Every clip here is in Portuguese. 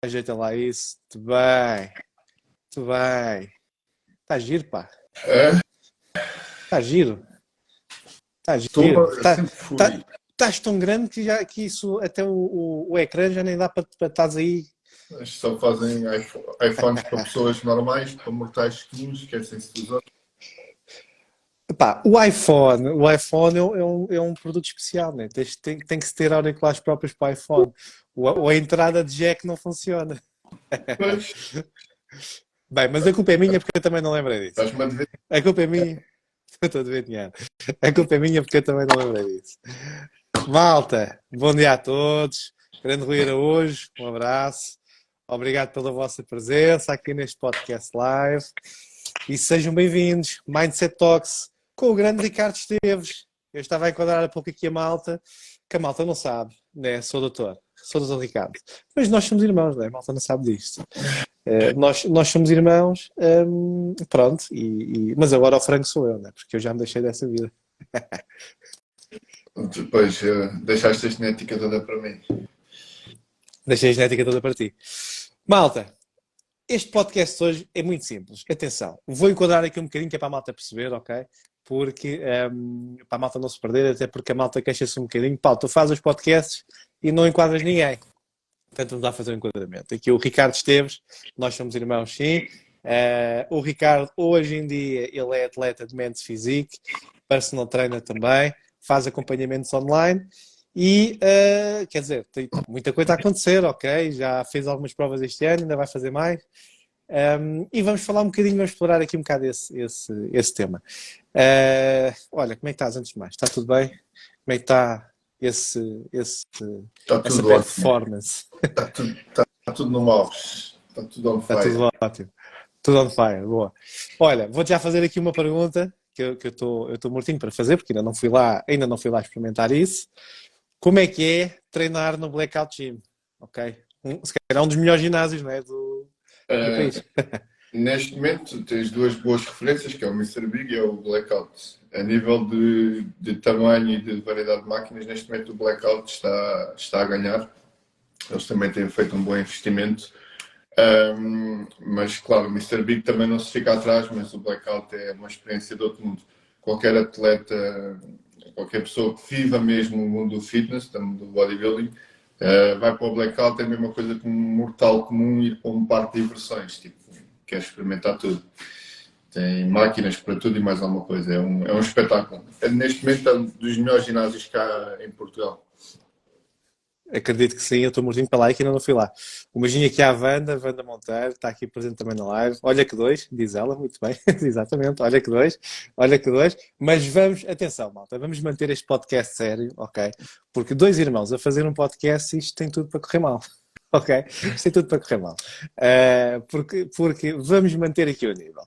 Ajeita lá isso. Muito bem. Muito bem. Está giro, pá. É, Está giro. Está estou, giro. sempre fui. Estás tão grande que isso, até o ecrã já nem dá para estás aí. Eles só fazem iPhones para pessoas normais, para mortais comuns, esquecem-se dos outros. Epá, o iPhone é um produto especial, né? Tem que se ter auriculares próprios para o iPhone. Ou a entrada de jack não funciona. Pois, Bem, mas a culpa é minha porque eu também não lembrei disso. estás-me a dizer. A culpa é minha. Eu estou a dever dinheiro. A culpa é minha porque eu também não lembrei disso. Malta, bom dia a todos. Grande Rui Araújo, um abraço. Obrigado pela vossa presença aqui neste podcast live. E sejam bem-vindos. Mindset Talks com o grande Ricardo Esteves. Eu estava a enquadrar há pouco aqui a malta, que a malta não sabe, né? Sou doutor Ricardo. Mas nós somos irmãos, né? A malta não sabe disto. Nós somos irmãos, pronto, mas agora o frango sou eu, né? Porque eu já me deixei dessa vida. Depois deixaste a genética toda para mim. Deixei a genética toda para ti. Malta, este podcast hoje é muito simples. Atenção, vou enquadrar aqui um bocadinho que é para a malta perceber, ok? Porque, para a malta não se perder, até porque a malta queixa-se um bocadinho. Paulo, tu fazes os podcasts e não enquadras ninguém. Portanto, vamos lá fazer um enquadramento. Aqui o Ricardo Esteves, nós somos irmãos, sim. O Ricardo, hoje em dia, ele é atleta de mente physique, personal trainer também, faz acompanhamentos online e, quer dizer, tem muita coisa a acontecer, ok? Já fez algumas provas este ano, ainda vai fazer mais. E vamos falar um bocadinho, vamos explorar aqui um bocado esse tema. Olha, como é que estás antes de mais? Está tudo bem? Como é que está Está essa tudo ótimo. performance? Está tudo no mouse. Está tudo on Está fire. tudo ótimo. Tudo on fire, boa. Olha, vou-te já fazer aqui uma pergunta que eu estou mortinho para fazer, porque ainda não fui lá experimentar isso. Como é que é treinar no Blackout Gym? Ok? Se calhar um dos melhores ginásios, não é? Do Eh, país. Neste momento tens duas boas referências, que é o Mister Big e é o Blackout. A nível de tamanho e de variedade de máquinas, neste momento o Blackout está a ganhar. Eles também têm feito um bom investimento. Mas claro, o Mister Big também não se fica atrás, mas o Blackout é uma experiência de outro mundo. Qualquer atleta, qualquer pessoa que viva mesmo o mundo do fitness, do bodybuilding, vai para o Blackout, é a mesma coisa que um mortal comum ir para um parque de diversões, tipo, quer experimentar tudo. Tem máquinas para tudo e mais alguma coisa, é um espetáculo. Neste momento é um dos melhores ginásios cá em Portugal. Acredito que sim, eu estou mortinho para lá e que ainda não fui lá. Um beijinho aqui à Wanda Monteiro, está aqui presente também na live. Olha que dois, diz ela, muito bem, exatamente, olha que dois. Mas vamos, atenção, malta, vamos manter este podcast sério, ok? Porque dois irmãos a fazer um podcast, isto tem tudo para correr mal. Ok? Isto tem tudo para correr mal. Porque vamos manter aqui o nível.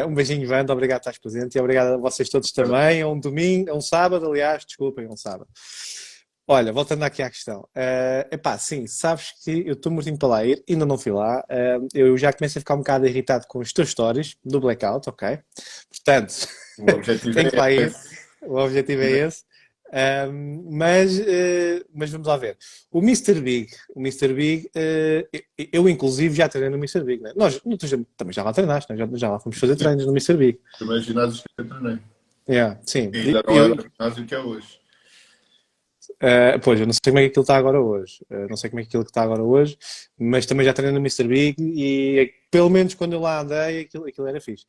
Um beijinho, Wanda, obrigado por estar presente e obrigado a vocês todos também. É um domingo, é um sábado, aliás, desculpem, é um sábado. Olha, voltando aqui à questão. Epá, sim, sabes que eu estou mortinho para lá ir, ainda não fui lá. Eu já começo a ficar um bocado irritado com os teus stories do Blackout, ok? Portanto, O objetivo tenho que lá é ir. esse. O objetivo é esse. Mas vamos lá ver. O Mr. Big, eu inclusive já treinei no Mr. Big, né? Também já lá treinaste, né? Já lá fomos fazer treinos no Mr. Big. Os primeiros ginásios que eu treinei. Yeah, sim. E ainda não era o ginásio que é hoje. Pois, eu não sei como é que aquilo está agora hoje. Não sei como é que aquilo está agora hoje, mas também já treinei no Mr. Big e pelo menos quando eu lá andei, aquilo era fixe.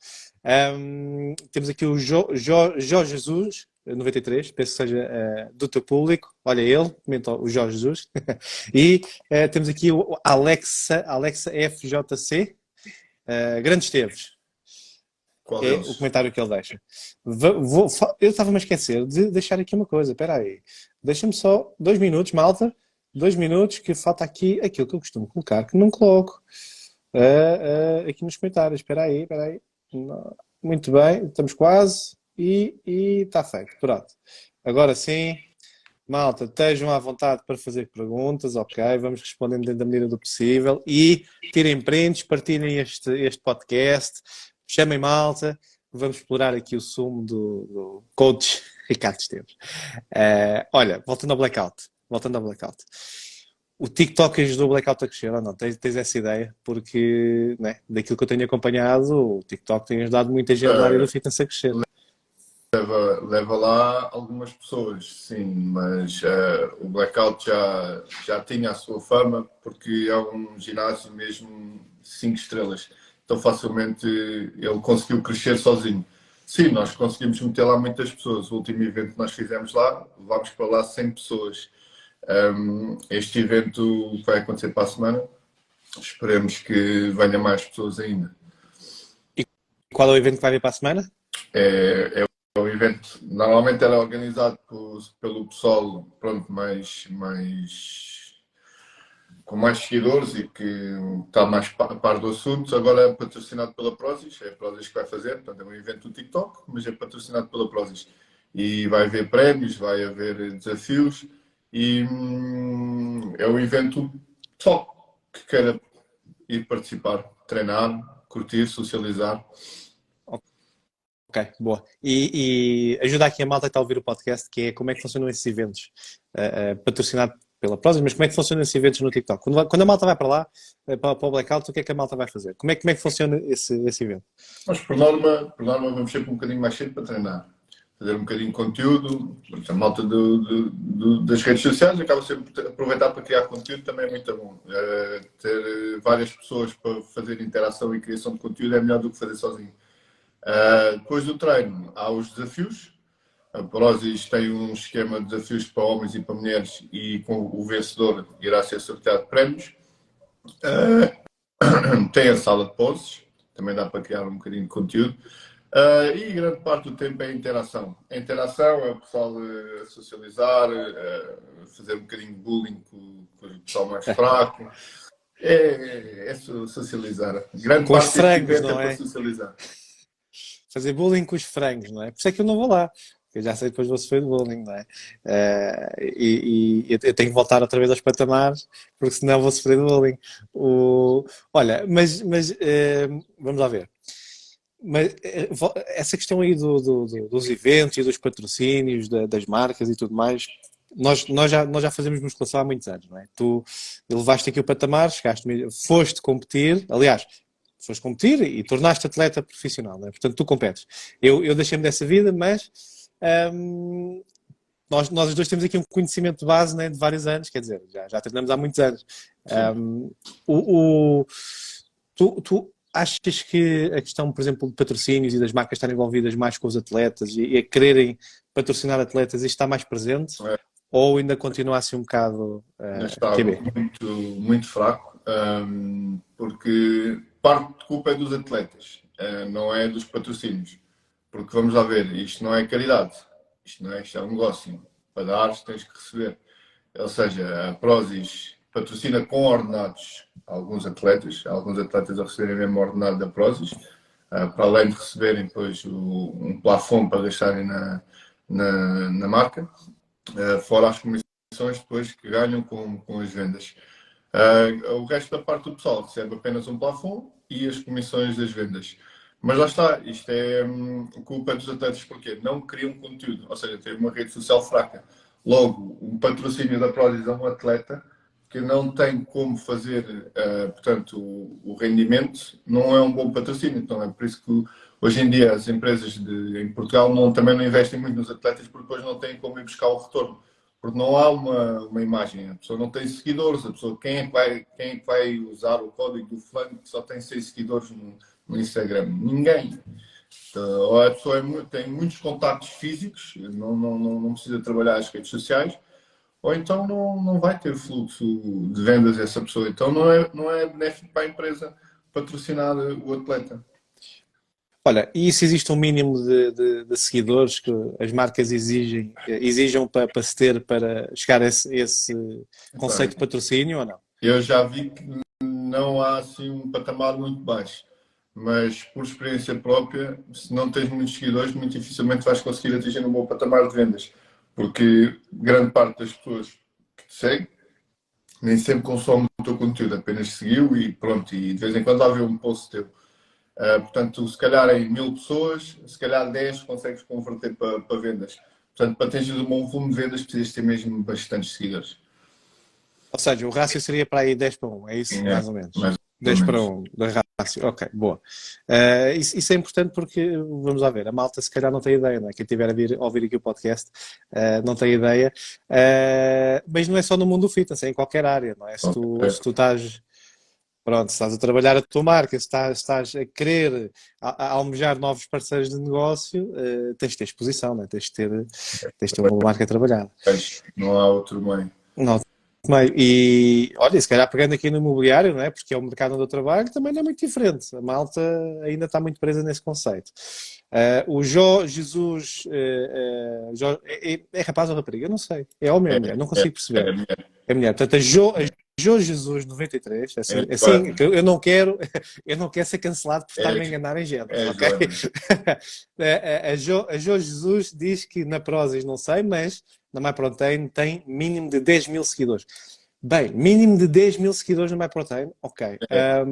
Temos aqui o Jorge Jesus, 93, penso que seja do teu público. Olha ele, comenta o Jorge Jesus. E temos aqui o Alexa FJC, Grande Esteves. Qual É o deles? comentário que ele deixa. Eu estava-me a esquecer de deixar aqui uma coisa. Espera aí. Deixa-me só 2 minutos, malta. 2 minutos que falta aqui aquilo que eu costumo colocar, que não coloco. Aqui nos comentários. Espera aí, espera aí. Não. Muito bem, estamos quase. E está feito. Pronto. Agora sim, malta, estejam à vontade para fazer perguntas, ok? Vamos respondendo dentro da medida do possível. E tirem prints, partilhem este podcast. Chamem malta, vamos explorar aqui o sumo do coach Ricardo Esteves. Olha, voltando ao blackout. o TikTok ajudou o Blackout a crescer ou não? Tens essa ideia? Porque, né, daquilo que eu tenho acompanhado, o TikTok tem ajudado muita gente na área do Eh, fitness a crescer. leva lá algumas pessoas, sim, mas o Blackout já tinha a sua fama porque é um ginásio mesmo 5 estrelas. Então facilmente ele conseguiu crescer sozinho. Sim, nós conseguimos meter lá muitas pessoas. O último evento que nós fizemos lá, levámos para lá 100 pessoas. Este evento vai acontecer para a semana. Esperemos que venha mais pessoas ainda. E qual é o evento que vai vir para a semana? É um evento, normalmente era organizado pelo pessoal, pronto, com mais seguidores e que está mais a par do assunto. Agora é patrocinado pela Prozis, é a Prozis que vai fazer, portanto é um evento do TikTok, mas é patrocinado pela Prozis. E vai haver prémios, vai haver desafios e é um evento pessoal que queira ir participar, treinar, curtir, socializar. Ok, boa. E ajuda aqui a malta que está a ouvir o podcast, que é como é que funcionam esses eventos, patrocinado pela Prozis, mas como é que funcionam esses eventos no TikTok? Quando a malta vai para lá, para o Blackout, o que é que a malta vai fazer? Como é que funciona esse evento? Mas por norma vamos sempre um bocadinho mais cedo para treinar. Fazer um bocadinho de conteúdo, porque a malta das redes sociais acaba sempre por aproveitar para criar conteúdo, também é muito bom. Ter várias pessoas para fazer interação e criação de conteúdo é melhor do que fazer sozinho. Depois do treino, há os desafios. A Prozis tem um esquema de desafios para homens e para mulheres e com o vencedor irá ser sorteado prémios. Tem a sala de poses, também dá para criar um bocadinho de conteúdo. E grande parte do tempo é a interação. A interação é o pessoal socializar, fazer um bocadinho de bullying com o pessoal mais fraco. É socializar. Grande Com os parte deste frangos, evento é não para é? socializar. Fazer bullying com os frangos, não é? Por isso é que eu não vou lá. Eu já sei que depois vou sofrer de bullying, não é? E eu tenho que voltar outra vez aos patamares, porque senão vou sofrer de bullying. Olha, vamos lá ver. Mas essa questão aí dos eventos e dos patrocínios, das marcas e tudo mais, nós já fazemos musculação há muitos anos, não é? Tu elevaste aqui o patamar, foste competir, aliás, foste competir e tornaste atleta profissional, não é? Portanto, tu competes. Eu deixei-me dessa vida, mas hum, nós os dois temos aqui um conhecimento de base, né, de vários anos, quer dizer, já treinamos há muitos anos. Sim. Um, o, o- tu achas que a questão, por exemplo, de patrocínios e das marcas estarem envolvidas mais com os atletas e a quererem patrocinar atletas, isto está mais presente? É, Ou ainda continua assim um bocado ainda está QB? muito fraco, porque parte de culpa é dos atletas, não é dos patrocínios. Porque vamos lá ver, isto não é caridade, isto é um negócio. Para dar, tens que receber. Ou seja, a Prozis patrocina com ordenados alguns atletas a receberem mesmo ordenado da Prozis, para além de receberem depois um plafond para gastarem na marca, fora as comissões depois que ganham com as vendas. O resto da parte do pessoal recebe apenas um plafond e as comissões das vendas. Mas lá está, isto é culpa dos atletas porque não criam conteúdo, ou seja, tem uma rede social fraca. Logo, um patrocínio da Prozis a um atleta que não tem como fazer, portanto, o rendimento, não é um bom patrocínio. Então é por isso que hoje em dia as empresas em Portugal também não investem muito nos atletas porque depois não têm como ir buscar o retorno. Porque não há uma imagem, a pessoa não tem seguidores, a pessoa, quem é que vai usar o código do fulano que só tem 6 seguidores no Instagram? Ninguém. Então, ou a pessoa tem muitos contactos físicos, não precisa trabalhar as redes sociais, ou então não vai ter fluxo de vendas essa pessoa. Então não é benéfico para a empresa patrocinar o atleta. Olha, e se existe um mínimo de seguidores que as marcas exijam para se ter para chegar a esse conceito de Bem, patrocínio ou não? eu já vi que não há assim um patamar muito baixo, mas por experiência própria, se não tens muitos seguidores, muito dificilmente vais conseguir atingir um bom patamar de vendas, porque grande parte das pessoas que te seguem nem sempre consome o teu conteúdo, apenas seguiu e pronto, e de vez em quando lá vê um post teu. Portanto, se calhar em 1000 pessoas, se calhar 10 consegues converter para vendas. Portanto, para atingir um bom volume de vendas, precisas ter mesmo bastantes seguidores. Ou seja, o rácio seria para aí 10 para 1, é isso? É, Mais ou menos. mais ou 10 para menos. 1 da rácio. Ok, boa. Isso é importante porque, vamos lá ver, a malta se calhar não tem ideia, não é? Quem tiver a ouvir aqui o podcast não tem ideia. Mas não é só no mundo do fitness, é em qualquer área, não é? Se tu estás. Pronto, se estás a trabalhar a tua marca, se estás a querer almejar novos parceiros de negócio, tens de ter exposição, não é? Tens de ter uma marca trabalhada. Não há outro meio. Não, meio. E olha, se calhar pegando aqui no imobiliário, não é? Porque é o mercado onde eu trabalho, também não é muito diferente. A malta ainda está muito presa nesse conceito. O Jó Jesus é rapaz ou rapariga? Eu não sei. É homem ou é mulher? Não É, consigo perceber. é, É mulher. Portanto, a Jo Jesus 93, assim é, que eu não quero, eu não quero ser cancelado por é, estar-me a enganar em género, é ok? Joana. A Jo Jesus diz que na Prozis não sei, mas na MyProtein tem mínimo de 10 mil seguidores. Bem, mínimo de 10 mil seguidores na MyProtein, ok. É,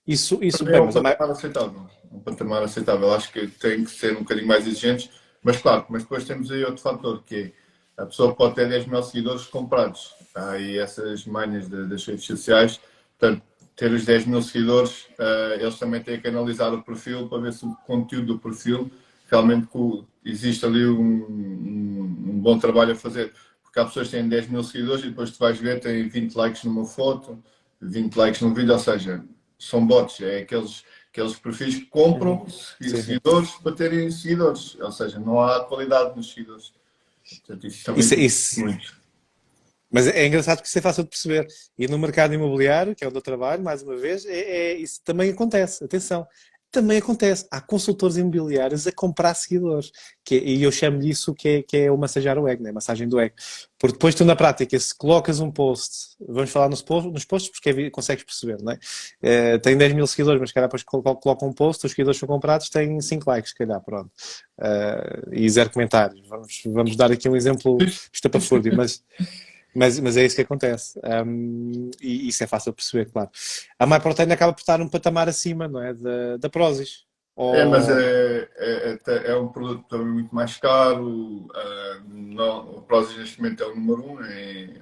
Isso, para mim é bem, um mas a My... patamar aceitável. Um patamar aceitável. Acho que tem que ser um bocadinho mais exigentes, mas claro, mas depois temos aí outro fator, que é a pessoa pode ter 10 mil seguidores comprados. Há aí essas manhas das redes sociais. Portanto, ter os 10 mil seguidores, eles também têm que analisar o perfil para ver se o conteúdo do perfil realmente existe ali um bom trabalho a fazer. Porque há pessoas que têm 10 mil seguidores e depois tu vais ver, têm 20 likes numa foto, 20 likes num vídeo, ou seja, são bots, é aqueles perfis que compram Sim, sim. seguidores para terem seguidores, ou seja, não há qualidade nos seguidores. Portanto, isso também Isso, diz isso, muito. Mas é engraçado que isso é fácil de perceber. E no mercado imobiliário, que é onde eu trabalho, mais uma vez, isso também acontece. Atenção, também acontece. Há consultores imobiliários a comprar seguidores. E eu chamo-lhe isso que é o massagear o ego, né? Massagem do ego. Porque depois tu, na prática, se colocas um post, vamos falar nos posts, porque consegues perceber, não é? Tem 10 mil seguidores, mas se calhar depois coloca um post, os seguidores são comprados, têm 5 likes, se calhar, pronto. E 0 comentários. Vamos dar aqui um exemplo estapafúrdio, mas é isso que acontece. E isso é fácil de perceber, claro. A MyProtein acaba por estar num patamar acima, não é? Da Prozis. Mas Ou... é um produto também muito mais caro. Não, o Prozis neste momento é o número um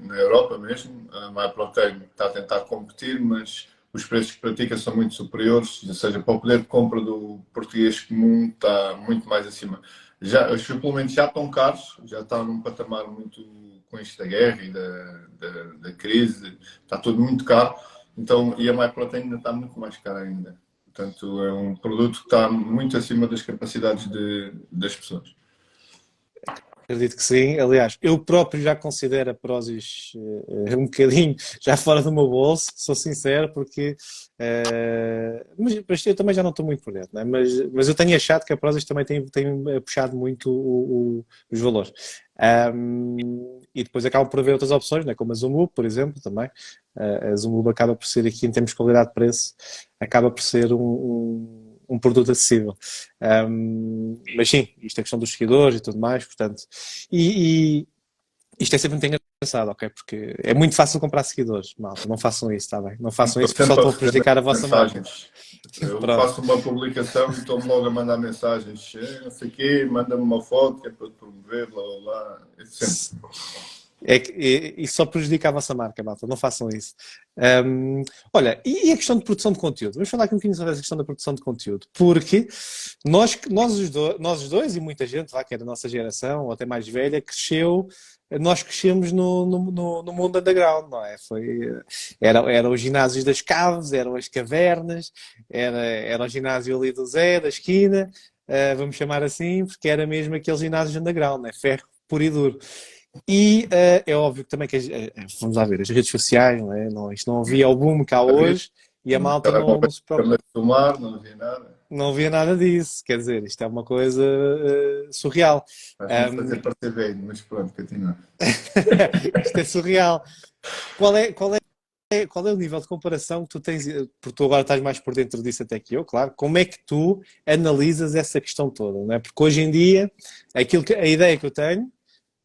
na Europa mesmo. A MyProtein está a tentar competir, mas os preços que pratica são muito superiores, ou seja, para o poder de compra do português comum está muito mais acima. Já, os suplementos já estão caros, já estão num patamar muito com isto da guerra e da crise, está tudo muito caro. Então, e a MyProtein ainda está muito mais cara ainda. Portanto, é um produto que está muito acima das capacidades das pessoas. Acredito que sim. Aliás, eu próprio já considero a Prozis um bocadinho já fora do meu bolso, sou sincero, porque. Mas eu também já não estou muito por dentro, né? Mas eu tenho achado que a Prozis também tem puxado muito os valores. E depois acabo por haver outras opções, né? Como a Zumub, por exemplo, também. A Zumub acaba por ser aqui, em termos de qualidade de preço, acaba por ser um produto acessível. Mas sim, isto é questão dos seguidores e tudo mais, portanto. E isto é sempre muito engraçado, ok? Porque é muito fácil comprar seguidores, malta. Não façam isso, está bem? Não façam Estou isso porque só sempre a estão a receber prejudicar a vossa marca. mensagens. Eu Pronto. faço uma publicação e estou-me logo a mandar mensagens. Não sei o quê, manda-me uma foto que é para te promover, blá blá blá. É sempre. Isso só prejudica a vossa marca, malta. Não façam isso. Olha, e a questão de produção de conteúdo? Vamos falar aqui um bocadinho sobre essa questão da produção de conteúdo. Porque nós os dois e muita gente lá, que é da nossa geração, ou até mais velha, nós crescemos no mundo underground, não é? Eram os ginásios das caves, eram as cavernas, era o ginásio ali do Zé, da esquina, vamos chamar assim, porque era mesmo aquele ginásio underground, não é? Ferro puro e duro. E é óbvio que também que vamos lá ver, as redes sociais, não é? Não, isto não havia o boom que há Havia hoje e a malta não telemóveis se para preocupa, filmar, não havia nada. não havia nada disso. Quer dizer, isto é uma coisa surreal. Faz-me Um, fazer parecer velho, mas pronto, continua. isto é surreal. Qual é o nível de comparação que tu tens? Porque tu agora estás mais por dentro disso até que eu, claro. Como é que tu analisas essa questão toda? Não é? Porque hoje em dia, a ideia que eu tenho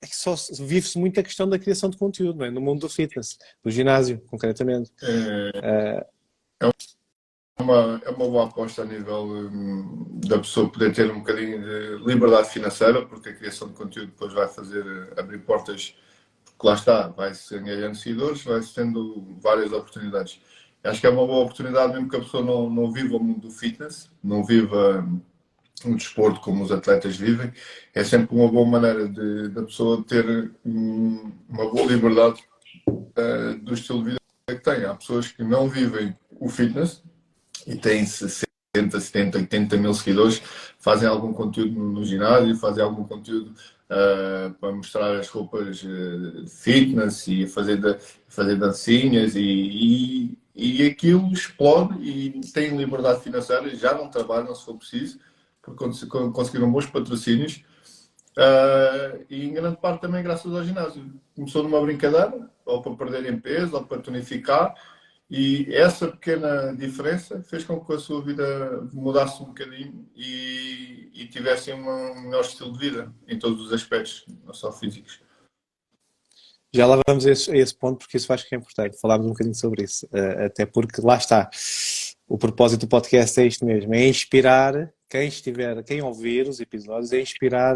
é que só vive-se muito a questão da criação de conteúdo, não é? No mundo do fitness, do ginásio, concretamente. É, é uma boa aposta a nível da pessoa poder ter um bocadinho de liberdade financeira, porque a criação de conteúdo depois vai fazer abrir portas porque lá está, vai-se ganhando seguidores, vai-se tendo várias oportunidades. Acho que é uma boa oportunidade, mesmo que a pessoa não viva o mundo do fitness, não viva um desporto como os atletas vivem, é sempre uma boa maneira da pessoa ter uma boa liberdade do estilo de vida que tem. Há pessoas que não vivem o fitness e têm 60, 70, 80 mil seguidores, fazem algum conteúdo no ginásio, fazem algum conteúdo para mostrar as roupas de fitness e fazer dancinhas e aquilo explode e têm liberdade financeira, já não trabalham se for preciso, porque conseguiram bons patrocínios e em grande parte também graças ao ginásio. Começou numa brincadeira, ou para perderem peso, ou para tonificar, e essa pequena diferença fez com que a sua vida mudasse um bocadinho e tivessem um melhor estilo de vida em todos os aspectos, não só físicos. Já lá vamos a esse ponto, porque isso acho que é importante. Falarmos um bocadinho sobre isso. Até porque lá está. O propósito do podcast é isto mesmo: é inspirar quem ouvir os episódios, é inspirar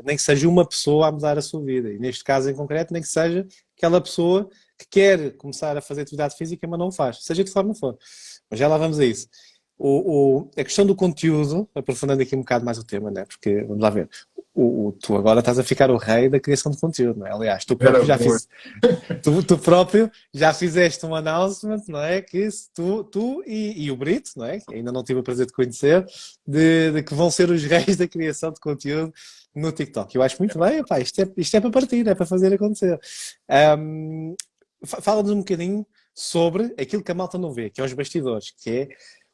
nem que seja uma pessoa a mudar a sua vida. E neste caso em concreto, nem que seja aquela pessoa que quer começar a fazer atividade física, mas não faz, seja de que forma for. Mas já lá vamos a isso. A questão do conteúdo, aprofundando aqui um bocado mais o tema, né? Porque, vamos lá ver, tu agora estás a ficar o rei da criação de conteúdo, não é? Aliás, tu próprio já fizeste um announcement, não é? Que tu e o Brito, não é? Que ainda não tive o prazer de conhecer, de que vão ser os reis da criação de conteúdo no TikTok. Eu acho muito bem, pá, isto é para partir, é para fazer acontecer. Fala-nos um bocadinho sobre aquilo que a malta não vê, que é os bastidores, que é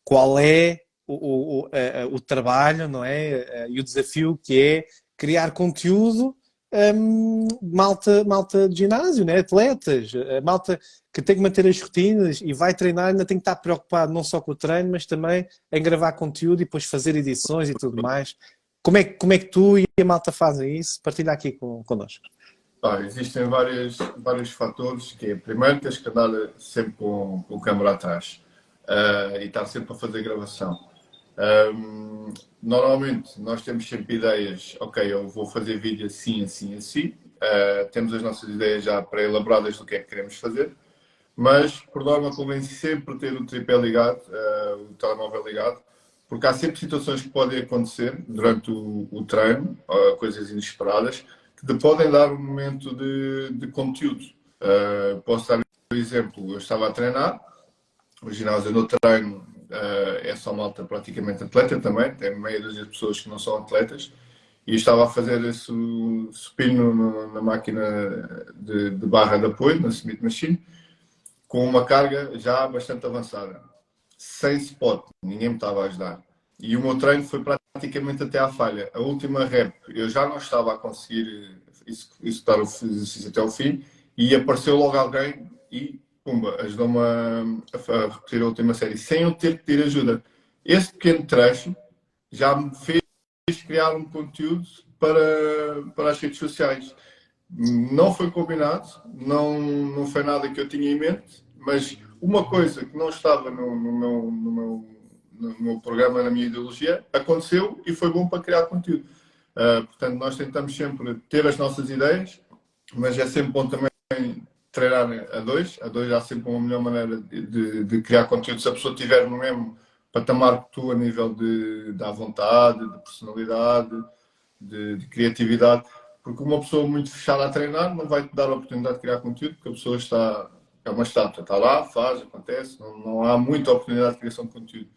qual é o trabalho, não é? E o desafio que é criar conteúdo, malta de ginásio, né? Atletas, malta que tem que manter as rotinas e vai treinar, ainda tem que estar preocupado não só com o treino, mas também em gravar conteúdo e depois fazer edições e tudo mais. Como é que tu e a malta fazem isso? Partilha aqui connosco. Existem vários fatores, que é, primeiro tens que andar sempre com câmera atrás e estar sempre a fazer gravação. Normalmente nós temos sempre ideias, ok, eu vou fazer vídeo assim, assim, assim. Temos as nossas ideias já pré-elaboradas do que é que queremos fazer, mas por norma convém sempre ter o tripé ligado, o telemóvel ligado, porque há sempre situações que podem acontecer durante o treino, coisas inesperadas, que te podem dar um momento de conteúdo. Posso dar um exemplo, eu estava a treinar, o ginásio no treino é só malta praticamente atleta também, tem meia dúzia de pessoas que não são atletas, e estava a fazer esse supino na máquina de barra de apoio, na Smith Machine, com uma carga já bastante avançada, sem spot, ninguém me estava a ajudar. E o meu treino foi praticamente até à falha. A última rep, eu já não estava a conseguir executar o exercício até ao fim, e apareceu logo alguém e pumba, ajudou-me a repetir a última série, sem eu ter que pedir ajuda. Esse pequeno trecho já me fez criar um conteúdo para as redes sociais. Não foi combinado, não foi nada que eu tinha em mente, mas uma coisa que não estava no meu programa, na minha ideologia, aconteceu e foi bom para criar conteúdo. Portanto, nós tentamos sempre ter as nossas ideias, mas é sempre bom também treinar a dois. A dois há sempre uma melhor maneira de criar conteúdo se a pessoa estiver no mesmo patamar que tu a nível da vontade, de personalidade, de criatividade, porque uma pessoa muito fechada a treinar não vai te dar a oportunidade de criar conteúdo, porque a pessoa é uma estátua, está lá, faz, acontece, não há muita oportunidade de criação de conteúdo.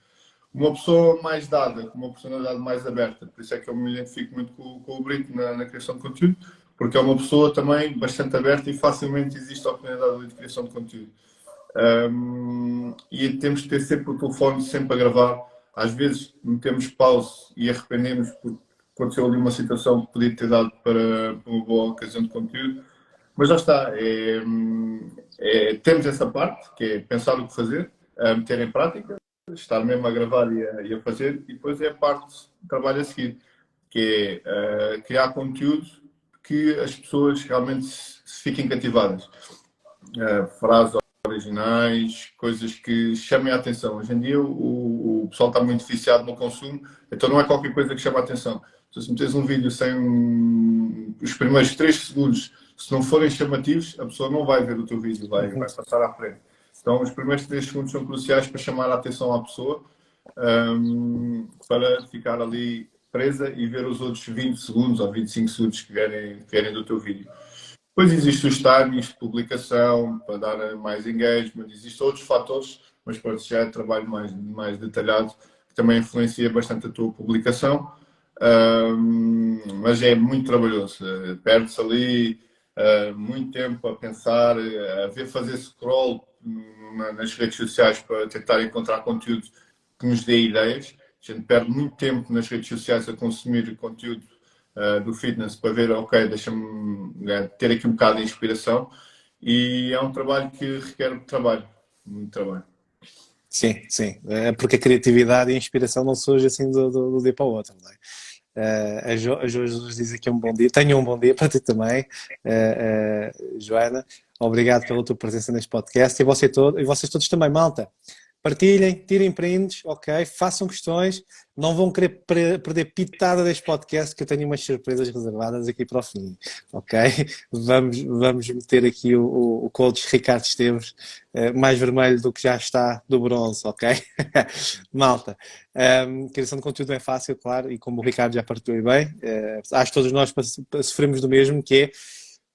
Uma pessoa mais dada, com uma personalidade mais aberta, por isso é que eu me identifico muito com o Brito na criação de conteúdo, porque é uma pessoa também bastante aberta e facilmente existe a oportunidade de criação de conteúdo. E temos que ter sempre o telefone sempre a gravar. Às vezes metemos pause e arrependemos porque aconteceu ali uma situação que podia ter dado para uma boa ocasião de conteúdo. Mas já está. Temos essa parte, que é pensar o que fazer, meter em prática, estar mesmo a gravar e a fazer, e depois é a parte do trabalho a seguir, que é criar conteúdo que as pessoas realmente se fiquem cativadas. Frases originais, coisas que chamem a atenção. Hoje em dia o pessoal está muito viciado no consumo, então não é qualquer coisa que chama a atenção. Se meteres um vídeo sem os primeiros 3 segundos Se não forem chamativos, a pessoa não vai ver o teu vídeo, vai passar à frente. Então, os primeiros 3 segundos são cruciais para chamar a atenção à pessoa, para ficar ali presa e ver os outros 20 segundos ou 25 segundos que vierem do teu vídeo. Depois existem os timings de publicação, para dar mais engagement, existem outros fatores, mas pronto, já é trabalho mais detalhado, que também influencia bastante a tua publicação, mas é muito trabalhoso. Perde-se ali muito tempo a pensar, a ver fazer scroll nas redes sociais para tentar encontrar conteúdo que nos dê ideias. A gente perde muito tempo nas redes sociais a consumir conteúdo do fitness para ver, ok, deixa-me ter aqui um bocado de inspiração, e é um trabalho que requer trabalho, muito trabalho. Sim, sim. Porque a criatividade e a inspiração não surge assim do dia para o outro, não é? A Jo diz aqui um bom dia. Tenha um bom dia para ti também, Joana. Obrigado pela tua presença neste podcast, e vocês todos também, malta. Partilhem, tirem prints, ok? Façam questões. Não vão querer perder pitada deste podcast, que eu tenho umas surpresas reservadas aqui para o fim, ok? Vamos meter aqui o coach Ricardo Esteves mais vermelho do que já está do bronze, ok? Malta, criação de conteúdo é fácil, claro, e como o Ricardo já partilhou bem, acho que todos nós sofremos do mesmo, que é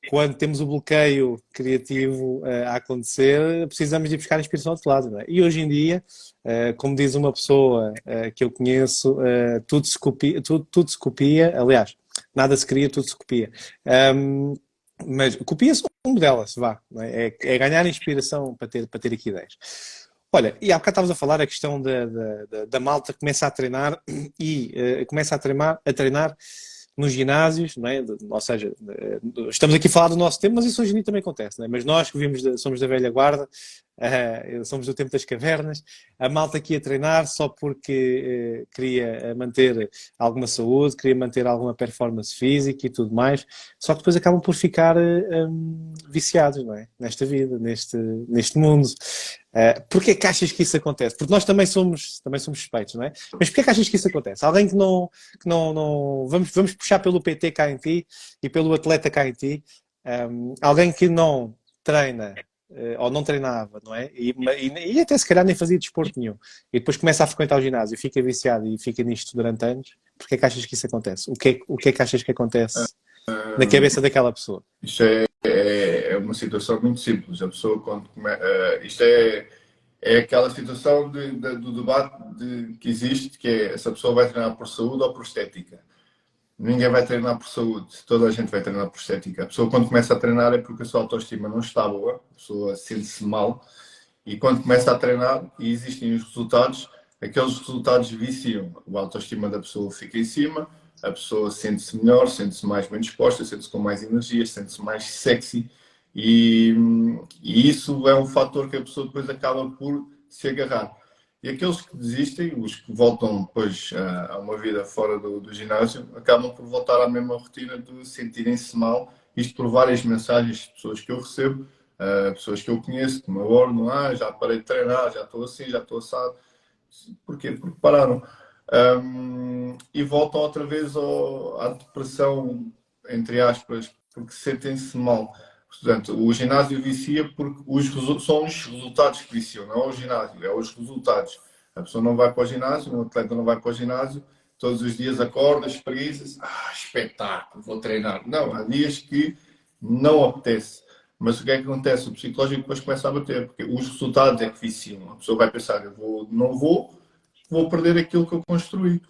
quando temos o bloqueio criativo a acontecer, precisamos de ir buscar inspiração ao outro lado. Não é? E hoje em dia, como diz uma pessoa que eu conheço, tudo se copia, aliás, nada se cria, tudo se copia. Mas copia-se um delas, vá. Não é? É ganhar inspiração para ter aqui ideias. Olha, e há bocado estavas a falar a questão da malta que começa a treinar e começa a treinar nos ginásios, não é? Ou seja, estamos aqui a falar do nosso tempo, mas isso hoje em dia também acontece, não é? Mas nós que somos da velha guarda, somos do tempo das cavernas, a malta que ia treinar só porque queria manter alguma saúde, queria manter alguma performance física e tudo mais, só que depois acabam por ficar viciados, não é? Nesta vida, neste mundo. Porquê que achas que isso acontece? Porque nós também somos suspeitos, não é? Mas porquê que achas que isso acontece? Alguém que não vamos puxar pelo PT cá em ti e pelo atleta cá em ti, alguém que não treina ou não treinava, não é? E até se calhar nem fazia desporto nenhum, e depois começa a frequentar o ginásio e fica viciado e fica nisto durante anos. Porquê que achas que isso acontece? O que é que achas que acontece na cabeça daquela pessoa? Isto é uma situação muito simples. A pessoa, quando isto é aquela situação do debate que existe, que é se a pessoa vai treinar por saúde ou por estética. Ninguém vai treinar por saúde, toda a gente vai treinar por estética. A pessoa, quando começa a treinar, é porque a sua autoestima não está boa, a pessoa sente-se mal, e quando começa a treinar e existem os resultados, aqueles resultados viciam. A autoestima da pessoa fica em cima, a pessoa sente-se melhor, sente-se mais bem disposta, sente-se com mais energia, sente-se mais sexy, e isso é um fator que a pessoa depois acaba por se agarrar. E aqueles que desistem, os que voltam depois a uma vida fora do ginásio, acabam por voltar à mesma rotina de sentirem-se mal. Isto por várias mensagens de pessoas que eu recebo, pessoas que eu conheço, que me abordam, já parei de treinar, já estou assim, já estou assado. Porquê? Porque pararam. E voltam outra vez à depressão, entre aspas, porque sentem-se mal. Portanto, o ginásio vicia porque são os resultados que viciam, não é o ginásio, é os resultados. A pessoa não vai para o ginásio, um atleta não vai para o ginásio, todos os dias acorda, espreguiça-se, espetáculo, vou treinar. Não, há dias que não apetece. Mas o que é que acontece? O psicológico depois começa a bater, porque os resultados é que viciam. A pessoa vai pensar, não vou perder aquilo que eu construí.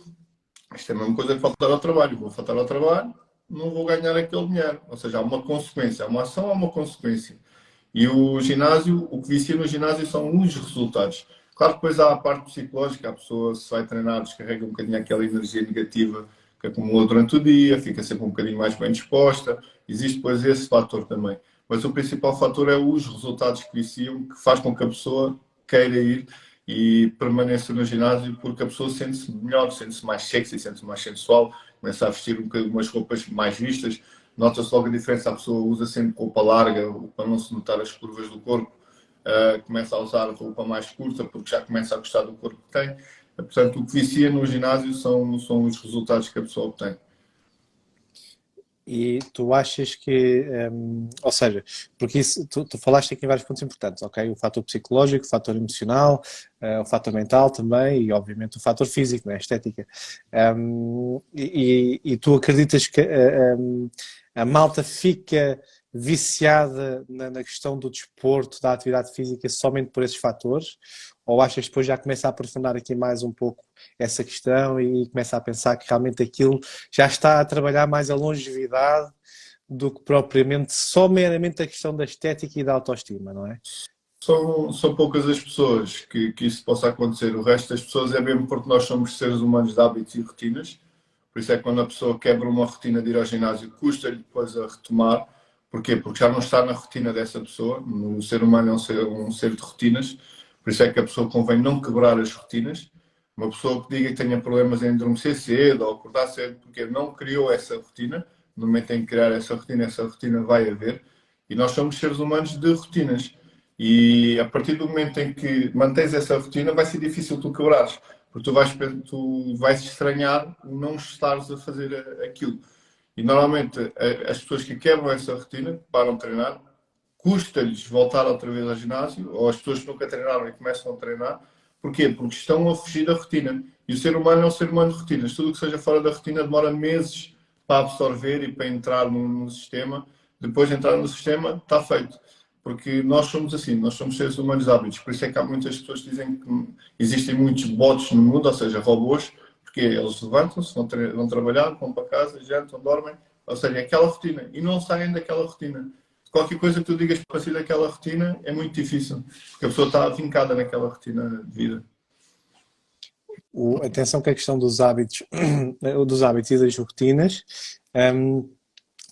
Isto é a mesma coisa que faltar ao trabalho. Vou faltar ao trabalho, não vou ganhar aquele dinheiro. Ou seja, há uma consequência. Há uma ação, há uma consequência. E o ginásio, o que vicia no ginásio são os resultados. Claro que depois há a parte psicológica. A pessoa, se vai treinar, descarrega um bocadinho aquela energia negativa que acumula durante o dia, fica sempre um bocadinho mais bem disposta. Existe depois esse fator também. Mas o principal fator é os resultados que viciam, que faz com que a pessoa queira ir e permaneça no ginásio, porque a pessoa sente-se melhor, sente-se mais sexy, sente-se mais sensual, começa a vestir umas roupas mais vistas, nota-se logo a diferença, a pessoa usa sempre roupa larga para não se notar as curvas do corpo, começa a usar roupa mais curta porque já começa a gostar do corpo que tem. Portanto, o que vicia no ginásio são os resultados que a pessoa obtém. E tu achas que, ou seja, porque isso, tu falaste aqui em vários pontos importantes, ok? O fator psicológico, o fator emocional, o fator mental também e, obviamente, o fator físico, né? A estética. E tu acreditas que a malta fica viciada na questão do desporto, da atividade física, somente por esses fatores? Ou achas que depois já começa a aprofundar aqui mais um pouco essa questão e começa a pensar que realmente aquilo já está a trabalhar mais a longevidade do que propriamente só meramente a questão da estética e da autoestima, não é? São poucas as pessoas que isso possa acontecer. O resto das pessoas é mesmo porque nós somos seres humanos de hábitos e rotinas. Por isso é que quando a pessoa quebra uma rotina de ir ao ginásio, custa-lhe depois a retomar. Porquê? Porque já não está na rotina dessa pessoa. O ser humano é um ser de rotinas. Por isso é que a pessoa convém não quebrar as rotinas. Uma pessoa que diga que tenha problemas em adormecer cedo ou acordar cedo porque não criou essa rotina, no momento em que criar essa rotina vai haver. E nós somos seres humanos de rotinas. E a partir do momento em que mantens essa rotina, vai ser difícil tu quebrares, porque tu vais estranhar o não estares a fazer aquilo. E normalmente as pessoas que quebram essa rotina, param de treinar, custa-lhes voltar outra vez ao ginásio, ou as pessoas que nunca treinaram e começam a treinar. Porquê? Porque estão a fugir da rotina. E o ser humano é um ser humano de rotinas. Tudo o que seja fora da rotina demora meses para absorver e para entrar no sistema. Depois de entrar no sistema, está feito. Porque nós somos assim, nós somos seres humanos hábitos. Por isso é que há muitas pessoas que dizem que existem muitos bots no mundo, ou seja, robôs, porque eles levantam-se, vão trabalhar, vão para casa, jantam, dormem, ou seja, é aquela rotina. E não saem daquela rotina. Qualquer coisa que tu digas para sair daquela rotina é muito difícil, porque a pessoa está afincada naquela rotina de vida. Atenção que a questão dos hábitos e das rotinas, um,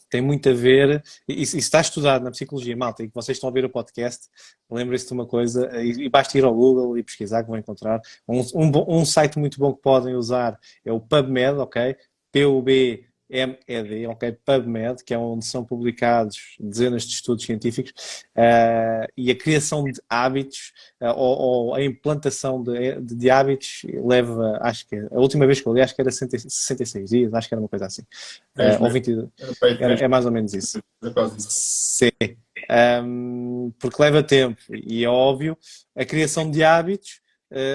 tem muito a ver, isso está estudado na psicologia, malta, e que vocês estão a ouvir o podcast, lembrem-se de uma coisa, e basta ir ao Google e pesquisar que vão encontrar. Um site muito bom que podem usar é o PubMed, ok? PUBMED, ok? PubMed, que é onde são publicados dezenas de estudos científicos, e a criação de hábitos, ou a implantação de hábitos leva, acho que a última vez que eu li, acho que era 66 dias, acho que era uma coisa assim. Ou 20, é mais ou menos isso. É quase isso. Sim. Porque leva tempo e é óbvio, a criação de hábitos,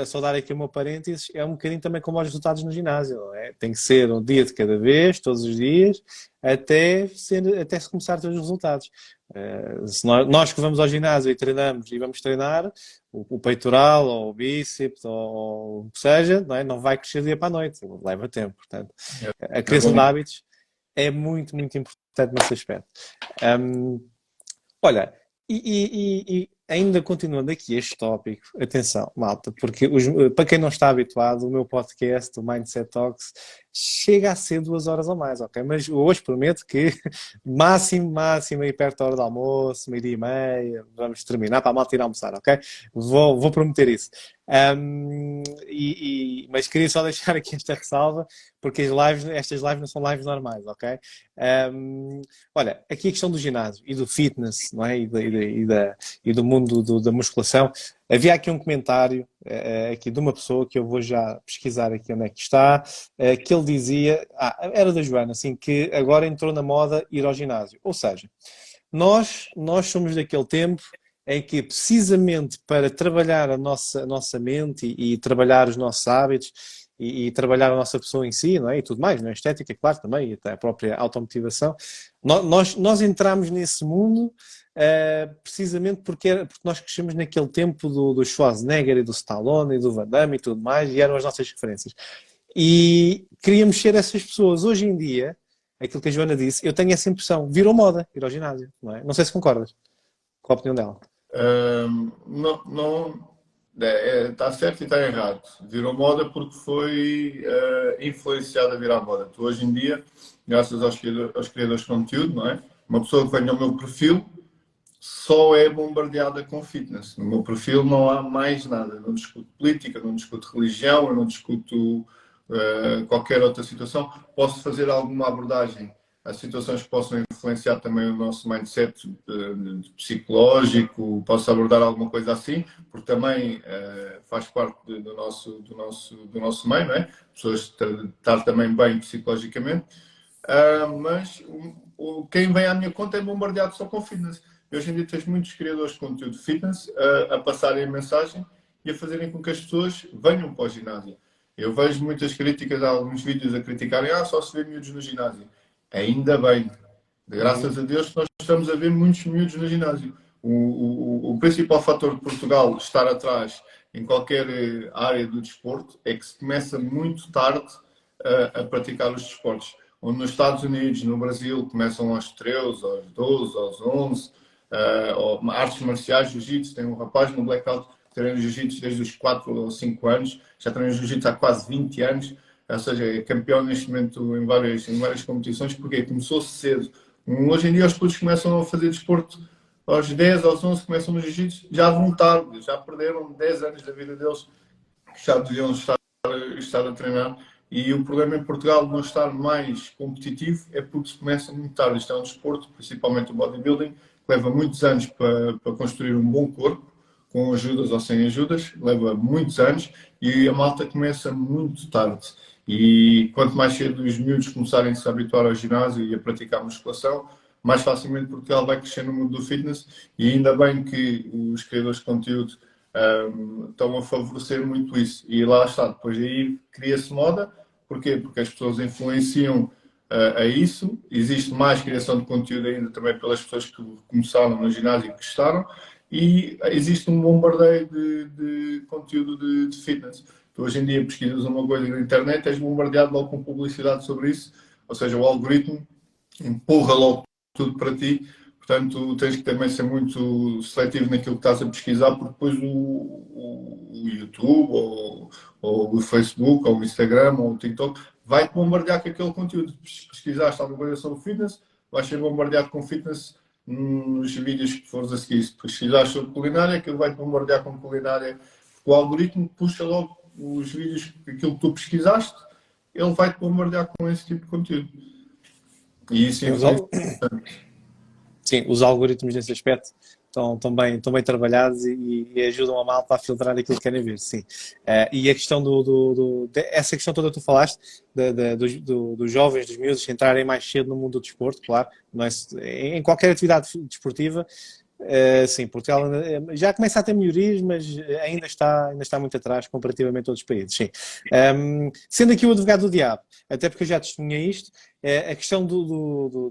só dar aqui uma parênteses, é um bocadinho também como os resultados no ginásio, não é? Tem que ser um dia de cada vez, todos os dias, até se começar a ter os resultados. Se nós que vamos ao ginásio e treinamos e vamos treinar, o peitoral ou o bíceps ou o que seja, não é? Não vai crescer dia para a noite, leva tempo. Portanto, a criação de hábitos é muito, muito importante nesse aspecto. Olha, e ainda continuando aqui este tópico, atenção, malta, porque para quem não está habituado, o meu podcast, o Mindset Talks, chega a ser 2 horas ou mais, ok? Mas hoje prometo que máximo, aí perto da hora do almoço, 12h30, vamos terminar para a malta ir almoçar, ok? Vou prometer isso. Mas queria só deixar aqui esta ressalva, porque estas lives não são lives normais, ok? Olha, aqui a questão do ginásio e do fitness, não é? E do mundo da musculação. Havia aqui um comentário aqui de uma pessoa que eu vou já pesquisar aqui onde é que está, que ele dizia, era da Joana, assim, que agora entrou na moda ir ao ginásio. Ou seja, nós somos daquele tempo em que precisamente para trabalhar a nossa mente e trabalhar os nossos hábitos e trabalhar a nossa pessoa em si, não é? E tudo mais, não é? Estética, claro, também, e até a própria automotivação. Nós entramos nesse mundo precisamente porque nós crescemos naquele tempo do Schwarzenegger e do Stallone e do Van Damme e tudo mais, e eram as nossas referências. E queríamos ser essas pessoas. Hoje em dia, aquilo que a Joana disse, eu tenho essa impressão, virou moda ir ao ginásio, não é? Não sei se concordas com a opinião dela. Não, está certo e está errado. Virou moda porque foi influenciado a virar moda. Tu, hoje em dia, graças aos criadores de conteúdo, não é? Uma pessoa que vem ao meu perfil só é bombardeada com fitness. No meu perfil não há mais nada. Eu não discuto política, não discuto religião, eu não discuto qualquer outra situação. Posso fazer alguma abordagem a situações que possam influenciar também o nosso mindset psicológico, posso abordar alguma coisa assim, porque também faz parte do nosso meio, não é? Pessoas estar também bem psicologicamente. Mas quem vem à minha conta é bombardeado só com fitness. E hoje em dia tens muitos criadores de conteúdo de fitness a passarem a mensagem e a fazerem com que as pessoas venham para o ginásio. Eu vejo muitas críticas, há alguns vídeos a criticarem, só se vê miúdos no ginásio. Ainda bem. Graças a Deus nós estamos a ver muitos miúdos no ginásio. O principal fator de Portugal estar atrás em qualquer área do desporto é que se começa muito tarde a praticar os desportos. Onde nos Estados Unidos, no Brasil, começam aos 13, aos 12, aos 11, ou artes marciais, jiu-jitsu. Tem um rapaz no Blackout que treina jiu-jitsu desde os 4 ou 5 anos, já treina jiu-jitsu há quase 20 anos, ou seja, é campeão neste momento em várias competições, porque começou cedo. Hoje em dia os putos começam a fazer desporto aos 10, aos 11, começam no jiu-jitsu, já vão tarde, já perderam 10 anos da vida deles, que já deviam estar a treinar. E o problema em Portugal de não estar mais competitivo é porque se começa muito tarde. Isto é um desporto, principalmente o bodybuilding, que leva muitos anos para construir um bom corpo, com ajudas ou sem ajudas, leva muitos anos e a malta começa muito tarde. E quanto mais cedo os miúdos começarem a se habituar ao ginásio e a praticar musculação, mais facilmente Portugal vai crescer no mundo do fitness. E ainda bem que os criadores de conteúdo estão a favorecer muito isso. E lá está, depois aí cria-se moda. Porquê? Porque as pessoas influenciam a isso. Existe mais criação de conteúdo ainda também pelas pessoas que começaram no ginásio e que gostaram. E existe um bombardeio de conteúdo de fitness. Tu hoje em dia pesquisas uma coisa na internet, és bombardeado logo com publicidade sobre isso. Ou seja, o algoritmo empurra logo tudo para ti. Portanto, tens que também ser muito seletivo naquilo que estás a pesquisar, porque depois o YouTube, ou o Facebook, ou o Instagram, ou o TikTok, vai-te bombardear com aquele conteúdo. Pesquisaste alguma coisa sobre fitness, vais ser bombardeado com fitness nos vídeos que fores a seguir. Se pesquisares sobre culinária, aquilo vai-te bombardear com culinária. O algoritmo puxa logo os vídeos, aquilo que tu pesquisaste, ele vai-te bombardear com esse tipo de conteúdo. E isso influencia. Sim, os algoritmos nesse aspecto estão bem trabalhados e ajudam a malta a filtrar aquilo que querem ver, sim. E a questão essa questão toda que tu falaste, dos jovens, dos miúdos entrarem mais cedo no mundo do desporto, claro, não é, em qualquer atividade desportiva, sim, Portugal já começa a ter melhorias, mas ainda está muito atrás comparativamente a outros países, sim. Sendo aqui o advogado do diabo, até porque eu já testemunhei isto, a questão de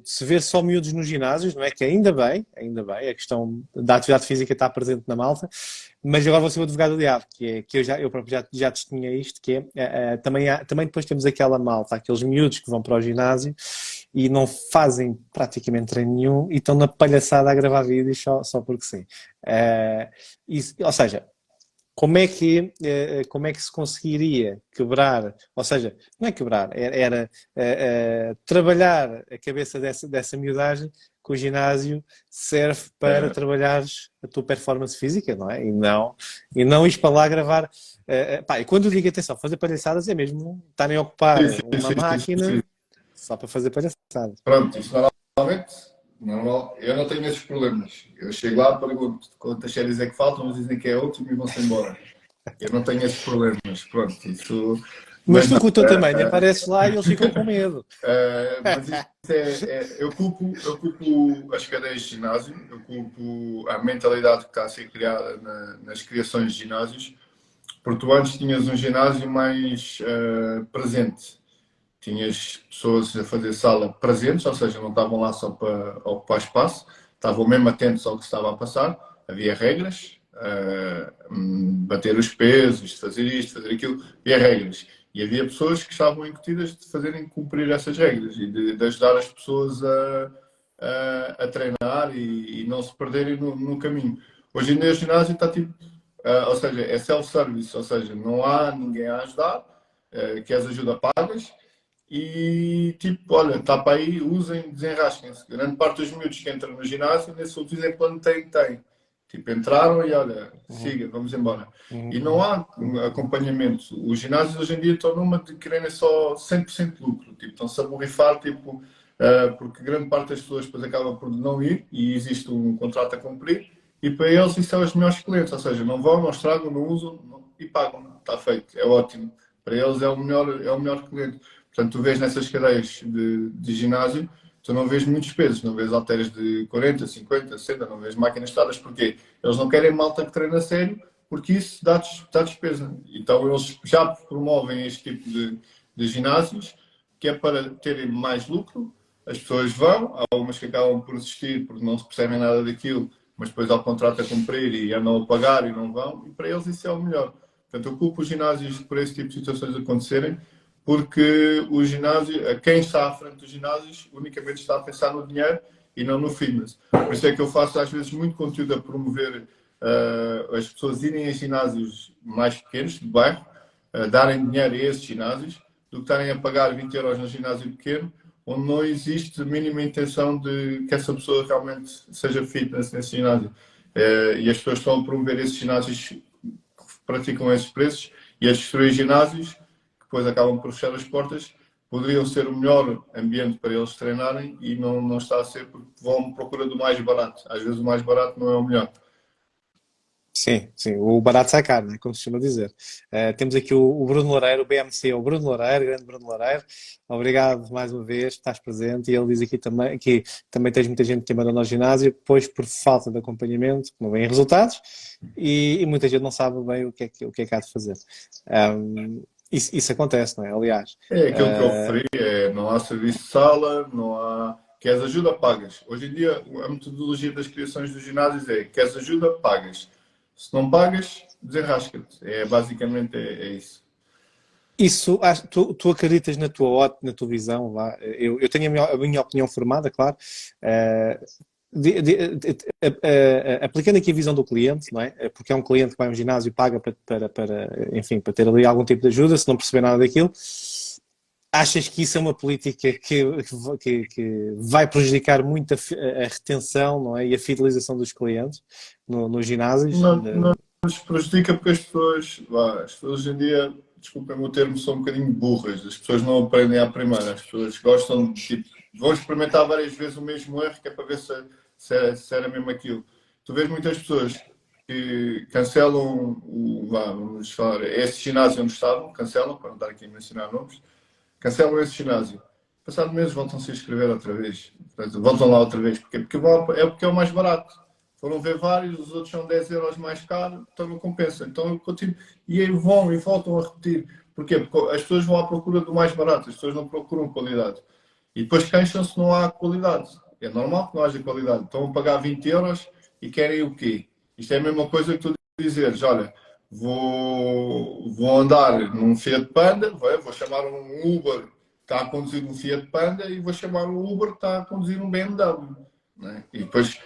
se ver só miúdos nos ginásios, não é? Que ainda bem, a questão da atividade física está presente na malta, mas agora vou ser o advogado do diabo, que eu próprio já testemunhei isto, que também depois temos aquela malta, aqueles miúdos que vão para o ginásio e não fazem praticamente treino nenhum e estão na palhaçada a gravar vídeos só porque sim. Ou seja, como é que se conseguiria quebrar, ou seja, não é quebrar, era trabalhar a cabeça dessa miudagem que o ginásio serve para trabalhares a tua performance física, não é? E não ir para lá gravar. E quando eu digo atenção, fazer palhaçadas é mesmo estarem a ocupar uma máquina só para fazer palhaçadas. Pronto, isso normal, eu não tenho esses problemas. Eu chego lá, pergunto quantas séries é que faltam, eles dizem que é a última e vão-se embora. Eu não tenho esses problemas, pronto, isso... Mas tu com o teu tamanho apareces lá e eles ficam com medo. Mas isso eu culpo as cadeias de ginásio, eu culpo a mentalidade que está a ser criada nas criações de ginásios, porque tu antes tinhas um ginásio mais presente. Tinhas pessoas a fazer sala presentes, ou seja, não estavam lá só para ocupar espaço, estavam mesmo atentos ao que estava a passar, havia regras, bater os pesos, fazer isto, fazer aquilo, havia regras. E havia pessoas que estavam incutidas de fazerem cumprir essas regras e de ajudar as pessoas a treinar e não se perderem no caminho. Hoje em dia o ginásio está tipo, ou seja, é self-service, ou seja, não há ninguém a ajudar, queres ajuda, pagas. E tipo, olha, está para aí, usem, desenrasquem-se. Grande parte dos miúdos que entram no ginásio, nesse último plano tem. Tipo, entraram e olha, siga, vamos embora. E não há acompanhamento. Os ginásios hoje em dia estão numa de quererem só 100% de lucro. Tipo, estão-se a borrifar, tipo, porque grande parte das pessoas depois acaba por não ir e existe um contrato a cumprir. E para eles isso são os melhores clientes. Ou seja, não vão, não estragam, não usam e pagam. Está feito, é ótimo. Para eles é o melhor cliente. Portanto, tu vês nessas cadeias de ginásio, tu não vês muitos pesos, não vês halteres de 40, 50, 60, não vês máquinas pesadas. Porquê? Eles não querem malta que treina a sério, porque isso dá despesa. Então eles já promovem este tipo de ginásios, que é para terem mais lucro. As pessoas vão, há algumas que acabam por desistir porque não se percebem nada daquilo, mas depois há o contrato a cumprir e andam a pagar e não vão, e para eles isso é o melhor. Portanto, eu culpo os ginásios por esse tipo de situações acontecerem, porque o ginásio, quem está à frente dos ginásios, unicamente está a pensar no dinheiro e não no fitness. Por isso é que eu faço às vezes muito conteúdo a promover as pessoas irem a ginásios mais pequenos, de bairro, darem dinheiro a esses ginásios, do que estarem a pagar 20 euros no ginásio pequeno, onde não existe a mínima intenção de que essa pessoa realmente seja fitness nesse ginásio. E as pessoas estão a promover esses ginásios que praticam esses preços e a destruir ginásios que depois acabam por fechar as portas. Poderiam ser o melhor ambiente para eles treinarem e não está a ser porque vão à procura do mais barato. Às vezes o mais barato não é o melhor. Sim, sim, o barato sai caro, né? Como se costuma dizer. Temos aqui o Bruno Loureiro, o BMC, o Bruno Loureiro, grande Bruno Loureiro. Obrigado mais uma vez, estás presente. E ele diz aqui também que também tens muita gente que abandona o ginásio, pois por falta de acompanhamento, não vêm resultados, e muita gente não sabe bem o que é que há de fazer. Isso acontece, não é? Aliás. É aquilo que eu referi, não há serviço de sala, não há... Queres ajuda, pagas. Hoje em dia, a metodologia das criações dos ginásios é queres ajuda, pagas. Se não pagas, desenrasca-te. Basicamente é isso. Isso, tu acreditas na na tua visão, vá. Eu tenho a minha opinião formada, claro. Aplicando aqui a visão do cliente, não é? Porque é um cliente que vai a um ginásio e paga enfim, para ter ali algum tipo de ajuda, se não perceber nada daquilo. Achas que isso é uma política que vai prejudicar muito a retenção, não é? E a fidelização dos clientes nos ginásios? Não nos prejudica porque as pessoas hoje em dia, desculpem-me o termo, são um bocadinho burras. As pessoas não aprendem à primeira. As pessoas gostam de, tipo, vão experimentar várias vezes o mesmo erro, que é para ver se era mesmo aquilo. Tu vês muitas pessoas que cancelam vamos falar, esse ginásio onde estavam, cancelam, para não estar aqui a mencionar nomes, cancelam esse ginásio. Passado meses voltam-se a inscrever outra vez. Portanto, voltam lá outra vez. Porque é o mais barato. Foram ver vários, os outros são 10 euros mais caro, então não compensa. Então eu continuo. E aí vão e voltam a repetir. Porquê? Porque as pessoas vão à procura do mais barato, as pessoas não procuram qualidade. E depois queixam-se que não há qualidade. É normal que não haja qualidade. Estão a pagar 20 euros e querem o quê? Isto é a mesma coisa que tu dizeres, olha, vou andar num Fiat Panda, vou chamar um Uber que está a conduzir um Fiat Panda e vou chamar um Uber que está a conduzir um BMW. Né? E depois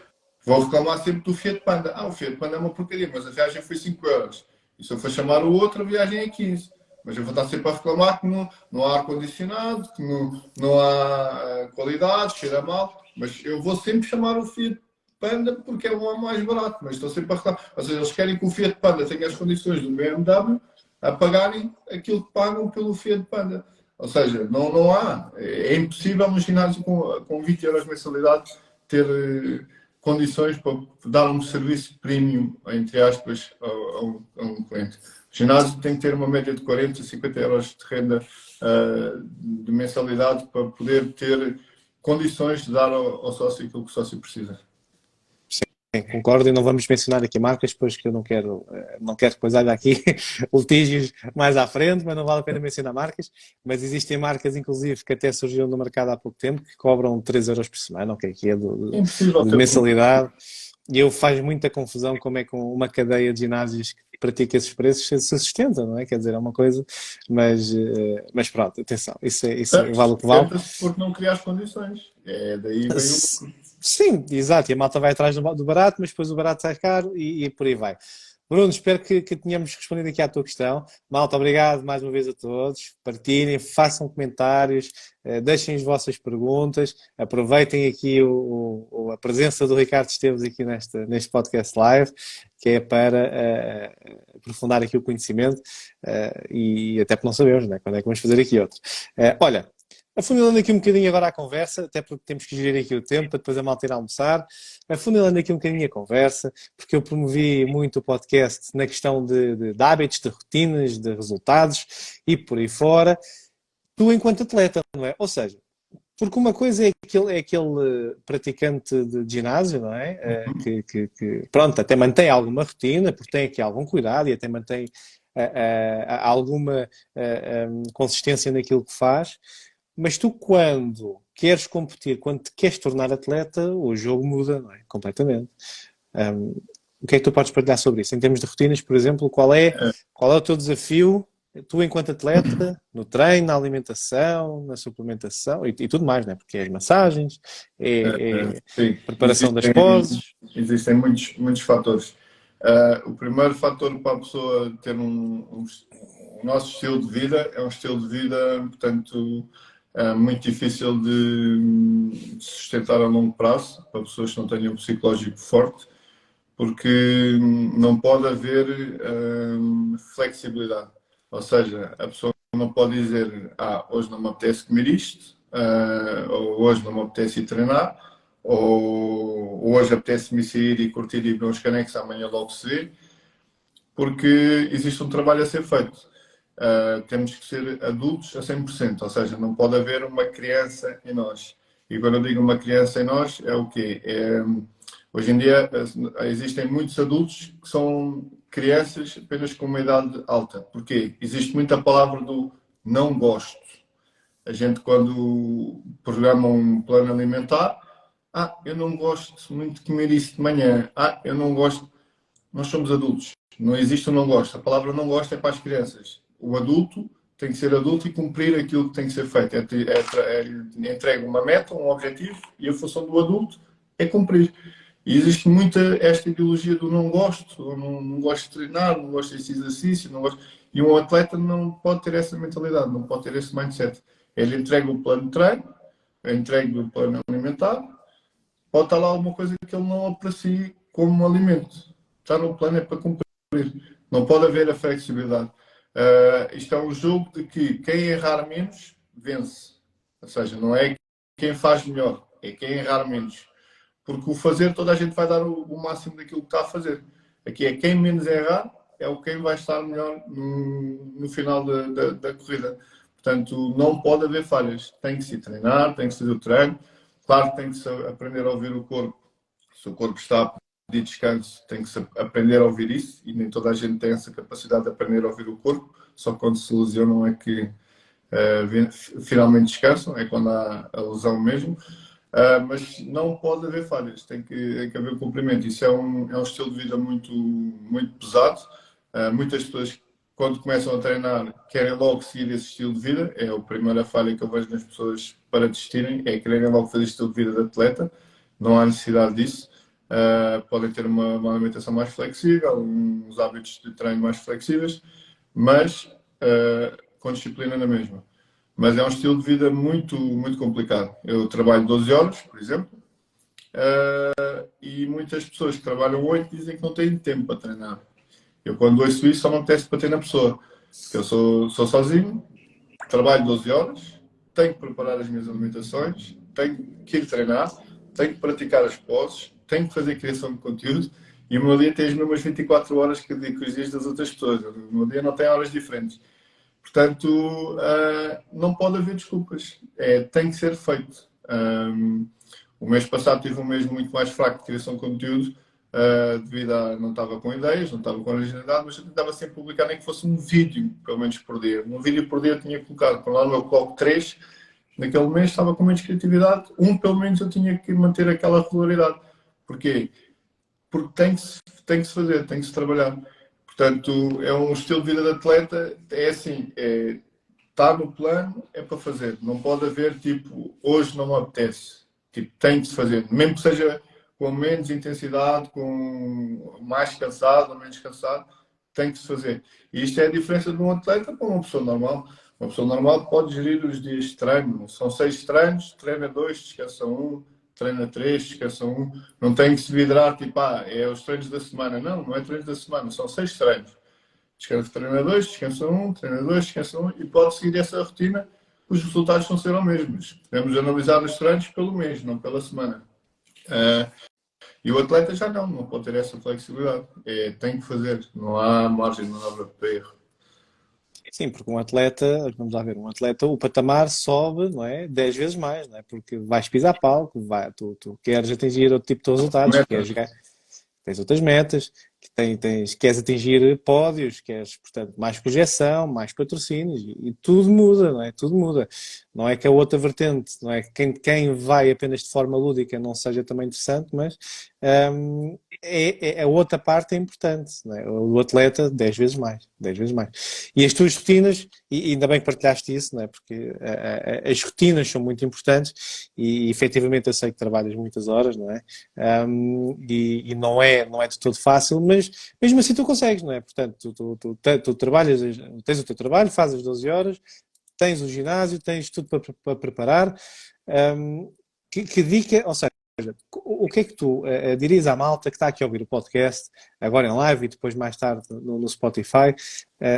vou reclamar sempre do Fiat Panda. O Fiat Panda é uma porcaria, mas a viagem foi 5 euros. E se eu for chamar o outro, a viagem é 15. Mas eu vou estar sempre a reclamar que não há ar-condicionado, que não há qualidade, cheira mal. Mas eu vou sempre chamar o Fiat Panda porque é o mais barato. Mas estou sempre a reclamar. Ou seja, eles querem que o Fiat Panda tenha as condições do BMW a pagarem aquilo que pagam pelo Fiat Panda. Ou seja, não há. É impossível no ginásio com 20 euros de mensalidade ter condições para dar um serviço premium, entre aspas, a um cliente. O ginásio tem que ter uma média de 40, 50 euros de renda de mensalidade para poder ter condições de dar ao sócio aquilo que o sócio precisa. Sim, concordo, e não vamos mencionar aqui marcas, pois que eu não quero que depois haja aqui litígios mais à frente, mas não vale a pena mencionar marcas. Mas existem marcas, inclusive, que até surgiram no mercado há pouco tempo, que cobram 3 euros por semana, ok, que é de mensalidade. E eu faz muita confusão como é que uma cadeia de ginásios que pratica esses preços se sustenta, não é? Quer dizer, é uma coisa, mas pronto, atenção, isso vale o que vale. Porque não cria as condições. Daí vem Sim, exato, e a malta vai atrás do barato, mas depois o barato sai caro e por aí vai. Bruno, espero que tenhamos respondido aqui à tua questão. Malta, obrigado mais uma vez a todos. Partilhem, façam comentários, deixem as vossas perguntas, aproveitem aqui a presença do Ricardo Esteves aqui neste podcast live, que é para aprofundar aqui o conhecimento e até porque não sabemos, né, quando é que vamos fazer aqui outro. Olha, afunilando aqui um bocadinho agora a conversa, até porque temos que gerir aqui o tempo para depois a malta ir almoçar. Afunilando aqui um bocadinho a conversa, porque eu promovi muito o podcast na questão de hábitos, de rotinas, de resultados e por aí fora. Tu, enquanto atleta, não é? Ou seja, Porque uma coisa é aquele praticante de ginásio, não é? Pronto, até mantém alguma rotina, porque tem aqui algum cuidado e até mantém alguma consistência naquilo que faz. Mas tu, quando queres competir, quando te queres tornar atleta, o jogo muda, não é? Completamente. Um, o que é que tu podes partilhar sobre isso? Em termos de rotinas, por exemplo, qual é o teu desafio, tu enquanto atleta, no treino, na alimentação, na suplementação e tudo mais, né? Porque é as massagens, é Sim, preparação das poses. existem muitos fatores. O primeiro fator para a pessoa ter o nosso estilo de vida é um estilo de vida, portanto, muito difícil de sustentar a longo prazo, para pessoas que não tenham um psicológico forte, porque não pode haver flexibilidade. Ou seja, a pessoa não pode dizer, hoje não me apetece comer isto, ou hoje não me apetece ir treinar, ou hoje apetece-me sair e curtir e beber uns canecos, amanhã logo se vê, porque existe um trabalho a ser feito. Temos que ser adultos a 100%, ou seja, não pode haver uma criança em nós. E quando eu digo uma criança em nós, é o quê? Hoje em dia existem muitos adultos que são crianças apenas com uma idade alta. Porquê? Existe muita palavra do não gosto. A gente, quando programa um plano alimentar, eu não gosto muito de comer isso de manhã. Eu não gosto. Nós somos adultos. Não existe o não gosto. A palavra não gosto é para as crianças. O adulto tem que ser adulto e cumprir aquilo que tem que ser feito. Entrega uma meta, um objetivo, e a função do adulto é cumprir. E existe muita esta ideologia do não gosto, ou não gosto de treinar, não gosto desse exercício, não gosto... E um atleta não pode ter essa mentalidade, não pode ter esse mindset. Ele entrega o plano de treino, entrega o plano alimentar, pode estar lá alguma coisa que ele não aprecie como um alimento. Está no plano é para cumprir. Não pode haver a flexibilidade. Isto é um jogo de que quem errar menos vence. Ou seja, não é quem faz melhor, é quem errar menos. Porque o fazer, toda a gente vai dar o máximo daquilo que está a fazer. Aqui é quem menos errar, é o quem vai estar melhor no final da corrida. Portanto, não pode haver falhas. Tem que se treinar, tem que se fazer o treino. Claro que tem que se aprender a ouvir o corpo. Se o corpo está a pedir descanso, tem que se aprender a ouvir isso. E nem toda a gente tem essa capacidade de aprender a ouvir o corpo. Só quando se lesionam é que finalmente descansam, é quando há a lesão mesmo. Mas não pode haver falhas, tem que haver um cumprimento. Isso é um estilo de vida muito pesado. Muitas pessoas, quando começam a treinar, querem logo seguir esse estilo de vida. É a primeira falha que eu vejo nas pessoas para desistirem, é quererem logo fazer estilo de vida de atleta. Não há necessidade disso. Podem ter uma alimentação mais flexível, uns hábitos de treino mais flexíveis, mas com disciplina na mesma. Mas é um estilo de vida muito complicado. Eu trabalho 12 horas, por exemplo, e muitas pessoas que trabalham 8 dizem que não têm tempo para treinar. Eu, quando ouço isso, só me apetece bater na pessoa. Porque eu sou sozinho, trabalho 12 horas, tenho que preparar as minhas alimentações, tenho que ir treinar, tenho que praticar as poses, tenho que fazer criação de conteúdo, e o meu dia tem as mesmas 24 horas que os dias das outras pessoas. O meu dia não tem horas diferentes. Portanto, não pode haver desculpas. Tem que ser feito. O mês passado tive um mês muito mais fraco de criação de conteúdo, devido a não estava com ideias, não estava com originalidade, mas eu tentava sempre publicar nem que fosse um vídeo, pelo menos por dia. Um vídeo por dia eu tinha colocado. Por lá no meu coloco 3, naquele mês estava com menos criatividade, pelo menos eu tinha que manter aquela regularidade. Porquê? Porque tem que se fazer, tem que se trabalhar. Portanto, é um estilo de vida de atleta, é assim, está no plano, é para fazer. Não pode haver, tipo, hoje não me apetece. Tipo, tem que se fazer. Mesmo que seja com menos intensidade, com mais cansado ou menos cansado, tem que se fazer. E isto é a diferença de um atleta para uma pessoa normal. Uma pessoa normal pode gerir os dias de treino. São 6 treinos, treina 2, descansa 1, treina 3, descansa 1. Não tem que se vidrar, tipo, é os treinos da semana. Não é treinos da semana, são 6 treinos. Descansa, treina 2, descansa 1, treina 2, descansa 1, e pode seguir essa rotina, os resultados vão ser os mesmos. Podemos analisar os treinos pelo mês, não pela semana. E o atleta já não pode ter essa flexibilidade. Tem que fazer, não há margem de manobra para erro. Sim, porque um atleta, vamos lá ver, um atleta, o patamar sobe, não é? 10 vezes mais, não é? Porque vais pisar palco, tu queres atingir outro tipo de resultados, queres Metas. jogar, tens outras metas, queres atingir pódios, queres, portanto, mais projeção, mais patrocínios e tudo muda, não é? Tudo muda. Não é que a outra vertente, não é que quem vai apenas de forma lúdica não seja também interessante, mas a outra parte é importante, não é? O atleta 10 vezes mais, 10 vezes mais. E as tuas rotinas, e ainda bem que partilhaste isso, não é? Porque as rotinas são muito importantes e efetivamente eu sei que trabalhas muitas horas, não é? E não é de todo fácil, mas mesmo assim tu consegues, não é? Portanto, tu trabalhas, tens o teu trabalho, fazes as 12 horas, tens o ginásio, tens tudo para preparar. Que dica, ou seja, o que é que tu dirias à malta que está aqui a ouvir o podcast, agora em live e depois mais tarde no Spotify,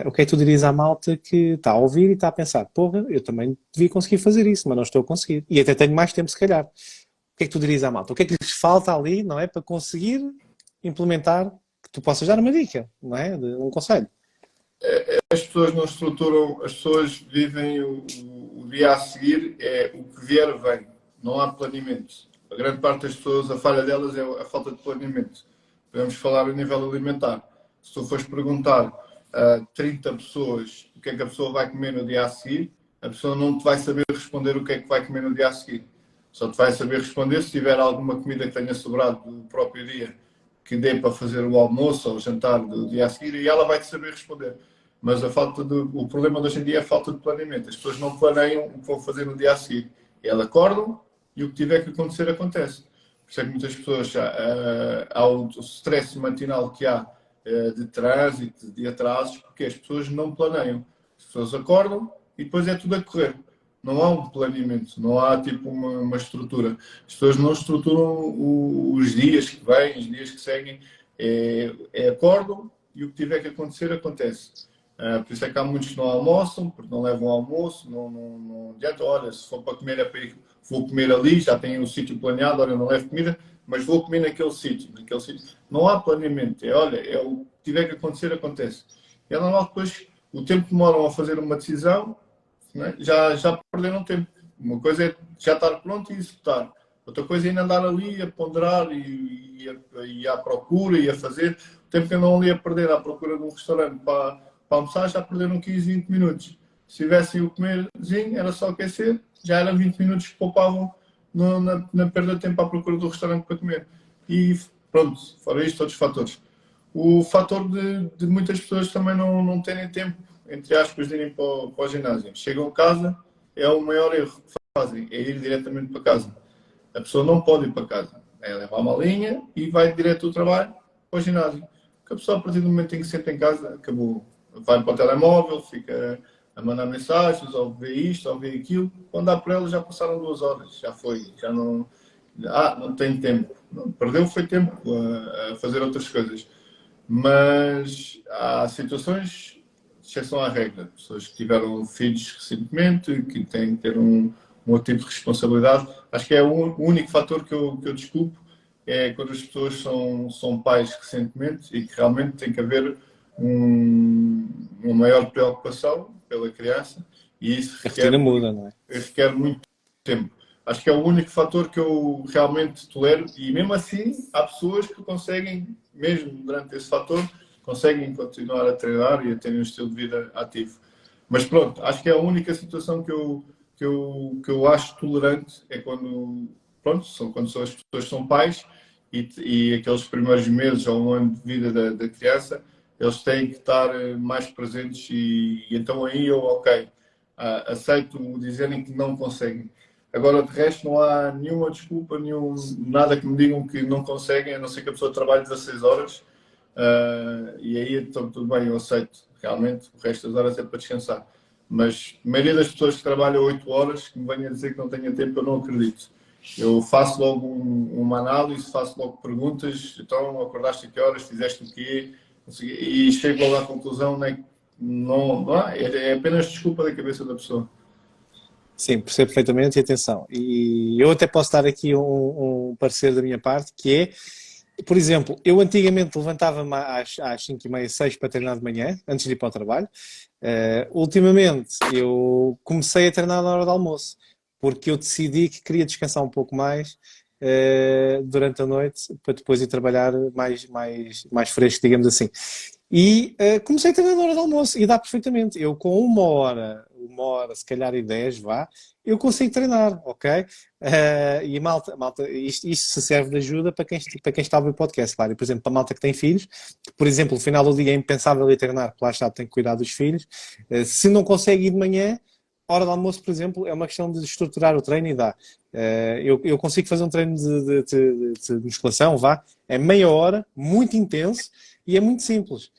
o que é que tu dirias à malta que está a ouvir e está a pensar, porra, eu também devia conseguir fazer isso, mas não estou a conseguir. E até tenho mais tempo, se calhar. O que é que tu dirias à malta? O que é que lhes falta ali, não é? Para conseguir implementar, que tu possas dar uma dica, não é? Um conselho. As pessoas não estruturam, as pessoas vivem o dia a seguir, é o que vier vem, não há planeamento. A grande parte das pessoas, a falha delas é a falta de planeamento. Podemos falar a nível alimentar. Se tu fores perguntar a 30 pessoas o que é que a pessoa vai comer no dia a seguir, a pessoa não te vai saber responder o que é que vai comer no dia a seguir. Só te vai saber responder se tiver alguma comida que tenha sobrado do próprio dia que dê para fazer o almoço ou o jantar do dia a seguir e ela vai te saber responder. Mas o problema de hoje em dia é a falta de planeamento. As pessoas não planeiam o que vão fazer no dia a seguir. Elas acordam e o que tiver que acontecer, acontece. Por isso é que muitas pessoas, há o stress matinal que há de trânsito, de atrasos, porque as pessoas não planeiam. As pessoas acordam e depois é tudo a correr. Não há um planeamento, não há tipo uma estrutura. As pessoas não estruturam os dias que vêm, os dias que seguem. Acordam e o que tiver que acontecer, acontece. Por isso é que há muitos que não almoçam, porque não levam almoço, não adianta, olha, se for para comer é para ir, vou comer ali, já tenho o sítio planeado, olha, não levo comida, mas vou comer naquele sítio, naquele sítio. Não há planeamento, olha, o que tiver que acontecer, acontece. E é normal que depois, o tempo que demoram a fazer uma decisão, né, já perderam tempo. Uma coisa é já estar pronto e executar. Outra coisa é ainda andar ali a ponderar e à procura e a fazer. O tempo que andam ali a perder à procura de um restaurante para almoçar, já perderam 15, 20 minutos. Se tivessem o comerzinho, era só aquecer, já eram 20 minutos que poupavam na perda de tempo à procura do restaurante para comer. E pronto, fora isto, outros fatores. O fator de muitas pessoas também não terem tempo, entre aspas, de irem para o ginásio. Chegam a casa, é o maior erro que fazem, é ir diretamente para casa. A pessoa não pode ir para casa. É levar uma linha e vai direto do trabalho para o ginásio. Porque a pessoa, a partir do momento em que se senta em casa, acabou. Vai para o telemóvel, fica a mandar mensagens, ou vê isto, ou vê aquilo. Quando dá por ela, já passaram 2 horas. Já foi. Já não. Não tem tempo. Não, perdeu foi tempo a fazer outras coisas. Mas há situações, exceção à regra. Pessoas que tiveram filhos recentemente, que têm que ter um outro tipo de responsabilidade. Acho que é o único fator que eu desculpo, é quando as pessoas são pais recentemente e que realmente tem que haver uma maior preocupação pela criança e isso A rotina muda, não é? requer muito tempo. Acho que é o único fator que eu realmente tolero e mesmo assim há pessoas que conseguem, mesmo durante esse fator, conseguem continuar a treinar e a terem um estilo de vida ativo. Mas pronto, acho que é a única situação que eu acho tolerante é quando, pronto, quando as pessoas são pais e aqueles primeiros meses ou um ano de vida da criança, eles têm que estar mais presentes e então aí eu, ok, aceito dizerem que não conseguem. Agora, de resto, não há nenhuma desculpa, nada que me digam que não conseguem, a não ser que a pessoa trabalhe 16 horas. E aí, então, tudo bem, eu aceito. Realmente, o resto das horas é para descansar. Mas a maioria das pessoas que trabalham 8 horas, que me venham a dizer que não tenha tempo, eu não acredito. Eu faço logo uma análise, faço logo perguntas. Então, acordaste a que horas, fizeste o quê? E chego logo à conclusão, né? É apenas desculpa da cabeça da pessoa. Sim, percebo perfeitamente e atenção. E eu até posso dar aqui um parecer da minha parte, que é Por exemplo, eu antigamente levantava-me às 5h30, 6 para treinar de manhã, antes de ir para o trabalho. Ultimamente, eu comecei a treinar na hora do almoço, porque eu decidi que queria descansar um pouco mais durante a noite, para depois ir trabalhar mais fresco, digamos assim. E comecei a treinar na hora do almoço, e dá perfeitamente. Eu com uma hora, se calhar e 10, vá, eu consigo treinar, ok? E malta, isto se serve de ajuda para quem está a ouvir o podcast, claro. E, por exemplo, para a malta que tem filhos, que, por exemplo, no final do dia é impensável ir treinar, porque lá está, tem que cuidar dos filhos. Se não consegue ir de manhã, hora do almoço, por exemplo, é uma questão de estruturar o treino e dá. Eu consigo fazer um treino de musculação, vá, é meia hora, muito intenso e é muito simples.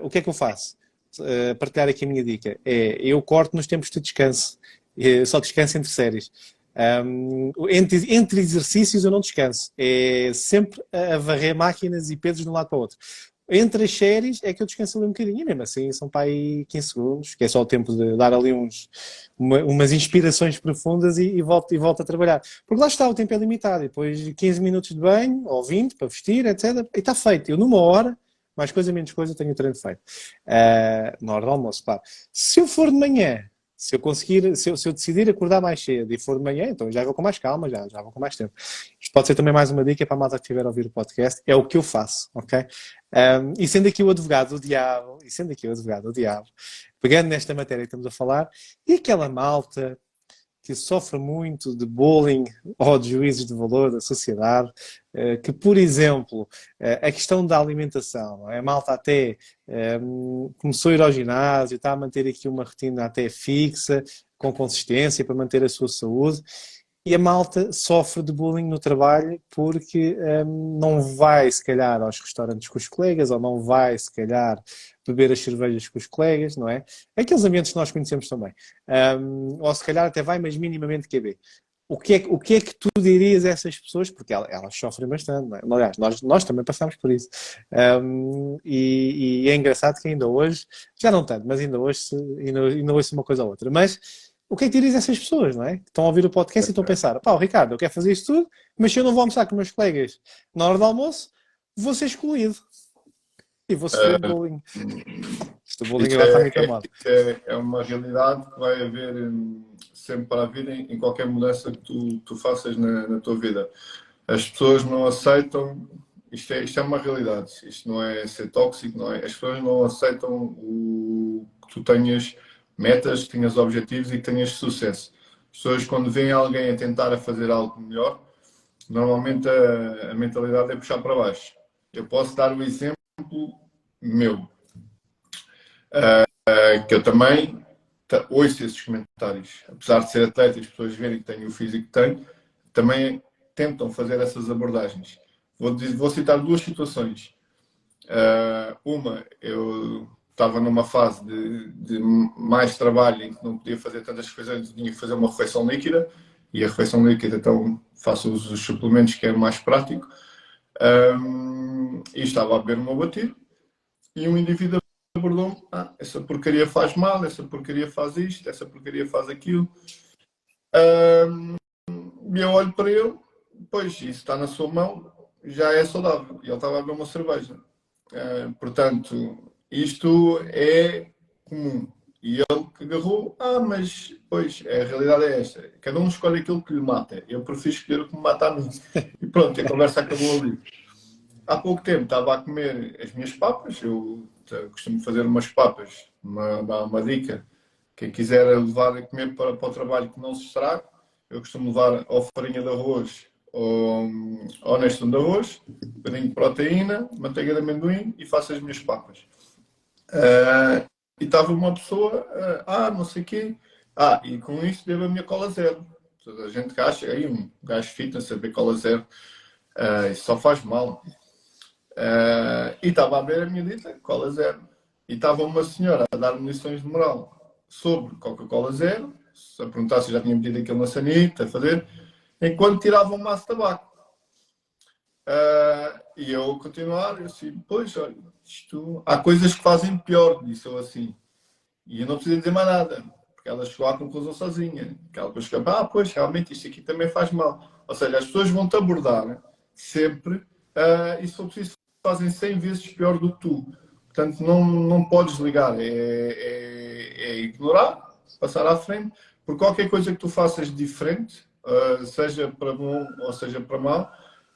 O que é que eu faço? Partilhar aqui a minha dica. Eu corto nos tempos de descanso. Só descanso entre séries. Entre exercícios eu não descanso. É sempre a varrer máquinas e pesos de um lado para o outro. Entre as séries é que eu descanso ali um bocadinho. E mesmo assim são para aí 15 segundos, que é só o tempo de dar ali umas inspirações profundas e volto a trabalhar. Porque lá está, o tempo é limitado. E depois 15 minutos de banho, ou 20, para vestir, etc. E está feito. Eu numa hora, mais coisa, menos coisa, tenho o treino feito. Na hora do almoço, claro. Se eu for de manhã, se eu conseguir, se eu decidir acordar mais cedo e for de manhã, então já vou com mais calma, já vou com mais tempo. Isto pode ser também mais uma dica para a malta que estiver a ouvir o podcast, é o que eu faço, ok? E sendo aqui o advogado do diabo, pegando nesta matéria que estamos a falar, e aquela malta que sofre muito de bullying ou de juízos de valor da sociedade, que, por exemplo, a questão da alimentação, a malta até começou a ir ao ginásio, está a manter aqui uma rotina até fixa, com consistência, para manter a sua saúde, e a malta sofre de bullying no trabalho porque não vai, se calhar, aos restaurantes com os colegas, ou não vai, se calhar, beber as cervejas com os colegas, não é? Aqueles ambientes que nós conhecemos também. Ou se calhar até vai, mas minimamente QB. O que é que tu dirias a essas pessoas? Porque elas sofrem bastante, não é? Aliás, nós também passamos por isso. E é engraçado que ainda hoje, já não tanto, mas ainda ouço uma coisa ou outra. Mas o que é que dirias a essas pessoas, não é? Que estão a ouvir o podcast e estão a pensar: pá, Ricardo, eu quero fazer isto tudo, mas se eu não vou almoçar com meus colegas na hora do almoço, vou ser excluído. E vou sofrer bullying. Este bullying Isso agora está muito a moda. é uma realidade que vai haver sempre para a vida em qualquer mudança que tu faças na tua vida. As pessoas não aceitam, isto é uma realidade, isto não é ser tóxico, não é? As pessoas não aceitam que tu tenhas metas, que tenhas objetivos e que tenhas sucesso. As pessoas, quando veem alguém a tentar a fazer algo melhor, normalmente a mentalidade é puxar para baixo. Eu posso dar o exemplo meu, que eu também ouço esses comentários. Apesar de ser atleta e as pessoas verem que tenho o físico que tenho, também tentam fazer essas abordagens. Vou citar duas situações. Uma, eu estava numa fase de mais trabalho em que não podia fazer tantas refeições, tinha que fazer uma refeição líquida, e a refeição líquida, então faço os suplementos, que é mais prático. E estava a beber o meu batido, e um indivíduo abordou-me: essa porcaria faz mal, essa porcaria faz isto, essa porcaria faz aquilo. E eu olho para ele: pois, isso está na sua mão, já é saudável. E ele estava a beber uma cerveja. Portanto, isto é comum. E ele que agarrou: mas, pois, a realidade é esta. Cada um escolhe aquilo que lhe mata. Eu prefiro escolher o que me mata a mim. E pronto, a conversa acabou ali. Há pouco tempo estava a comer as minhas papas. Eu costumo fazer umas papas, dar uma dica. Quem quiser levar a comer para o trabalho que não se estrague, eu costumo levar ou farinha de arroz ou Nestum de arroz, um bocadinho de proteína, manteiga de amendoim, e faço as minhas papas. E estava uma pessoa, não sei o quê. E com isso bebo a minha cola zero. Toda a gente que acha, aí um gajo fitness a beber cola zero, isso só faz mal. E estava a ver a minha dita, cola zero. E estava uma senhora a dar-me lições de moral sobre Coca-Cola zero, a perguntar se eu já tinha metido aquilo na sanita, a fazer, enquanto tirava um maço de tabaco. E eu continuar, eu assim: pois, olha, há coisas que fazem pior, disse eu assim. E eu não precisei dizer mais nada, porque ela chegou à conclusão sozinha. Que ela depois chegou: pois, realmente isto aqui também faz mal. Ou seja, as pessoas vão-te abordar sempre e se for preciso fazem 100 vezes pior do que tu. Portanto, não podes ligar, é ignorar, passar à frente, por qualquer coisa que tu faças diferente, seja para bom ou seja para mal,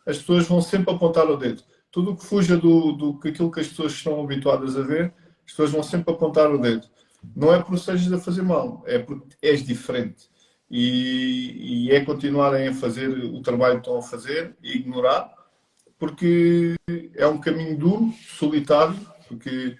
as pessoas vão sempre apontar o dedo. Tudo o que fuja do que aquilo que as pessoas estão habituadas a ver, as pessoas vão sempre apontar o dedo. Não é porque sejas a fazer mal, é porque és diferente. E é continuarem a fazer o trabalho que estão a fazer e ignorar, porque é um caminho duro, solitário, porque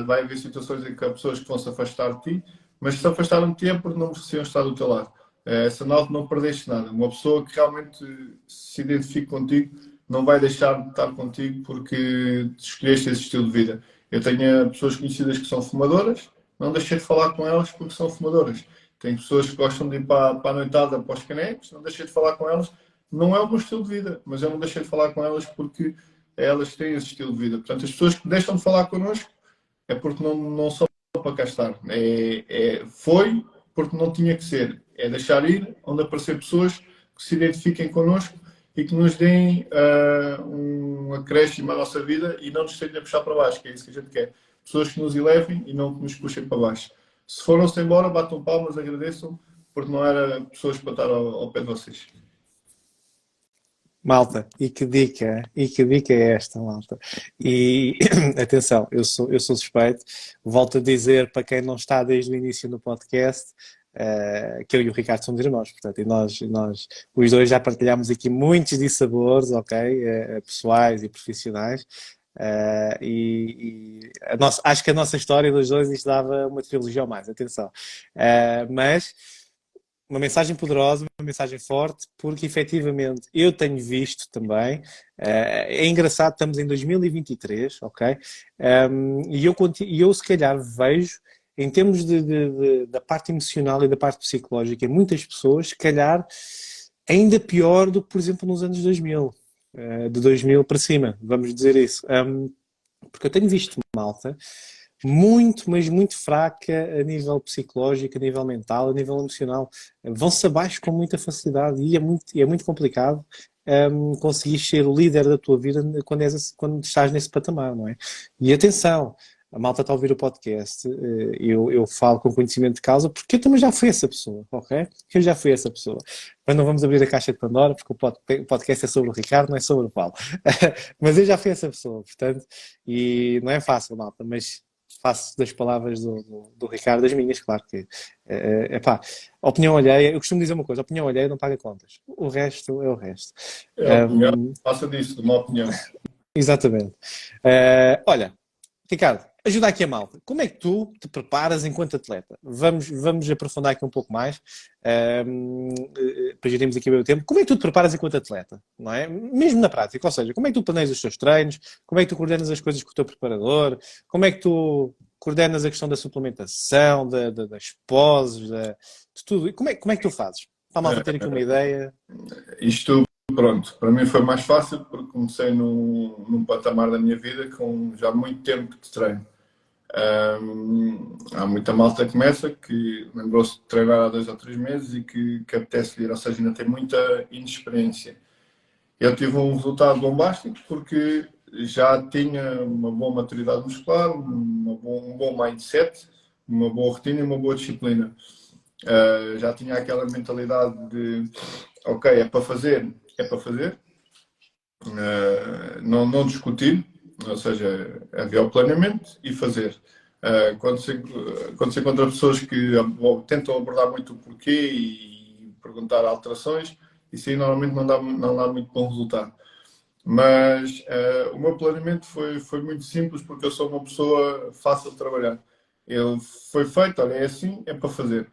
vai haver situações em que há pessoas que vão se afastar de ti, mas se afastaram de ti é porque não mereciam estar do teu lado. É sinal que não perdeste nada. Uma pessoa que realmente se identifique contigo não vai deixar de estar contigo porque escolheste esse estilo de vida. Eu tenho pessoas conhecidas que são fumadoras, não deixei de falar com elas porque são fumadoras. Tenho pessoas que gostam de ir para a noitada, para os canecos, não deixei de falar com elas. Não é o meu estilo de vida, mas eu não deixei de falar com elas porque elas têm esse estilo de vida. Portanto, as pessoas que deixam de falar connosco é porque não são para cá estar. Foi porque não tinha que ser. É deixar ir, onde aparecer pessoas que se identifiquem connosco e que nos deem um acréscimo à nossa vida e não nos estejam a puxar para baixo, que é isso que a gente quer. Pessoas que nos elevem e não que nos puxem para baixo. Se foram-se embora, batam palmas, agradeçam, porque não era pessoas para estar ao pé de vocês. Malta, e que dica é esta, malta? E atenção, eu sou suspeito, volto a dizer para quem não está desde o início no podcast, que eu e o Ricardo somos irmãos, portanto, e nós os dois já partilhámos aqui muitos dissabores, ok? Pessoais e profissionais. Acho que a nossa história dos dois isto dava uma trilogia ou mais, atenção. Mas uma mensagem poderosa, uma mensagem forte, porque efetivamente eu tenho visto também, é engraçado, estamos em 2023, ok? E eu se calhar vejo, em termos da parte emocional e da parte psicológica, muitas pessoas, se calhar, ainda pior do que, por exemplo, nos anos 2000, de 2000 para cima, vamos dizer isso. Porque eu tenho visto malta muito, mas muito fraca a nível psicológico, a nível mental, a nível emocional. Vão-se abaixo com muita facilidade e é muito complicado conseguir ser o líder da tua vida quando estás nesse patamar, não é? E atenção, a malta está a ouvir o podcast, eu falo com conhecimento de causa, porque eu também já fui essa pessoa, ok? Eu já fui essa pessoa. Mas não vamos abrir a caixa de Pandora, porque o podcast é sobre o Ricardo, não é sobre o Paulo. Mas eu já fui essa pessoa, portanto, e não é fácil, malta, mas faço das palavras do Ricardo as minhas, claro que epá, opinião alheia, eu costumo dizer uma coisa, opinião alheia não paga contas, o resto é o resto. É a opinião, faça disso, de uma opinião. Exatamente. Olha, Ricardo, ajuda aqui a malta. Como é que tu te preparas enquanto atleta? Vamos aprofundar aqui um pouco mais, para gerirmos aqui o meu tempo. Como é que tu te preparas enquanto atleta? Não é? Mesmo na prática, ou seja, como é que tu planeias os teus treinos? Como é que tu coordenas as coisas com o teu preparador? Como é que tu coordenas a questão da suplementação, das poses, de tudo? Como é que tu fazes? Para a malta ter aqui uma ideia. Isto, pronto, para mim foi mais fácil porque comecei num patamar da minha vida com já muito tempo de treino. Há muita malta que começa que lembrou-se de treinar há 2 ou 3 meses e que apetece ir, ou seja, ainda tem muita inexperiência. Eu tive um resultado bombástico porque já tinha uma boa maturidade muscular, um bom mindset, uma boa rotina e uma boa disciplina. Já tinha aquela mentalidade de ok, é para fazer, é para fazer, não discutir, ou seja, havia o planeamento e fazer. Quando se encontra pessoas que tentam abordar muito o porquê e perguntar alterações, isso aí normalmente não dá muito bom resultado. Mas o meu planeamento foi muito simples porque eu sou uma pessoa fácil de trabalhar. Ele foi feito, olha, é assim, é para fazer.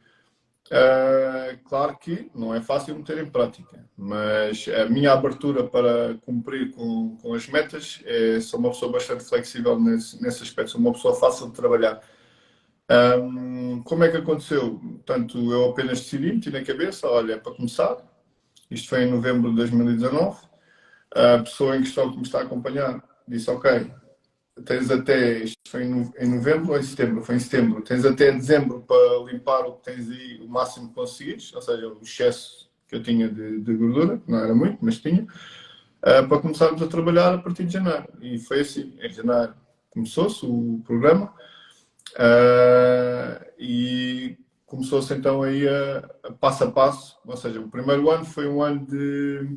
Claro que não é fácil meter em prática, mas a minha abertura para cumprir com as metas sou uma pessoa bastante flexível nesse aspecto, sou uma pessoa fácil de trabalhar. Como é que aconteceu? Portanto, eu apenas decidi, meti na cabeça, olha, é para começar, isto foi em novembro de 2019, a pessoa em questão que me está a acompanhar disse, ok, tens até, isto foi em novembro ou em setembro? Foi em setembro. Tens até dezembro para limpar o que tens aí, o máximo que conseguires, ou seja, o excesso que eu tinha de gordura, não era muito, mas tinha. para começarmos a trabalhar a partir de janeiro. E foi assim, em janeiro começou-se o programa e começou-se então aí a passo a passo, ou seja, o primeiro ano foi um ano de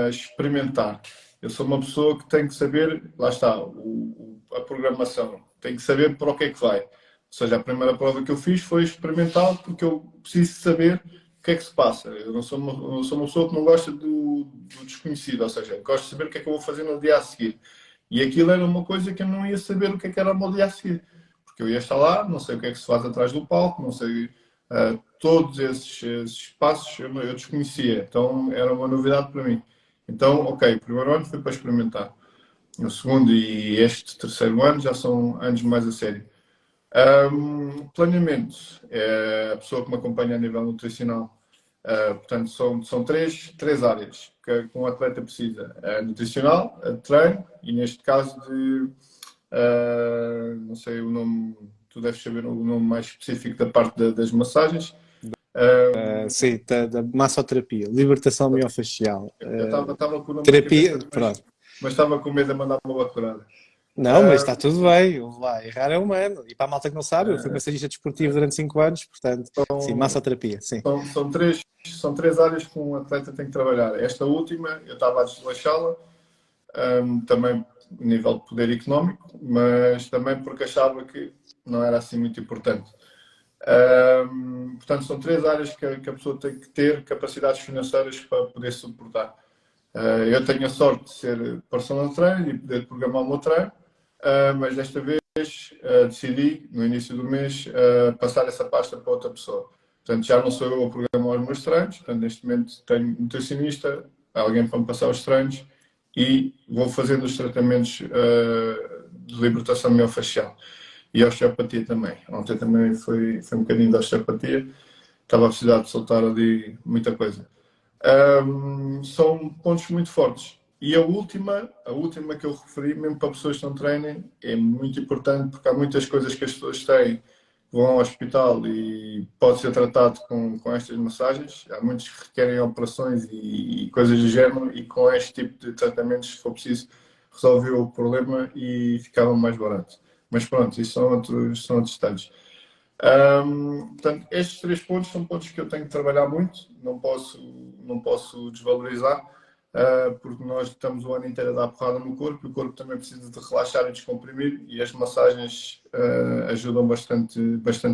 experimentar. Eu sou uma pessoa que tem que saber, lá está, a programação, tem que saber para o que é que vai. Ou seja, a primeira prova que eu fiz foi experimental, porque eu preciso saber o que é que se passa. Eu não sou uma pessoa que não gosta do desconhecido, ou seja, eu gosto de saber o que é que eu vou fazer no dia a seguir. E aquilo era uma coisa que eu não ia saber o que é que era o meu dia a seguir. Porque eu ia estar lá, não sei o que é que se faz atrás do palco, não sei. Todos esses passos eu desconhecia, então era uma novidade para mim. Então, ok, o primeiro ano foi para experimentar. O segundo e este terceiro ano já são anos mais a sério. Planeamento é a pessoa que me acompanha a nível nutricional. Portanto, são três áreas que um atleta precisa: a nutricional, a de treino e, neste caso, não sei o nome, tu deves saber o nome mais específico da parte das massagens. Sim, da massoterapia, libertação miofascial. Eu estava com o nome na Terapia, cabeça, pronto. mas estava com medo de mandar uma bacurada. Não, mas está tudo bem. Vamos lá, errar é humano. E para a malta que não sabe, eu fui massagista desportivo durante 5 anos, portanto, sim, massoterapia, sim. São três áreas que um atleta tem que trabalhar. Esta última, eu estava a desleixá-la, também a nível de poder económico, mas também porque achava que não era assim muito importante. Portanto, são três áreas que a pessoa tem que ter capacidades financeiras para poder suportar. Eu tenho a sorte de ser personal trainer e poder programar o meu treino, mas desta vez decidi, no início do mês, passar essa pasta para outra pessoa. Portanto, já não sou eu a programar os meus treinos, portanto, neste momento tenho um nutricionista, alguém para me passar os treinos e vou fazendo os tratamentos de libertação miofascial. E a osteopatia também. Ontem também foi um bocadinho de osteopatia. Estava a precisar de soltar ali muita coisa. São pontos muito fortes. E a última que eu referi, mesmo para pessoas que não treinem, é muito importante porque há muitas coisas que as pessoas têm, vão ao hospital e pode ser tratado com estas massagens. Há muitos que requerem operações e coisas do género, e com este tipo de tratamentos, se for preciso, resolver o problema e ficava mais barato. Mas pronto, isso são outros detalhes. Portanto, estes três pontos são pontos que eu tenho que trabalhar muito, não posso desvalorizar, porque nós estamos o ano inteiro a dar porrada no corpo e o corpo também precisa de relaxar e descomprimir, e as massagens ajudam bastante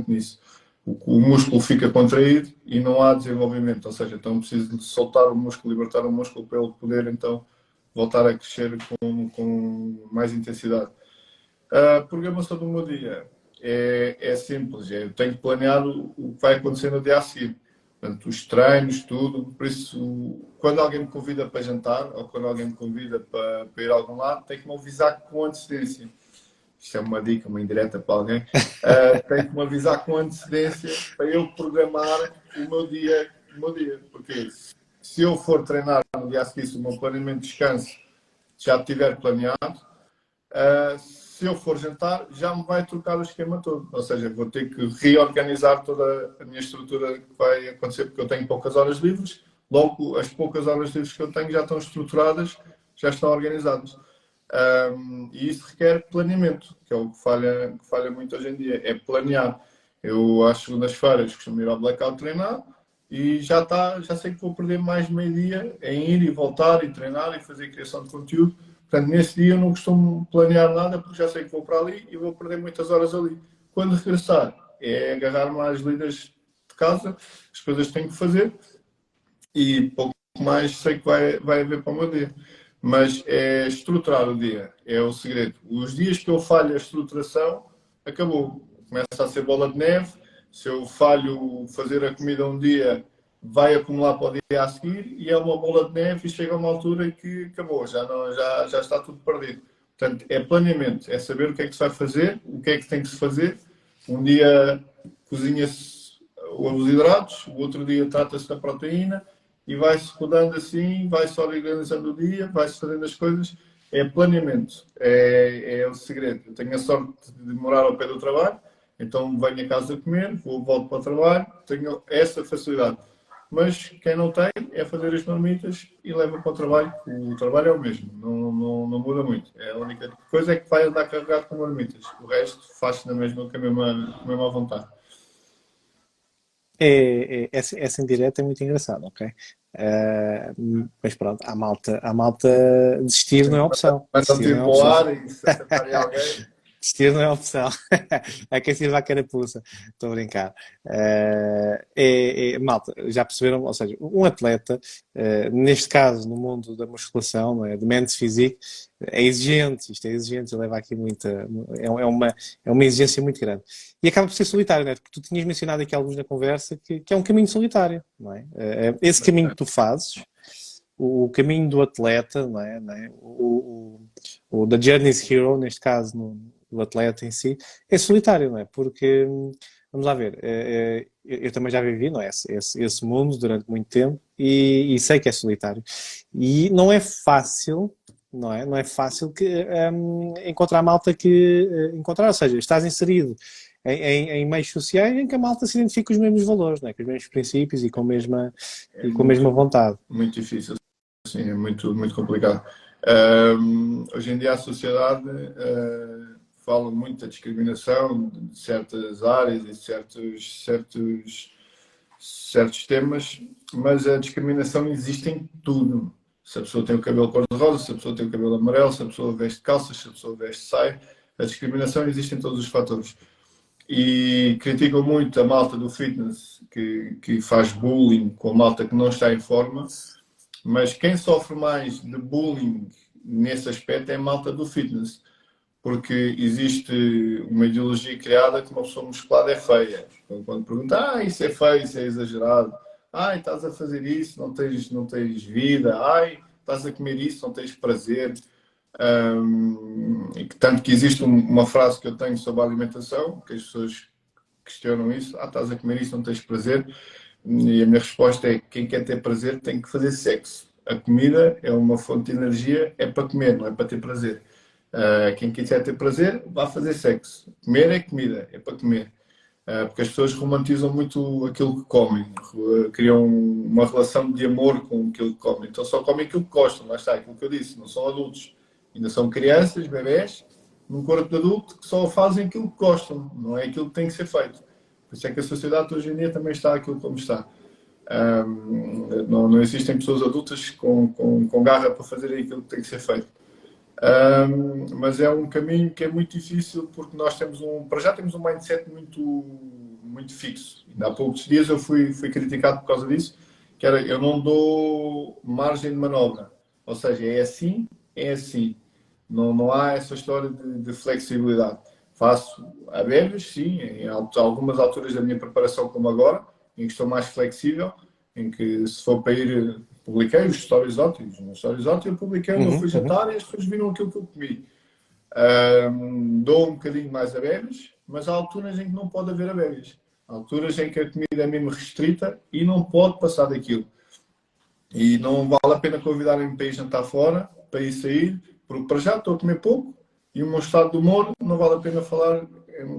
nisso. O músculo fica contraído e não há desenvolvimento, ou seja, então preciso de soltar o músculo, libertar o músculo para ele poder então voltar a crescer com mais intensidade. A programação do meu dia é simples, eu tenho que planear o que vai acontecer no dia a seguir. Portanto, os treinos, tudo. Por isso, quando alguém me convida para jantar ou quando alguém me convida para ir a algum lado, tem que me avisar com antecedência. Isto é uma dica, uma indireta para alguém. Tem que me avisar com antecedência para eu programar o meu dia. Porque se eu for treinar no dia a seguir, se o meu planeamento de descanso já estiver planeado, se eu for jantar, já me vai trocar o esquema todo. Ou seja, vou ter que reorganizar toda a minha estrutura que vai acontecer, porque eu tenho poucas horas livres. Logo, as poucas horas livres que eu tenho já estão estruturadas, já estão organizadas. E isso requer planeamento, que é o que falha muito hoje em dia, é planear. Eu, às segundas-feiras, costumo ir ao Blackout treinar e já sei que vou perder mais meio-dia em ir e voltar e treinar e fazer criação de conteúdo. Portanto, nesse dia eu não costumo planear nada porque já sei que vou para ali e vou perder muitas horas ali. Quando regressar, é agarrar-me às lidas de casa, as coisas que tenho que fazer e pouco mais sei que vai haver para o meu dia. Mas é estruturar o dia, é o segredo. Os dias que eu falho a estruturação, acabou. Começa a ser bola de neve. Se eu falho fazer a comida um dia, vai acumular para o dia a seguir e é uma bola de neve e chega a uma altura que acabou, já está tudo perdido. Portanto, é planeamento, é saber o que é que se vai fazer, o que é que tem que se fazer. Um dia cozinha-se os hidratos, o outro dia trata-se da proteína e vai-se rodando assim, vai-se organizando o dia, vai-se fazendo as coisas. É planeamento, é o segredo. Eu tenho a sorte de morar ao pé do trabalho, então venho a casa comer, volto para o trabalho, tenho essa facilidade. mas quem não tem é fazer as marmitas e leva para o trabalho. O trabalho é o mesmo, não muda muito. É a única coisa é que vai andar carregado com marmitas. O resto faz-se na mesma, com a mesma vontade. Essa indireta é muito engraçada, ok? Mas pronto, a malta desistir não é opção. Mandam Desistir não tiro é para o opção. ar e se acertarem alguém. Desistir não é opção. Há quem sirva a carapuça. Estou a brincar. Malta, já perceberam? Ou seja, um atleta, neste caso, no mundo da musculação, não é? De men's physique, é exigente. Isto é exigente, leva aqui muita. É uma exigência muito grande. E acaba por ser solitário, não é? Porque tu tinhas mencionado aqui alguns na conversa que é um caminho solitário, não é? Esse caminho que tu fazes, o caminho do atleta, não é? Não é? O da Journey's Hero, neste caso, do atleta em si, é solitário, não é? Porque, vamos lá ver, eu também já vivi, não é? Esse mundo durante muito tempo e sei que é solitário. E não é fácil, não é? Não é fácil encontrar malta encontrar, ou seja, estás inserido em meios sociais em que a malta se identifica com os mesmos valores, não é? Com os mesmos princípios e com a mesma vontade. Muito difícil, sim, é muito complicado. Hoje em dia a sociedade fala muito da discriminação de certas áreas e certos temas, mas a discriminação existe em tudo. Se a pessoa tem o cabelo cor-de-rosa, se a pessoa tem o cabelo amarelo, se a pessoa veste calças, se a pessoa veste saia, a discriminação existe em todos os fatores. E criticam muito a malta do fitness que faz bullying com a malta que não está em forma, mas quem sofre mais de bullying nesse aspecto é a malta do fitness, porque existe uma ideologia criada que uma pessoa musculada é feia. Então, quando pergunta, isso é feio, isso é exagerado, estás a fazer isso, não tens vida, estás a comer isso, não tens prazer. Tanto que existe uma frase que eu tenho sobre a alimentação, que as pessoas questionam isso, estás a comer isso, não tens prazer. E a minha resposta é: quem quer ter prazer tem que fazer sexo. A comida é uma fonte de energia, é para comer, não é para ter prazer. Quem quiser ter prazer, vá fazer sexo. Comer é comida, é para comer. Porque as pessoas romantizam muito aquilo que comem, criam uma relação de amor com aquilo que comem. Então só comem aquilo que gostam, lá está, aquilo que eu disse, não são adultos. Ainda são crianças, bebés, num corpo de adulto que só fazem aquilo que gostam, não é aquilo que tem que ser feito. Por isso é que a sociedade hoje em dia também está aquilo como está. Não existem pessoas adultas com garra para fazerem aquilo que tem que ser feito. Mas é um caminho que é muito difícil porque nós para já temos um mindset muito fixo. Ainda há poucos dias eu fui criticado por causa disso, que era: eu não dou margem de manobra. Ou seja, é assim, é assim. Não há essa história de flexibilidade. Faço abelhas, sim, em algumas alturas da minha preparação, como agora, em que estou mais flexível, em que se for para ir, publiquei os stories ótimos. No stories ótimos eu publiquei onde eu fui jantar e as pessoas viram aquilo que eu comi. Dou um bocadinho mais abelhas, mas há alturas em que não pode haver abelhas. Há alturas em que a comida é mesmo restrita e não pode passar daquilo. E não vale a pena convidarem-me para ir jantar fora, para ir sair, porque para já estou a comer pouco e o meu estado de humor não vale a pena falar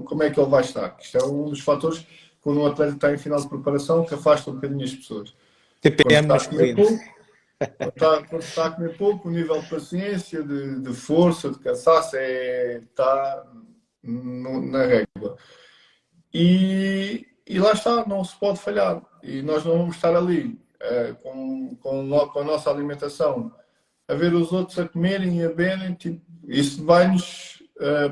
como é que ele vai estar. Isto é um dos fatores, quando um atleta está em final de preparação, que afasta um bocadinho as pessoas. Quando TPM está a comer masculino. pouco, quando está a comer pouco, o nível de paciência, de força, de cansaço está na régua. E lá está, não se pode falhar. E nós não vamos estar ali com a nossa alimentação a ver os outros a comerem e a beberem. Tipo, isso vai-nos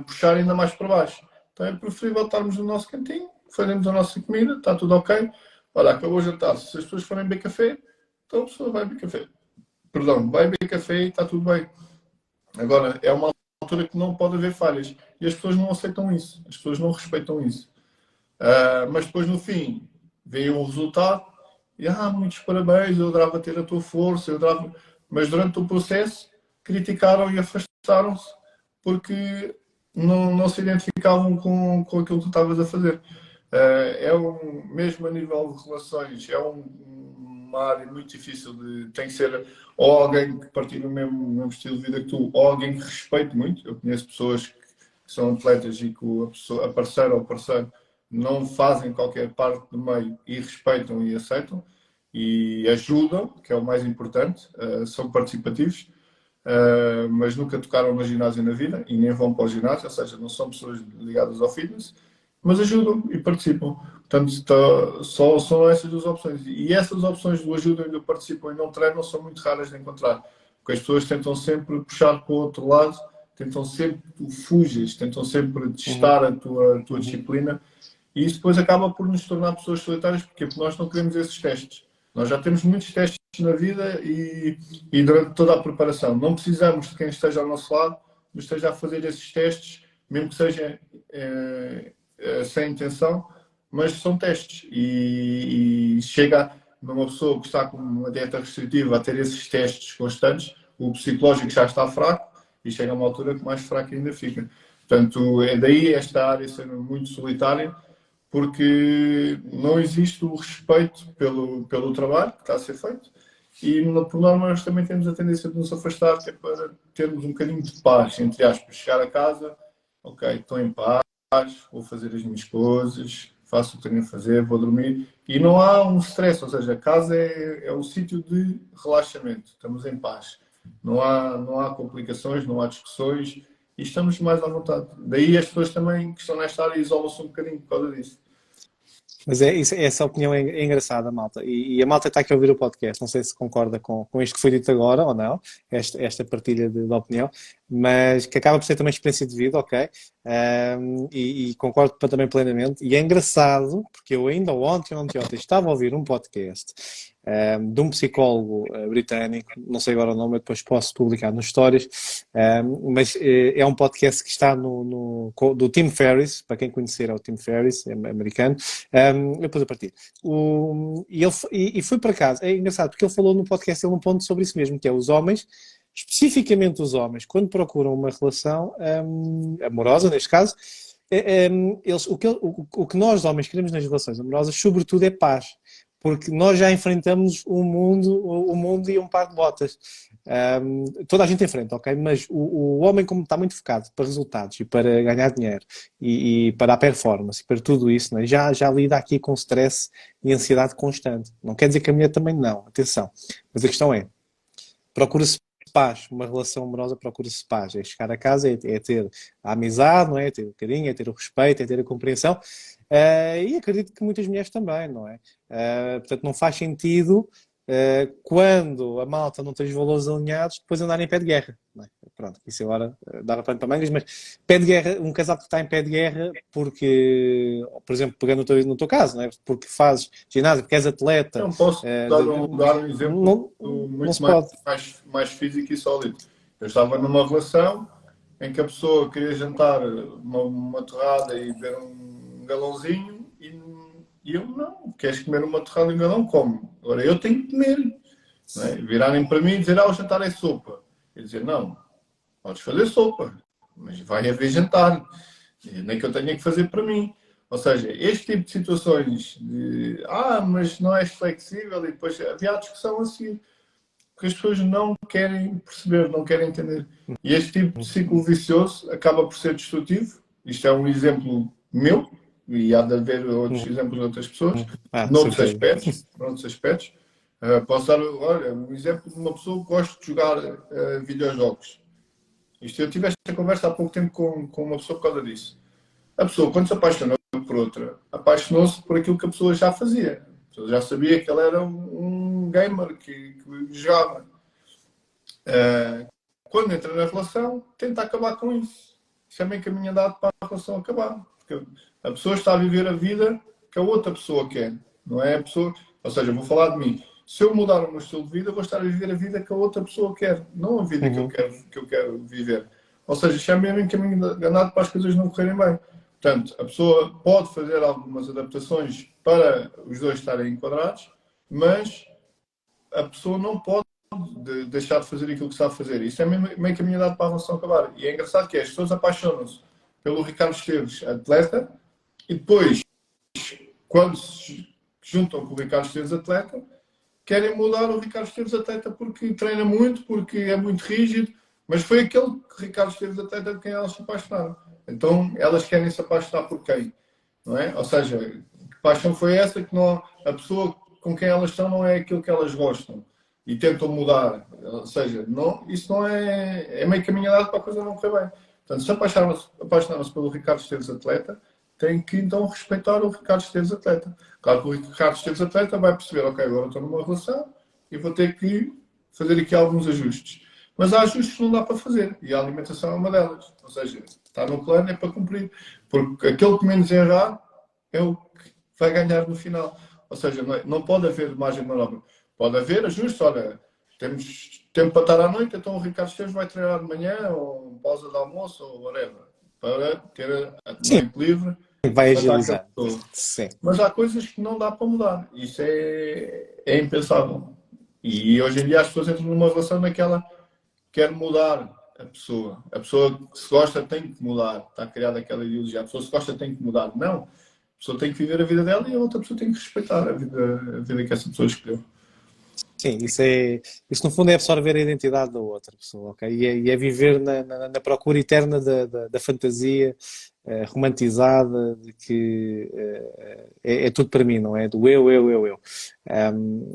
puxar ainda mais para baixo. Então é preferível estarmos no nosso cantinho, fazemos a nossa comida, está tudo ok. Olha, acabou o jantar. Se as pessoas forem beber café, então a pessoa vai beber café. Perdão, vai beber café e está tudo bem. Agora, é uma altura que não pode haver falhas. E as pessoas não aceitam isso. As pessoas não respeitam isso. Mas depois, no fim, vem o resultado e muitos parabéns, eu adorava ter a tua força, mas durante o processo criticaram e afastaram-se porque não se identificavam com aquilo que tu estavas a fazer. Mesmo a nível de relações, uma área muito difícil tem que ser ou alguém que partilhe o mesmo estilo de vida que tu, ou alguém que respeite muito. Eu conheço pessoas que são atletas e que a parceira ou o parceiro não fazem qualquer parte do meio e respeitam e aceitam. e ajudam, que é o mais importante, são participativos, mas nunca tocaram no ginásio na vida e nem vão para o ginásio, ou seja, não são pessoas ligadas ao fitness, mas ajudam e participam. Portanto, só são essas duas opções. E essas opções do ajudam e do participam e não treinam são muito raras de encontrar, porque as pessoas tentam sempre puxar para o outro lado, tentam sempre que tu fujas, tentam sempre testar a tua disciplina, e isso depois acaba por nos tornar pessoas solitárias, porque nós não queremos esses testes. Nós já temos muitos testes na vida e durante toda a preparação. Não precisamos de quem esteja ao nosso lado, mas esteja a fazer esses testes, mesmo que seja sem intenção, mas são testes. E chega numa pessoa que está com uma dieta restritiva a ter esses testes constantes, o psicológico já está fraco e chega a uma altura que mais fraco ainda fica. Portanto, é daí esta área ser muito solitária, porque não existe o respeito pelo trabalho que está a ser feito e, por norma, nós também temos a tendência de nos afastar, que é para termos um bocadinho de paz, entre aspas. Chegar a casa, ok, estou em paz, vou fazer as minhas coisas, faço o que tenho a fazer, vou dormir. E não há um stress, ou seja, a casa é um sítio de relaxamento, estamos em paz. Não há complicações, não há discussões e estamos mais à vontade. Daí as pessoas também que estão nesta área isolam-se um bocadinho por causa disso. Mas essa opinião é engraçada, malta. E a malta está aqui a ouvir o podcast. Não sei se concorda com isto que foi dito agora ou não, esta partilha de opinião, mas que acaba por ser também experiência de vida, ok? E concordo também plenamente. E é engraçado, porque eu ainda ontem estava a ouvir um podcast de um psicólogo britânico, não sei agora o nome, eu depois posso publicar nos stories, mas é um podcast que está do Tim Ferriss, para quem conhecer é o Tim Ferriss, é americano, depois eu partilho. E foi por acaso, é engraçado, porque ele falou no podcast um ponto sobre isso mesmo, que é os homens, especificamente os homens, quando procuram uma relação amorosa, neste caso, o que nós homens queremos nas relações amorosas, sobretudo, é paz. Porque nós já enfrentamos o mundo e um par de botas. Toda a gente enfrenta, ok? Mas o homem, como está muito focado para resultados e para ganhar dinheiro e para a performance e para tudo isso, né? já lida aqui com stress e ansiedade constante. Não quer dizer que a mulher também não, atenção. Mas a questão é, procura-se paz, uma relação amorosa procura-se paz, é chegar a casa, é ter a amizade, não é? É ter o carinho, é ter o respeito, é ter a compreensão, e acredito que muitas mulheres também, não é? Portanto, não faz sentido quando a malta não tem os valores alinhados, depois andar em pé de guerra. Não é? Pronto, isso agora dava pano para mangas, mas pé de guerra, um casal que está em pé de guerra porque, por exemplo, pegando no teu caso, não é? Porque fazes ginásio, porque és atleta. Não posso dar um exemplo não se muito pode. mais físico e sólido. Eu estava numa relação em que a pessoa queria jantar uma torrada e beber um galãozinho e eu não. Queres comer uma torrada e um galão? Como? Agora eu tenho que comer. Não é? Virarem para mim e dizer, o jantar é sopa. Eu dizer, não, podes fazer sopa, mas vai haver jantar. Nem que eu tenha que fazer para mim. Ou seja, este tipo de situações de mas não és flexível e depois havia a discussão a seguir. Porque as pessoas não querem perceber, não querem entender. E este tipo de ciclo vicioso acaba por ser destrutivo. Isto é um exemplo meu e há de haver outros exemplos de outras pessoas, noutros aspectos. Posso dar, olha, um exemplo de uma pessoa que gosta de jogar videojogos. Eu tive esta conversa há pouco tempo com uma pessoa por causa disso. A pessoa, quando se apaixonou por outra, apaixonou-se por aquilo que a pessoa já fazia. A pessoa já sabia que ele era um gamer que jogava. Quando entra na relação, tenta acabar com isso. Isso é meio caminho andado para a relação acabar. Porque a pessoa está a viver a vida que a outra pessoa quer. Não é a pessoa... Ou seja, vou falar de mim. Se eu mudar o meu estilo de vida, vou estar a viver a vida que a outra pessoa quer. Não a vida que eu quero viver. Ou seja, isto é mesmo em caminho andado para as coisas não correrem bem. Portanto, a pessoa pode fazer algumas adaptações para os dois estarem enquadrados, mas a pessoa não pode deixar de fazer aquilo que está a fazer. Isso é meio caminho andado para a relação acabar. E é engraçado que as pessoas apaixonam-se pelo Ricardo Esteves, atleta, e depois, quando se juntam com o Ricardo Esteves, atleta, querem mudar o Ricardo Esteves, atleta, porque treina muito, porque é muito rígido, mas foi aquele Ricardo Esteves, atleta, de quem elas se apaixonaram. Então, elas querem se apaixonar por quem? Não é? Ou seja, que paixão foi essa que não, a pessoa com quem elas estão não é aquilo que elas gostam e tentam mudar. Ou seja, não, isso não é meio caminho andado para a coisa não correr bem. Portanto, se apaixonaram-se pelo Ricardo Esteves atleta, tem que então respeitar o Ricardo Esteves atleta. Claro que o Ricardo Esteves atleta vai perceber, ok, agora estou numa relação e vou ter que fazer aqui alguns ajustes. Mas há ajustes que não dá para fazer e a alimentação é uma delas. Ou seja, está no plano, é para cumprir. Porque aquele que menos errar é o que vai ganhar no final. Ou seja, não pode haver margem de manobra. Pode haver ajustes, olha, temos tempo para estar à noite, então o Ricardo Esteves vai treinar de manhã, ou pausa de almoço, ou whatever, para ter a Sim, noite livre vai para estar com a agilizar. pessoa. Sim. Mas há coisas que não dá para mudar. Isso é impensável. E hoje em dia as pessoas entram numa relação naquela quer mudar a pessoa. A pessoa que se gosta tem que mudar. Está criada aquela ideologia. A pessoa que se gosta tem que mudar. Não. A pessoa tem que viver a vida dela e a outra pessoa tem que respeitar a vida que essa pessoa escolheu. Sim, isso no fundo é absorver a identidade da outra pessoa, ok? E é viver na procura eterna da fantasia romantizada de que é tudo para mim, não é? Do eu.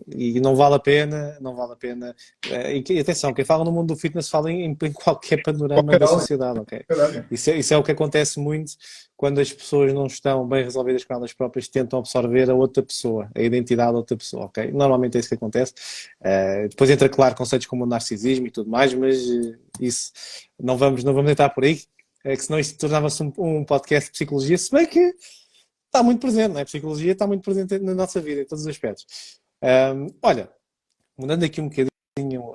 E não vale a pena, não vale a pena. E atenção, quem fala no mundo do fitness fala em qualquer panorama da sociedade, ok? Isso é o que acontece muito quando as pessoas não estão bem resolvidas com elas próprias, tentam absorver a outra pessoa, a identidade da outra pessoa, ok? Normalmente é isso que acontece. Depois entra, claro, conceitos como o narcisismo e tudo mais, mas isso não vamos entrar por aí, que senão isto tornava-se um podcast de psicologia, se bem que está muito presente, não é? A psicologia está muito presente na nossa vida, em todos os aspectos. Olha, mudando aqui um bocadinho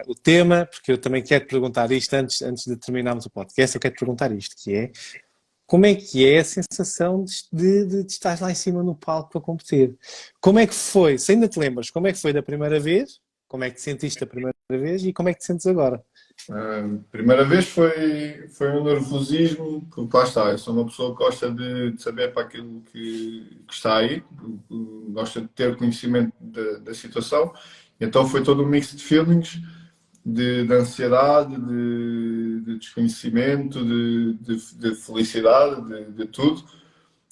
o tema, porque eu também quero perguntar isto antes de terminarmos o podcast, eu quero perguntar isto, que é como é que é a sensação de estar lá em cima no palco para competir? Como é que foi? Se ainda te lembras, como é que foi da primeira vez? Como é que te sentiste a primeira vez e como é que te sentes agora? Primeira vez foi um nervosismo, porque lá está, eu sou uma pessoa que gosta de saber para aquilo que está aí, gosta de ter conhecimento da situação, então foi todo um mix de feelings, de ansiedade, de desconhecimento, de felicidade, de tudo,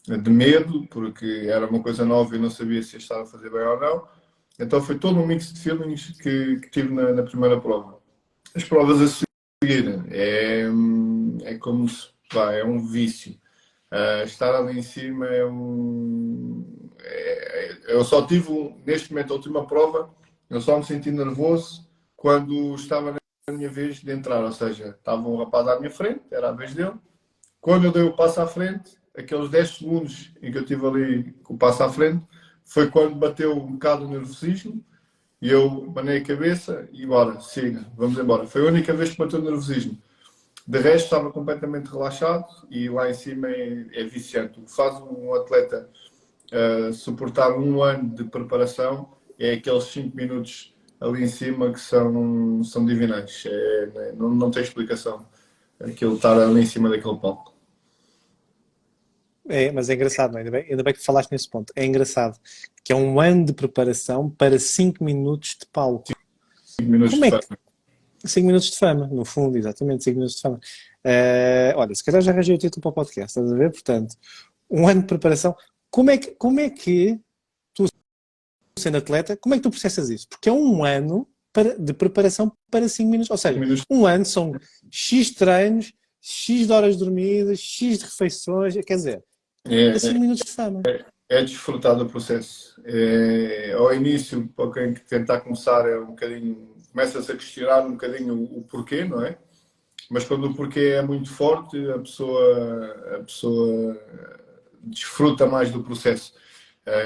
de medo, porque era uma coisa nova e não sabia se estava a fazer bem ou não. Então foi todo um mix de feelings que tive na primeira prova. As provas a seguir é como se pá, é um vício. Estar ali em cima eu só tive neste momento a última prova, eu só me senti nervoso quando estava na minha vez de entrar, ou seja, estava um rapaz à minha frente, era a vez dele. Quando eu dei o passo à frente, aqueles 10 segundos em que eu tive ali com o passo à frente, foi quando bateu um bocado o nervosismo. E eu banei a cabeça e bora, siga, vamos embora. Foi a única vez que bateu o nervosismo. De resto, estava completamente relaxado e lá em cima é viciante. O que faz um atleta suportar um ano de preparação é aqueles 5 minutos ali em cima que são divinais. Não tem explicação aquilo estar ali em cima daquele palco. Mas é engraçado, não é? Ainda bem que falaste nesse ponto. É engraçado que é um ano de preparação para 5 minutos de palco. 5 minutos Como de é que fama. 5 minutos de fama, no fundo, exatamente, 5 minutos de fama. Olha, se calhar já arranjei o título para o podcast, estás a ver? Portanto, um ano de preparação. Como é que tu, sendo atleta, como é que tu processas isso? Porque é um ano de preparação para 5 minutos. Ou 5 seja, minutos. um ano são X treinos, X de horas dormidas, X de refeições, quer dizer, para 5 É, minutos de fama. é desfrutar do processo. Ao início, para quem tentar começar, é um bocadinho, começa-se a questionar um bocadinho o porquê, não é? Mas quando o porquê é muito forte, a pessoa desfruta mais do processo.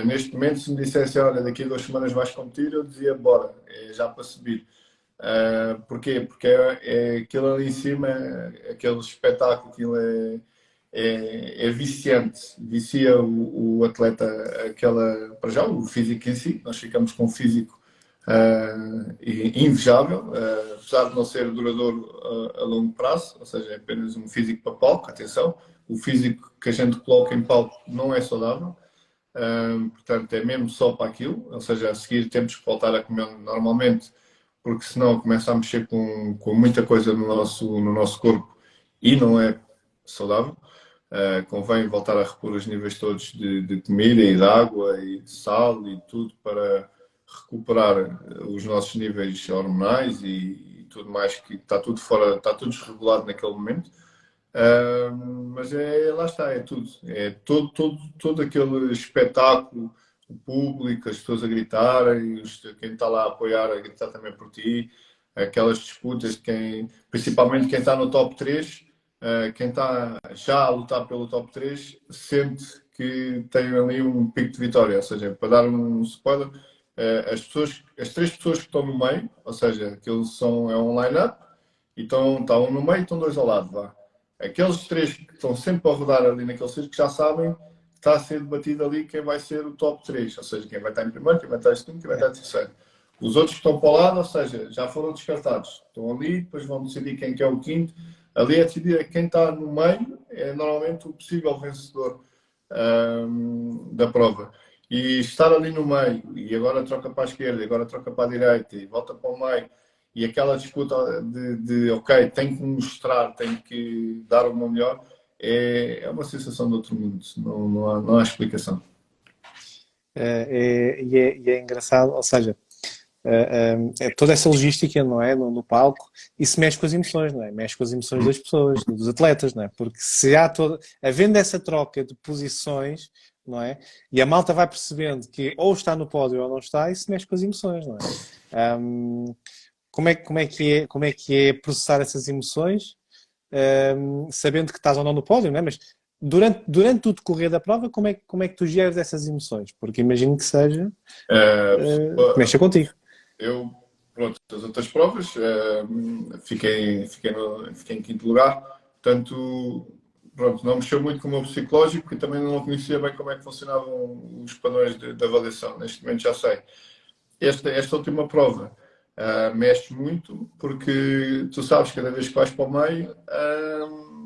Neste momento, se me dissesse, olha, daqui a 2 semanas vais competir, eu dizia, bora, é já para subir. Porquê? Porque é aquilo ali em cima, aquele espetáculo, aquilo é viciante, vicia o atleta, para já, o físico em si, nós ficamos com um físico invejável, apesar de não ser duradouro a longo prazo, ou seja, é apenas um físico para palco, atenção, o físico que a gente coloca em palco não é saudável, portanto é mesmo só para aquilo, ou seja, a seguir temos que voltar a comer normalmente, porque senão começa a mexer com muita coisa no nosso corpo e não é saudável. convém voltar a repor os níveis todos de comida e de água e de sal e tudo para recuperar os nossos níveis hormonais e tudo mais, que está tudo fora, está tudo desregulado naquele momento. Mas lá está, é tudo. É todo aquele espetáculo, o público, as pessoas a gritarem, quem está lá a apoiar a gritar também por ti, aquelas disputas de principalmente quem está no top 3, quem está já a lutar pelo top 3, sente que tem ali um pico de vitória. Ou seja, para dar um spoiler, as 3 pessoas que estão no meio, ou seja, aqueles é um line-up, e está um no meio e estão 2 ao lado, vá. Aqueles 3 que estão sempre a rodar ali naquele círculo já sabem que está a ser debatido ali quem vai ser o top 3, ou seja, quem vai estar em primeiro, quem vai estar em segundo, quem vai estar em terceiro. Os outros que estão para o lado, ou seja, já foram descartados. Estão ali, depois vão decidir quem que é o quinto. Ali é decidir quem está no meio, é normalmente o possível vencedor da prova. E estar ali no meio, e agora troca para a esquerda, e agora troca para a direita, e volta para o meio, e aquela disputa ok, tenho que mostrar, tenho que dar o meu melhor, é uma sensação de outro mundo, não há explicação. E é engraçado, ou seja, toda essa logística, não é? No palco, isso mexe com as emoções, não é? Mexe com as emoções das pessoas, dos atletas, não é? Porque se há havendo essa troca de posições, não é? E a malta vai percebendo que ou está no pódio ou não está, isso mexe com as emoções, não é? Como é que é processar essas emoções, sabendo que estás ou não no pódio, não é? Mas durante o decorrer da prova, como é que tu geres essas emoções? Porque imagino que seja que mexa contigo. Pronto, as outras provas, fiquei em quinto lugar, portanto, pronto, não mexeu muito com o meu psicológico, porque também não conhecia bem como é que funcionavam os padrões de avaliação. Neste momento já sei. Esta última prova mexe muito, porque tu sabes que cada vez que vais para o meio,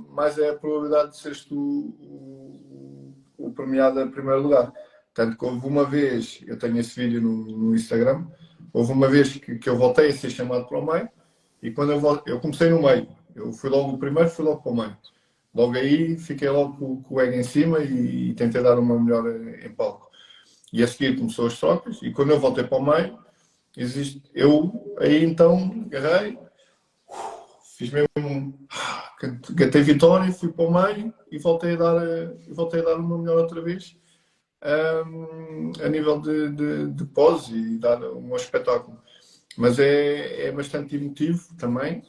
mais é a probabilidade de seres tu o premiado em primeiro lugar. Tanto que houve uma vez, eu tenho esse vídeo no Instagram, houve uma vez que eu voltei a ser chamado para o meio, e quando eu comecei no meio, eu fui logo o primeiro, fui logo para o meio. Logo aí fiquei logo com o ego em cima e tentei dar uma melhor em palco. E a seguir começou as trocas, e quando eu voltei para o meio, eu aí então agarrei, fiz mesmo, cantei vitória, fui para o meio e voltei a dar o meu melhor outra vez, a nível de pose e dar um bom espetáculo. Mas é bastante emotivo também,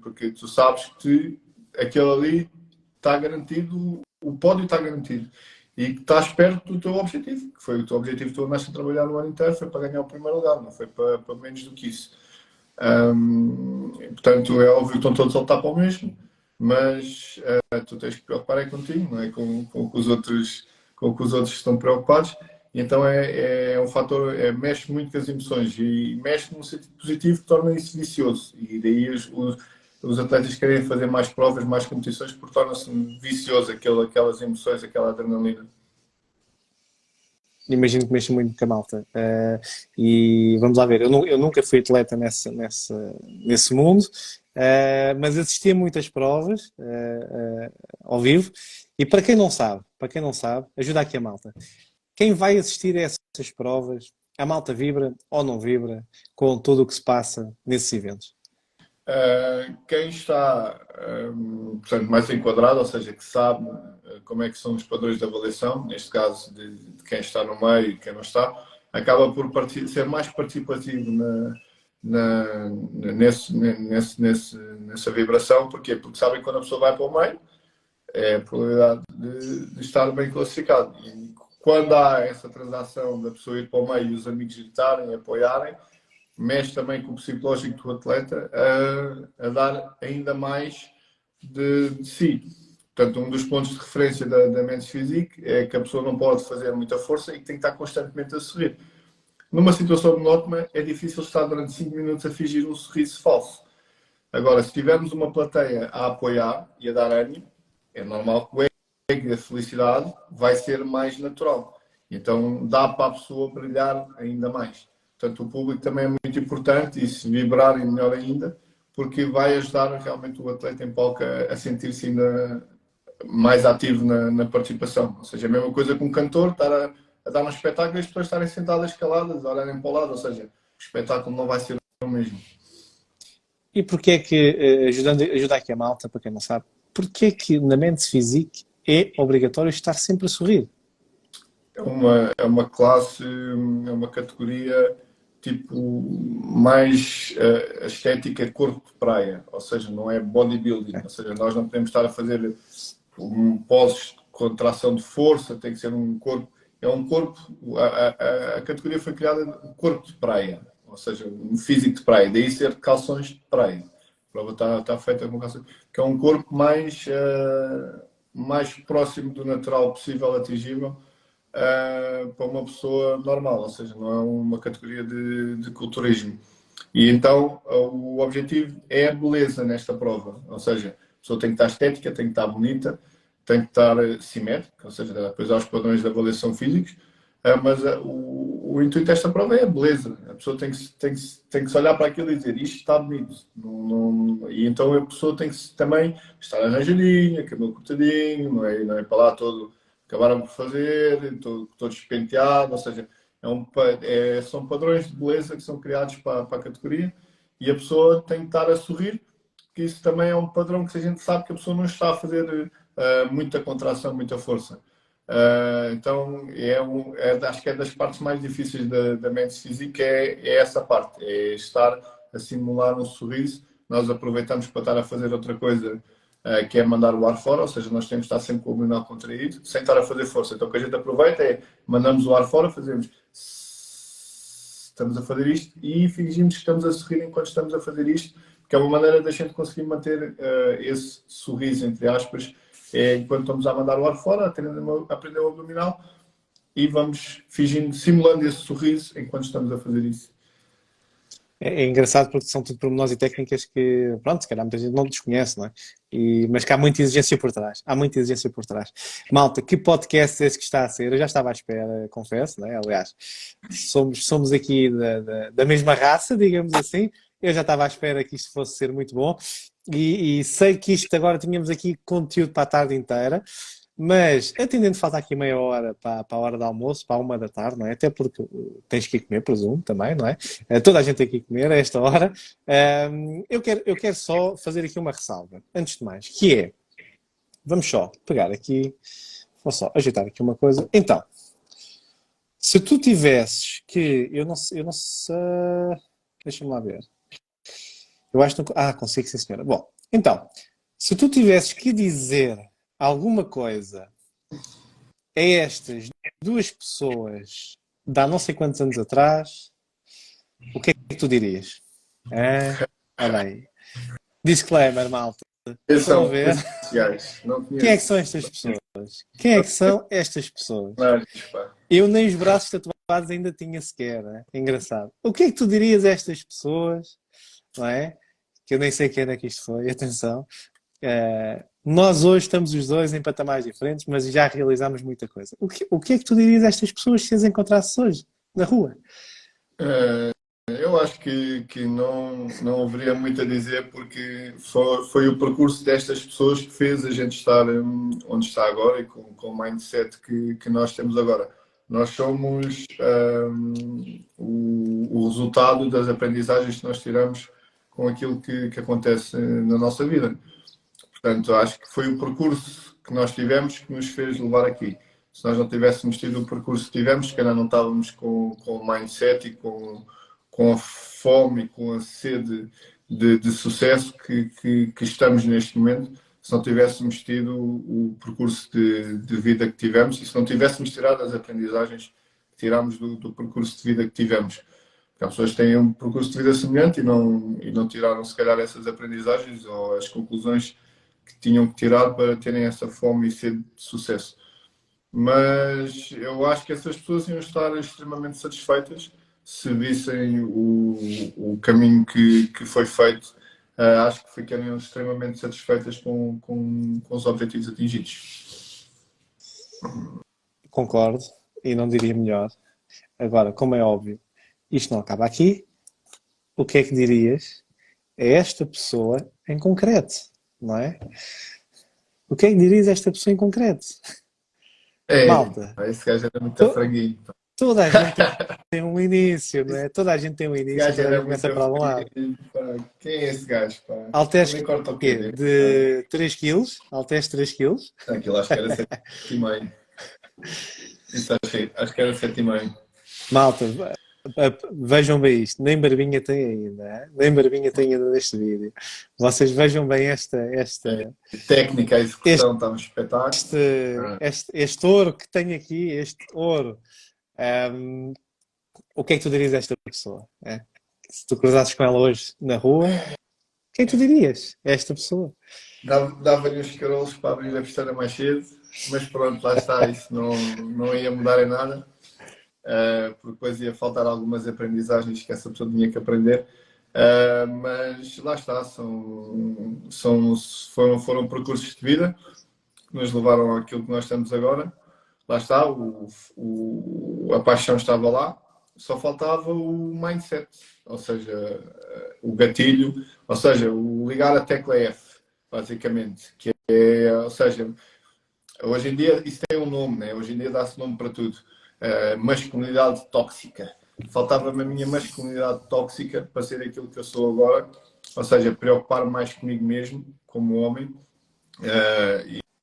porque tu sabes que aquele ali está garantido, o pódio está garantido. E que estás perto do teu objetivo, que foi o teu objetivo que tu andaste a trabalhar no ano inteiro, foi para ganhar o primeiro lugar, não foi para menos do que isso. Portanto, é óbvio que estão todos a lutar para o mesmo, mas tu tens que te preocupar é contigo, não é com o que os outros estão preocupados. E então é um fator, mexe muito com as emoções e mexe num sentido positivo que torna isso vicioso. E daí os atletas querem fazer mais provas, mais competições, porque torna-se vicioso aquelas emoções, aquela adrenalina. Imagino que mexa muito com a malta. E vamos lá ver, eu nunca fui atleta nesse mundo, mas assisti a muitas provas ao vivo. E para quem não sabe, ajuda aqui a malta. Quem vai assistir a essas provas, a malta vibra ou não vibra com tudo o que se passa nesses eventos? Quem está, portanto, mais enquadrado, ou seja, que sabe como é que são os padrões de avaliação, neste caso de quem está no meio e quem não está, acaba por ser mais participativo nessa vibração. Porquê? Porque sabem que quando a pessoa vai para o meio, é a probabilidade de estar bem classificado. E quando há essa transação da pessoa ir para o meio e os amigos gritarem, apoiarem, mexe também com o psicológico do atleta a dar ainda mais de si. Portanto, um dos pontos de referência da Men's Physique é que a pessoa não pode fazer muita força e que tem que estar constantemente a sorrir. Numa situação monótona, é difícil estar durante 5 minutos a fingir um sorriso falso. Agora, se tivermos uma plateia a apoiar e a dar ânimo, é normal que o ego e a felicidade vai ser mais natural. Então, dá para a pessoa brilhar ainda mais. Portanto, o público também é muito importante e se vibrarem melhor ainda, porque vai ajudar realmente o atleta em palco a sentir-se ainda mais ativo na participação. Ou seja, é a mesma coisa que um cantor estar a dar um espetáculo e as pessoas estarem sentadas caladas, a olharem para o lado, ou seja, o espetáculo não vai ser o mesmo. E porquê é que, ajuda aqui a malta, para quem não sabe, porquê é que na Men's Physique é obrigatório estar sempre a sorrir? É uma classe, é uma categoria tipo mais estética de corpo de praia, ou seja, não é bodybuilding, ou seja, nós não podemos estar a fazer poses de contração de força, tem que ser um corpo, é um corpo, a categoria foi criada de corpo de praia, ou seja, um físico de praia, daí ser calções de praia. A prova está feita com calções, que é um corpo mais próximo do natural possível, atingível, para uma pessoa normal, ou seja, não é uma categoria de culturismo. E então o objetivo é a beleza nesta prova, ou seja, a pessoa tem que estar estética, tem que estar bonita, tem que estar simétrica, ou seja, depois aos padrões de avaliação físicos, mas o intuito desta prova é a beleza. A pessoa tem que se olhar para aquilo e dizer isto está bonito. E então a pessoa tem que também estar arranjadinha, cabelo cortadinho, não é para lá todo acabaram por fazer, todo despenteado, ou seja, são padrões de beleza que são criados para a categoria e a pessoa tem que estar a sorrir, que isso também é um padrão que a gente sabe que a pessoa não está a fazer muita contração, muita força. Então, acho que é das partes mais difíceis da Men's Physique, é essa parte, é estar a simular um sorriso. Nós aproveitamos para estar a fazer outra coisa, que é mandar o ar fora, ou seja, nós temos que estar sempre com o abdominal contraído, sem estar a fazer força. Então, o que a gente aproveita é, mandamos o ar fora, estamos a fazer isto e fingimos que estamos a sorrir enquanto estamos a fazer isto, que é uma maneira da gente conseguir manter esse sorriso, entre aspas, enquanto estamos a mandar o ar fora, aprender o abdominal, e vamos fingindo, simulando esse sorriso enquanto estamos a fazer isso. É engraçado porque são tudo pormenores e técnicas que, pronto, se calhar muita gente não desconhece, não é? Mas que há muita exigência por trás. Há muita exigência por trás. Malta, que podcast é esse que está a ser? Eu já estava à espera, confesso, não é? Aliás, somos aqui da mesma raça, digamos assim. Eu já estava à espera que isto fosse ser muito bom. E sei que isto agora tínhamos aqui conteúdo para a tarde inteira. Mas, atendendo, falta aqui meia hora para a hora do almoço, para a 1 da tarde, não é? Até porque tens que ir comer, presumo, também, não é? Toda a gente tem que ir comer a esta hora. Eu quero só fazer aqui uma ressalva, antes de mais, que é, vamos só pegar aqui, vou só ajeitar aqui uma coisa. Então, se tu tivesses que, eu não sei, deixa-me lá ver. Eu acho que não, consigo, sim, senhora. Bom, então, se tu tivesses que dizer alguma coisa a estas duas pessoas de há não sei quantos anos atrás, o que é que tu dirias? Olha aí. Disclaimer, malta. Esses Estão a são ver? especiais. Não Quem é que conheço. são estas pessoas? Quem é que são estas pessoas? Mas, pá. Eu nem os braços tatuados ainda tinha sequer, né? Engraçado. O que é que tu dirias a estas pessoas? Não é? Que eu nem sei quem é que isto foi, atenção. Nós hoje estamos os dois em patamares diferentes, mas já realizámos muita coisa. O que é que tu dirias a estas pessoas se as encontrasses hoje, na rua? Eu acho que não haveria muito a dizer, porque foi o percurso destas pessoas que fez a gente estar onde está agora e com o mindset que nós temos agora. Nós somos o resultado das aprendizagens que nós tiramos com aquilo que acontece na nossa vida. Portanto, acho que foi o percurso que nós tivemos que nos fez levar aqui. Se nós não tivéssemos tido o percurso que tivemos, se calhar não estávamos com o mindset e com a fome e com a sede de sucesso que estamos neste momento, se não tivéssemos tido o percurso de vida que tivemos e se não tivéssemos tirado as aprendizagens que tiramos do percurso de vida que tivemos. Porque há pessoas que têm um percurso de vida semelhante e não tiraram, se calhar, essas aprendizagens ou as conclusões que tinham que tirar para terem essa fome e sede de sucesso. Mas eu acho que essas pessoas iam estar extremamente satisfeitas se vissem o caminho que foi feito. Acho que ficariam extremamente satisfeitas com os objetivos atingidos. Concordo, e não diria melhor. Agora, como é óbvio, isto não acaba aqui. O que é que dirias a esta pessoa em concreto, não é? O que é que dirias a esta pessoa em concreto? Malta, Esse gajo era muito to- franguinho. toda a gente tem um início, não é? Toda a gente tem um Esse início, gajo toda a era gente muito começa para algum lado. franguinho. Pá. Quem é esse gajo? Pá? Halteres Nem corta o quê? quê? De 3 quilos? Halteres 3 quilos? Aquilo acho que era 7,5. Isso acho que era 7,5. Malta, vejam bem isto. Nem barbinha tem ainda, é? Nem barbinha tem ainda neste vídeo. Vocês vejam bem A técnica, a este, execução está um espetáculo. este ouro que tenho aqui, este ouro. Um, o que é que tu dirias a esta pessoa? É? Se tu cruzasses com ela hoje na rua, o que é que tu dirias a esta pessoa? Dava-lhe uns carolos para abrir a pistola mais cedo, mas pronto, lá está, isso não ia mudar em nada, porque depois ia faltar algumas aprendizagens que essa pessoa tinha que aprender. Mas lá está, foram percursos de vida que nos levaram àquilo que nós estamos agora. Lá está, a paixão estava lá, só faltava o mindset, ou seja, o gatilho, ou seja, o ligar a tecla F, basicamente, que é, ou seja, hoje em dia isso tem um nome, né? Hoje em dia dá-se nome para tudo. Masculinidade tóxica. Faltava-me a minha masculinidade tóxica para ser aquilo que eu sou agora, ou seja, preocupar mais comigo mesmo, como homem,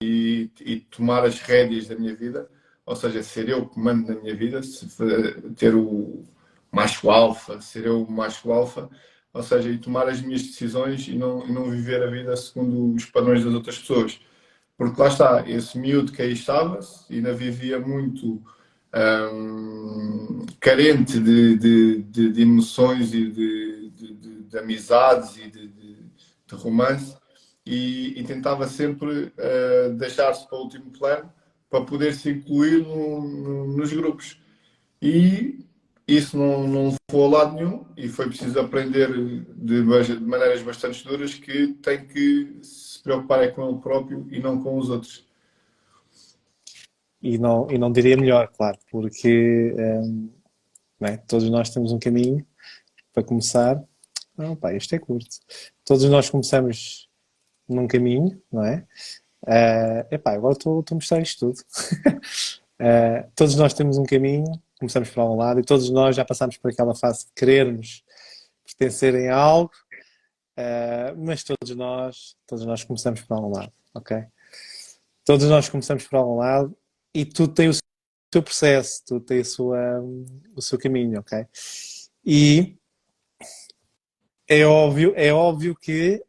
e tomar as rédeas da minha vida, ou seja, ser eu que mando na minha vida, ter o macho alfa, ser eu o macho alfa, ou seja, e tomar as minhas decisões e não viver a vida segundo os padrões das outras pessoas. Porque lá está, esse miúdo que aí estava, ainda vivia muito carente de emoções e de amizades e de romance, e tentava sempre deixar-se para o último plano para poder se incluir nos grupos. E isso não levou a lado nenhum, e foi preciso aprender de maneiras bastante duras que tem que se preocupar é com ele próprio e não com os outros. E não diria melhor, claro, porque não é? Todos nós temos um caminho para começar. Não, pá, este é curto. Todos nós começamos num caminho, não é? Epá, agora estou a mostrar isto tudo. Todos nós temos um caminho, começamos por algum lado e todos nós já passamos por aquela fase de querermos pertencerem a algo, mas todos nós começamos por algum lado, ok? Todos nós começamos por algum lado e tudo tem o seu processo, tudo tem o seu caminho, ok? E é óbvio que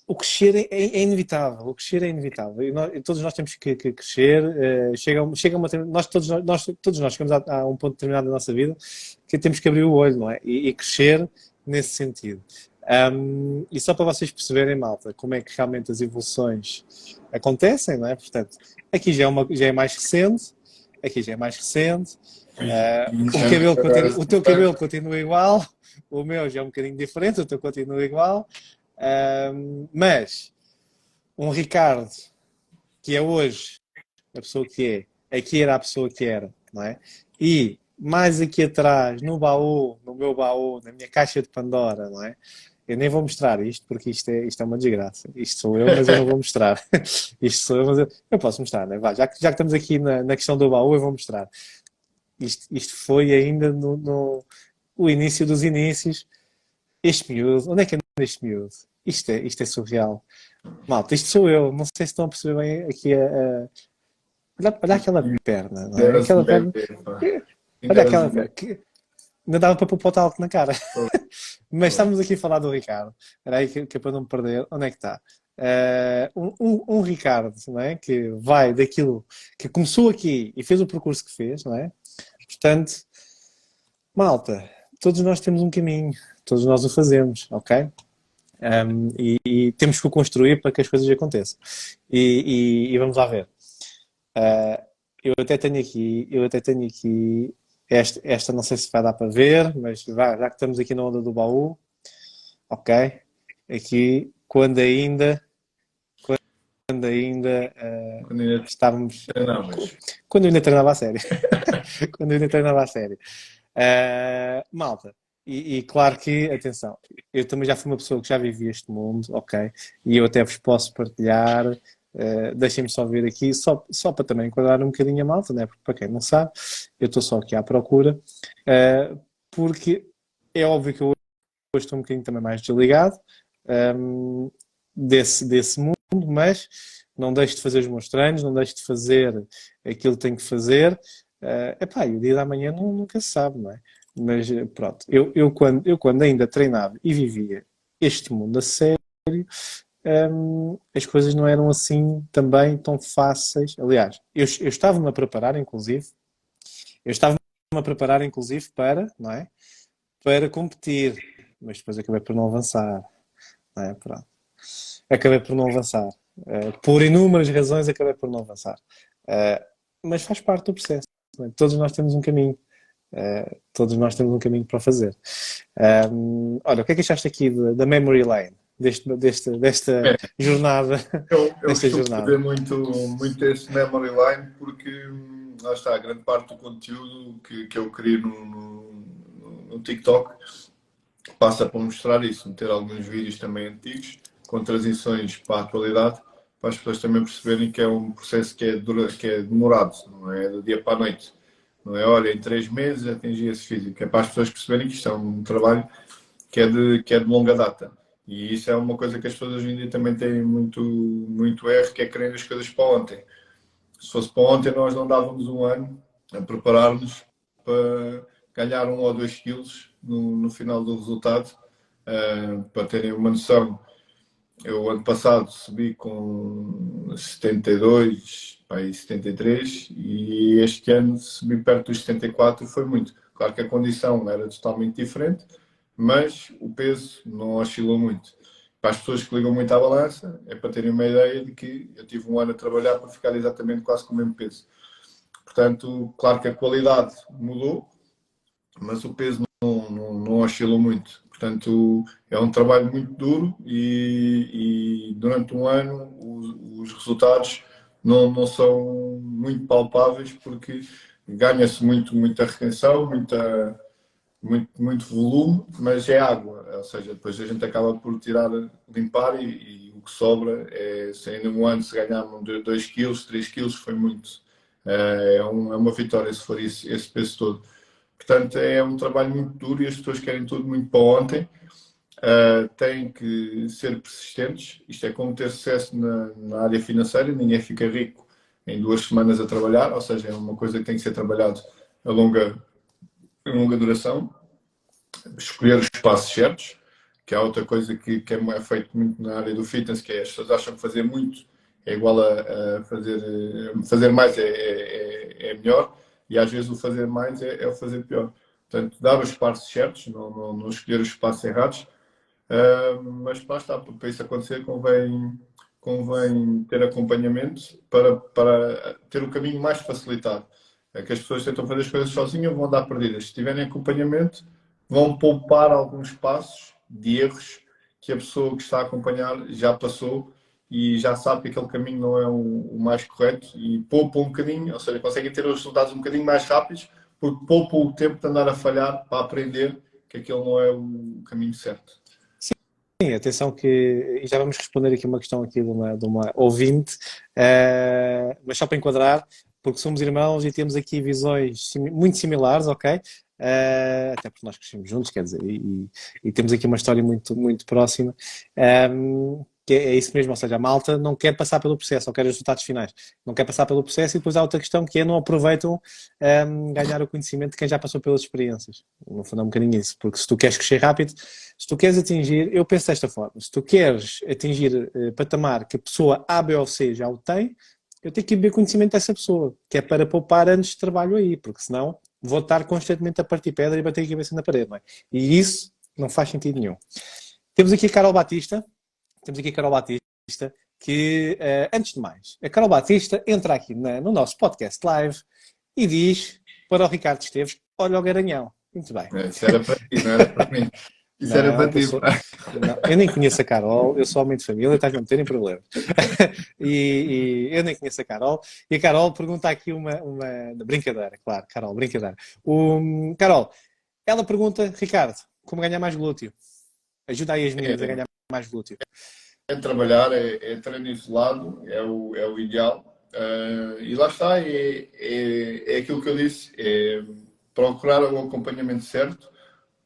o crescer é inevitável. O crescer é inevitável. E todos nós temos que crescer. Chega todos nós chegamos a um ponto determinado da nossa vida que temos que abrir o olho, não é? E crescer nesse sentido. E só para vocês perceberem, malta, como é que realmente as evoluções acontecem, não é? Portanto, aqui já é mais recente, aqui já é mais recente. O teu cabelo continua igual, o meu já é um bocadinho diferente, o teu continua igual. Mas um Ricardo que é hoje a pessoa que é, aqui era a pessoa que era, não é? E mais aqui atrás, no baú, no meu baú, na minha caixa de Pandora, não é? Eu nem vou mostrar isto porque isto é uma desgraça. Isto sou eu, mas eu não vou mostrar. Isto sou eu, mas eu posso mostrar, né? Vá, já que estamos aqui na questão do baú, eu vou mostrar. Isto foi ainda o início dos inícios. Este miúdo, onde é que anda este miúdo? Isto é surreal. Malta, isto sou eu. Não sei se estão a perceber bem aqui olha aquela perna, não é? Era Aquela super perna. bem, pá. Olha Era aquela super perna. Ainda dava para pôr o talco na cara. bem. Mas estamos aqui a falar do Ricardo. Espera aí que é para não me perder. Onde é que está? Um Ricardo, não é? Que vai daquilo que começou aqui e fez o percurso que fez, não é? Portanto, malta, todos nós temos um caminho. Todos nós o fazemos, ok? E temos que o construir para que as coisas aconteçam. E vamos lá ver. Eu até tenho aqui esta não sei se vai dar para ver, mas já que estamos aqui na onda do baú, ok? Aqui, quando ainda Quando ainda estávamos. treinavas. Quando eu ainda treinava a sério. Quando eu ainda treinava a sério. Malta, E claro que, atenção, eu também já fui uma pessoa que já vivi este mundo, ok? E eu até vos posso partilhar, deixem-me só ver aqui, só para também enquadrar um bocadinho a malta, né? Porque para quem não sabe, eu estou só aqui à procura, porque é óbvio que eu hoje estou um bocadinho também mais desligado, desse mundo, mas não deixo de fazer os meus treinos, não deixo de fazer aquilo que tenho que fazer. Epá, e o dia da manhã nunca se sabe, não é? Mas pronto, eu quando ainda treinava e vivia este mundo a sério, as coisas não eram assim também tão fáceis. Aliás, eu estava-me a preparar, inclusive, eu estava-me a preparar, inclusive, para, não é? Para competir, mas depois acabei por não avançar, não é? Pronto. Acabei por não avançar. Por inúmeras razões, acabei por não avançar. Mas faz parte do processo, não é? Todos nós temos um caminho. Todos nós temos um caminho para fazer. Olha, o que é que achaste aqui da Memory Lane? Desta É, jornada. eu Desta costumo fazer jornada. muito esse memory line porque lá está, a grande parte do conteúdo que eu crio no TikTok passa para mostrar isso, meter alguns vídeos também antigos, com transições para a atualidade, para as pessoas também perceberem que é um processo que é demorado, não é do dia para a noite. Não é, olha, em 3 meses atingir esse físico. É para as pessoas perceberem que isto é um trabalho que é de longa data. E isso é uma coisa que as pessoas hoje em dia também têm muito erro, que é querer as coisas para ontem. Se fosse para ontem, nós não dávamos um ano a preparar-nos para ganhar 1 ou 2 quilos no final do resultado. Para terem uma noção, eu ano passado subi com 72, aí 73, e este ano subi perto dos 74, foi muito. Claro que a condição era totalmente diferente, mas o peso não oscilou muito. Para as pessoas que ligam muito à balança, é para terem uma ideia de que eu tive um ano a trabalhar para ficar exatamente quase com o mesmo peso. Portanto, claro que a qualidade mudou, mas o peso não oscilou muito. Portanto, é um trabalho muito duro e durante um ano os resultados não são muito palpáveis porque ganha-se muita retenção, muito volume, mas é água. Ou seja, depois a gente acaba por tirar, limpar e o que sobra é, se ainda um ano se ganhar 2 quilos, 3 quilos, foi muito. É uma vitória se for esse peso todo. Portanto, é um trabalho muito duro e as pessoas querem tudo muito para ontem. Têm que ser persistentes. Isto é como ter sucesso na área financeira. Ninguém fica rico em 2 semanas a trabalhar, ou seja, é uma coisa que tem que ser trabalhado a longa duração. Escolher os passos certos, que é outra coisa que é feito muito na área do fitness, que é as pessoas acham que fazer muito é igual a fazer mais é melhor, e às vezes o fazer mais é o fazer pior. Portanto, dar os passos certos, não escolher os passos errados, mas lá está, para isso acontecer convém ter acompanhamento para ter o caminho mais facilitado. É que as pessoas tentam fazer as coisas sozinhas, vão dar perdidas. Se tiverem acompanhamento, vão poupar alguns passos de erros que a pessoa que está a acompanhar já passou e já sabe que aquele caminho não é o mais correto e poupa um bocadinho, ou seja, conseguem ter os resultados um bocadinho mais rápidos porque poupa o tempo de andar a falhar para aprender que aquele não é o caminho certo. Sim, atenção que, e já vamos responder aqui uma questão aqui de uma ouvinte, mas só para enquadrar, porque somos irmãos e temos aqui visões muito similares, ok? Até porque nós crescemos juntos, quer dizer, e temos aqui uma história muito, muito próxima, que é isso mesmo, ou seja, a malta não quer passar pelo processo, só quer os resultados finais, não quer passar pelo processo e depois há outra questão que é não aproveitam ganhar o conhecimento de quem já passou pelas experiências. No fundo é um bocadinho isso, porque se tu queres crescer rápido, se tu queres atingir, eu penso desta forma, se tu queres atingir patamar que a pessoa A, B ou C já o tem, eu tenho que beber conhecimento dessa pessoa, que é para poupar anos de trabalho aí, porque senão vou estar constantemente a partir pedra e bater a cabeça na parede, não é? E isso não faz sentido nenhum. Temos aqui a Carol Batista, que, antes de mais, a Carol Batista entra aqui no nosso podcast live e diz para o Ricardo Esteves, olha o garanhão. Muito bem. Isso era para ti, não era para mim. Isso era Não, para que eu ti. sou... Não, eu nem conheço a Carol, eu sou homem de família, estás-me a meter em problemas. E eu nem conheço a Carol. E a Carol pergunta aqui uma brincadeira, claro, Carol, brincadeira. Carol, ela pergunta, Ricardo, como ganhar mais glúteo. Ajuda aí as meninas a ganhar mais glúteo. É trabalhar, é treino isolado, é o ideal. E lá está, é aquilo que eu disse, é procurar o acompanhamento certo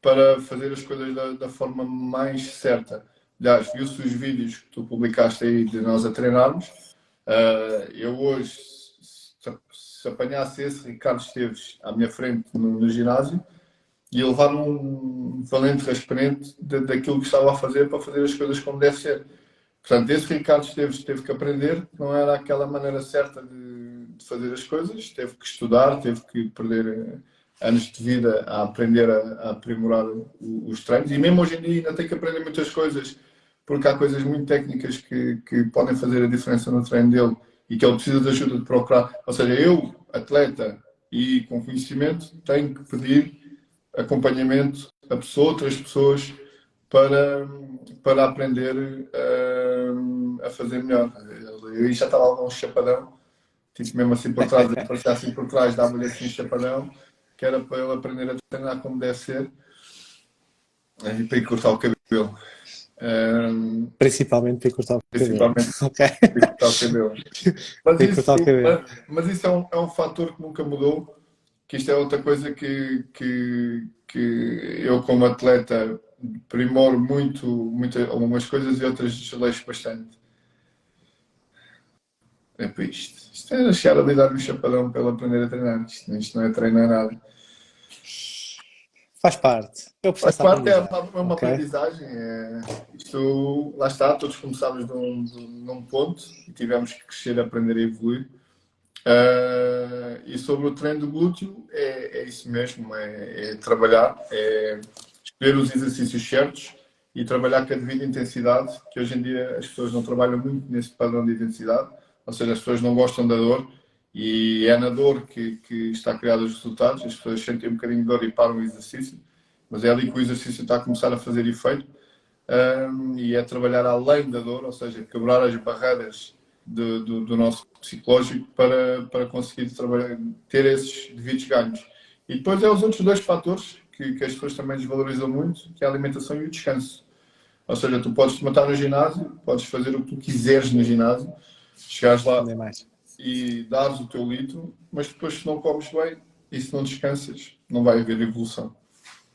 para fazer as coisas da forma mais certa. Aliás, viu-se os vídeos que tu publicaste aí de nós a treinarmos. Eu hoje, se apanhasse esse Ricardo Esteves à minha frente no ginásio, ia levar um valente raspanete daquilo que estava a fazer para fazer as coisas como deve ser. Portanto, esse Ricardo Esteves teve que aprender que não era aquela maneira certa de fazer as coisas, teve que estudar, teve que perder anos de vida a aprender a aprimorar os treinos, e mesmo hoje em dia ainda tem que aprender muitas coisas, porque há coisas muito técnicas que podem fazer a diferença no treino dele e que ele precisa de ajuda de procurar. Ou seja, eu, atleta e com conhecimento, tenho que pedir acompanhamento a outras pessoas para aprender a fazer melhor. Eu já estava a dar um chapadão, tipo mesmo assim por trás, aparecia assim por trás, dava-lhe assim um chapadão, que era para ele aprender a treinar como deve ser e para ir cortar o cabelo. Principalmente para ir cortar o cabelo. Principalmente Ok. para ir cortar o cabelo. Mas Para ir cortar o cabelo. isso é um fator que nunca mudou, que isto é outra coisa que eu como atleta primoro muito algumas coisas e outras desleixo bastante. É para isto. Isto é chegar a lidar no chapadão para ele aprender a treinar. Isto não é treinar nada. Faz parte. Eu Faz processo parte, é aprendizagem. uma Ok? aprendizagem. Isto, lá está, todos começámos num ponto e tivemos que crescer, aprender e evoluir. E sobre o treino do glúteo, é isso mesmo, é trabalhar, é escolher os exercícios certos e trabalhar com a devida intensidade, que hoje em dia as pessoas não trabalham muito nesse padrão de intensidade, ou seja, as pessoas não gostam da dor e é na dor que está criado os resultados, as pessoas sentem um bocadinho de dor e param o exercício, mas é ali que o exercício está a começar a fazer efeito. E é trabalhar além da dor, ou seja, quebrar as barreiras do nosso psicológico para conseguir trabalhar, ter esses devidos ganhos. E depois é os outros dois fatores que as pessoas também desvalorizam muito, que é a alimentação e o descanso. Ou seja, tu podes te matar no ginásio, podes fazer o que tu quiseres no ginásio, chegares lá Nem mais. e dares o teu litro, mas depois se não comes bem e se não descansas, não vai haver evolução.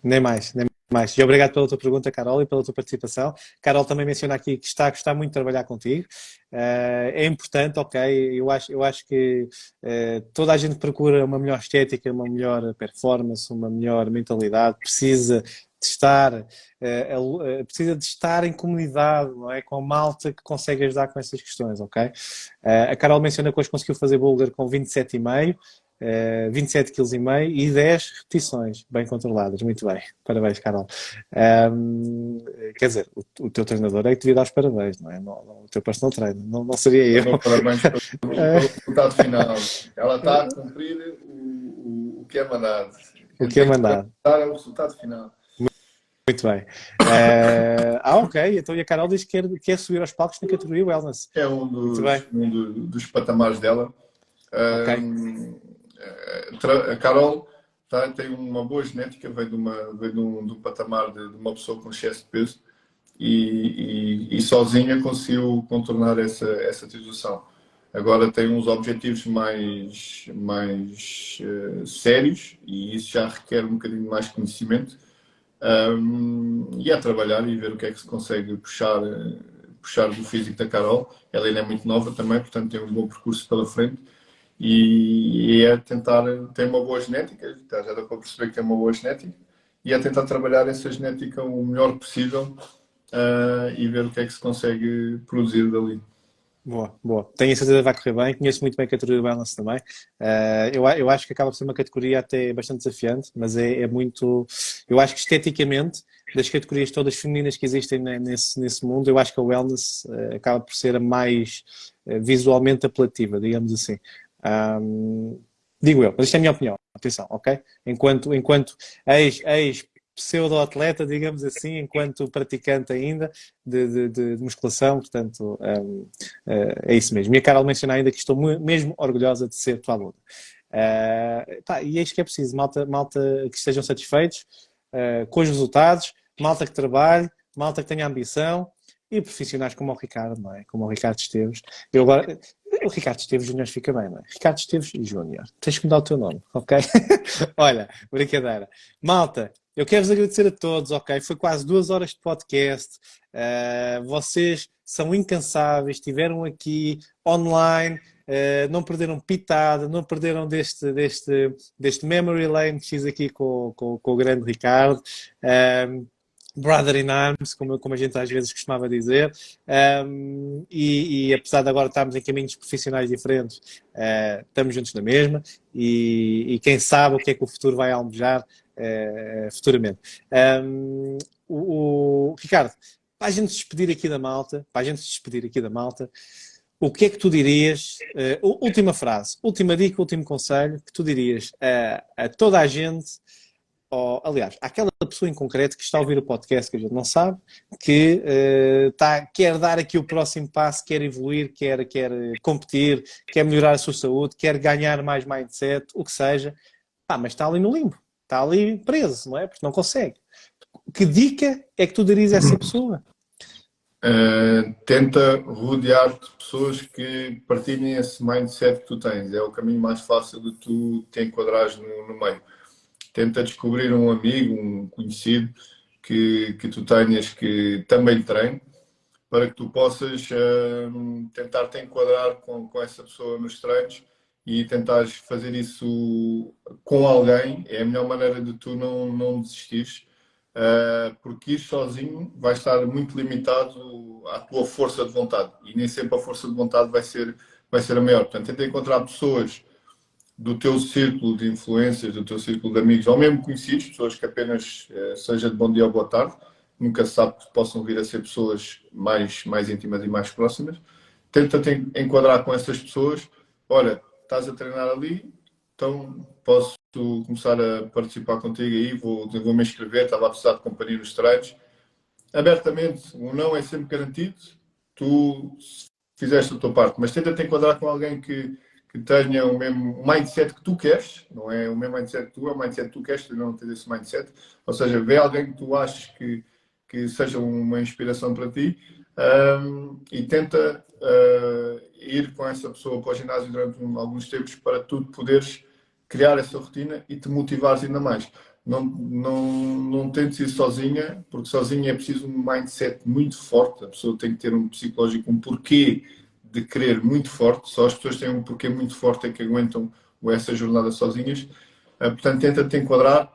Nem mais, nem mais. E obrigado pela tua pergunta, Carol, e pela tua participação. Carol também menciona aqui que está a gostar muito de trabalhar contigo. É importante, ok, eu acho que toda a gente procura uma melhor estética, uma melhor performance, uma melhor mentalidade, precisa precisa de estar em comunidade, não é? Com a malta que consegue ajudar com essas questões, ok? A Carol menciona que hoje conseguiu fazer boulder com 27,5, 27,5 kg e 10 repetições bem controladas. Muito bem, parabéns, Carol. Quer dizer, o teu treinador é que te devia dar os parabéns, não é? O teu personal trainer, não seria eu. Então, parabéns pelo resultado final. Ela está a cumprir o que é mandado. O que é mandado. É o resultado final. Muito bem. Ok. Então, e a Carol diz que quer subir aos palcos na categoria Wellness. É dos patamares dela. Ok. A Carol tem uma boa genética, veio de um patamar de uma pessoa com excesso de peso e sozinha conseguiu contornar essa situação. Agora tem uns objetivos mais sérios e isso já requer um bocadinho mais conhecimento. E é trabalhar e ver o que é que se consegue puxar do físico da Carol. Ela ainda é muito nova também, portanto tem um bom percurso pela frente e é tentar ter uma boa genética, já dá para perceber que tem uma boa genética, e é tentar trabalhar essa genética o melhor possível e ver o que é que se consegue produzir dali. Boa. Tenho a certeza que vai correr bem. Conheço muito bem a categoria Balance também. Eu acho que acaba por ser uma categoria até bastante desafiante, mas é muito... Eu acho que esteticamente, das categorias todas femininas que existem nesse mundo, eu acho que a Wellness acaba por ser a mais visualmente apelativa, digamos assim. Digo eu, mas isto é a minha opinião. Atenção, ok? Enquanto pseudo-atleta, digamos assim, enquanto praticante ainda de musculação, portanto, é isso mesmo. E a Carol menciona ainda que estou mesmo orgulhosa de ser tua aluna. E é isto que é preciso, malta que estejam satisfeitos, com os resultados, malta que trabalhe, malta que tenha ambição e profissionais como o Ricardo, não é? Como o Ricardo Esteves. Eu agora... O Ricardo Esteves Júnior fica bem, não é? Ricardo Esteves Júnior. Tens que mudar o teu nome, ok? Olha, brincadeira. Malta, eu quero-vos agradecer a todos, ok? Foi quase 2 horas de podcast. Vocês são incansáveis, estiveram aqui online, não perderam pitada, não perderam deste memory lane que fiz aqui com o grande Ricardo. Brother in Arms, como a gente às vezes costumava dizer, e apesar de agora estarmos em caminhos profissionais diferentes, estamos juntos na mesma, e quem sabe o que é que o futuro vai almejar futuramente. Ricardo, para a gente se despedir aqui da malta, o que é que tu dirias, última frase, última dica, último conselho, que tu dirias a toda a gente, ou, aliás, àquela pessoa em concreto que está a ouvir o podcast, que a gente não sabe, que quer dar aqui o próximo passo, quer evoluir, quer competir, quer melhorar a sua saúde, quer ganhar mais mindset, o que seja, mas está ali no limbo, está ali preso, não é? Porque não consegue. Que dica é que tu dirias a essa pessoa? Tenta rodear-te de pessoas que partilhem esse mindset que tu tens. É o caminho mais fácil de tu te enquadrares no meio. Tenta descobrir um amigo, um conhecido que tu tenhas que também treine, para que tu possas tentar te enquadrar com essa pessoa nos treinos e tentares fazer isso com alguém. É a melhor maneira de tu não desistires, porque ir sozinho vai estar muito limitado à tua força de vontade e nem sempre a força de vontade vai ser a maior. Portanto, tenta encontrar pessoas do teu círculo de influências, do teu círculo de amigos, ou mesmo conhecidos, pessoas que apenas seja de bom dia ou boa tarde, nunca se sabe que possam vir a ser pessoas mais íntimas e mais próximas. Tenta te enquadrar com essas pessoas. Olha, estás a treinar ali, então posso começar a participar contigo aí, vou me inscrever, estava a precisar de companhia nos treinos. Abertamente, o não é sempre garantido, tu fizeste a tua parte, mas tenta te enquadrar com alguém que tenha o mesmo mindset que tu queres, não é o mesmo mindset que tu, é o mindset que tu queres, tu não tens esse mindset. Ou seja, vê alguém que tu achas que seja uma inspiração para ti, e tenta ir com essa pessoa para o ginásio durante alguns tempos para tu poderes criar essa rotina e te motivares ainda mais. Não tentes ir sozinha, porque sozinha é preciso um mindset muito forte, a pessoa tem que ter um psicológico, um porquê de querer muito forte, só as pessoas que têm um porquê muito forte é que aguentam essa jornada sozinhas. Portanto, tenta-te enquadrar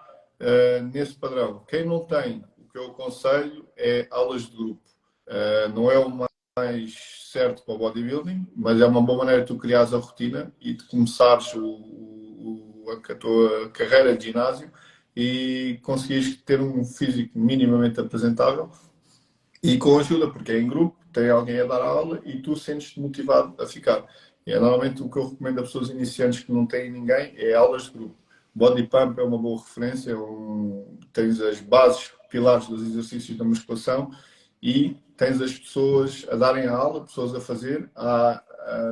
nesse padrão. Quem não tem, o que eu aconselho é aulas de grupo. Não é o mais certo para o bodybuilding, mas é uma boa maneira de tu criares a rotina e de começares a tua carreira de ginásio e conseguires ter um físico minimamente apresentável e com ajuda, porque é em grupo, tem alguém a dar a aula e tu sentes-te motivado a ficar. E é normalmente o que eu recomendo a pessoas iniciantes que não têm ninguém é aulas de grupo. Body Pump é uma boa referência, tens as bases, pilares dos exercícios da musculação e tens as pessoas a darem a aula, pessoas a fazer, a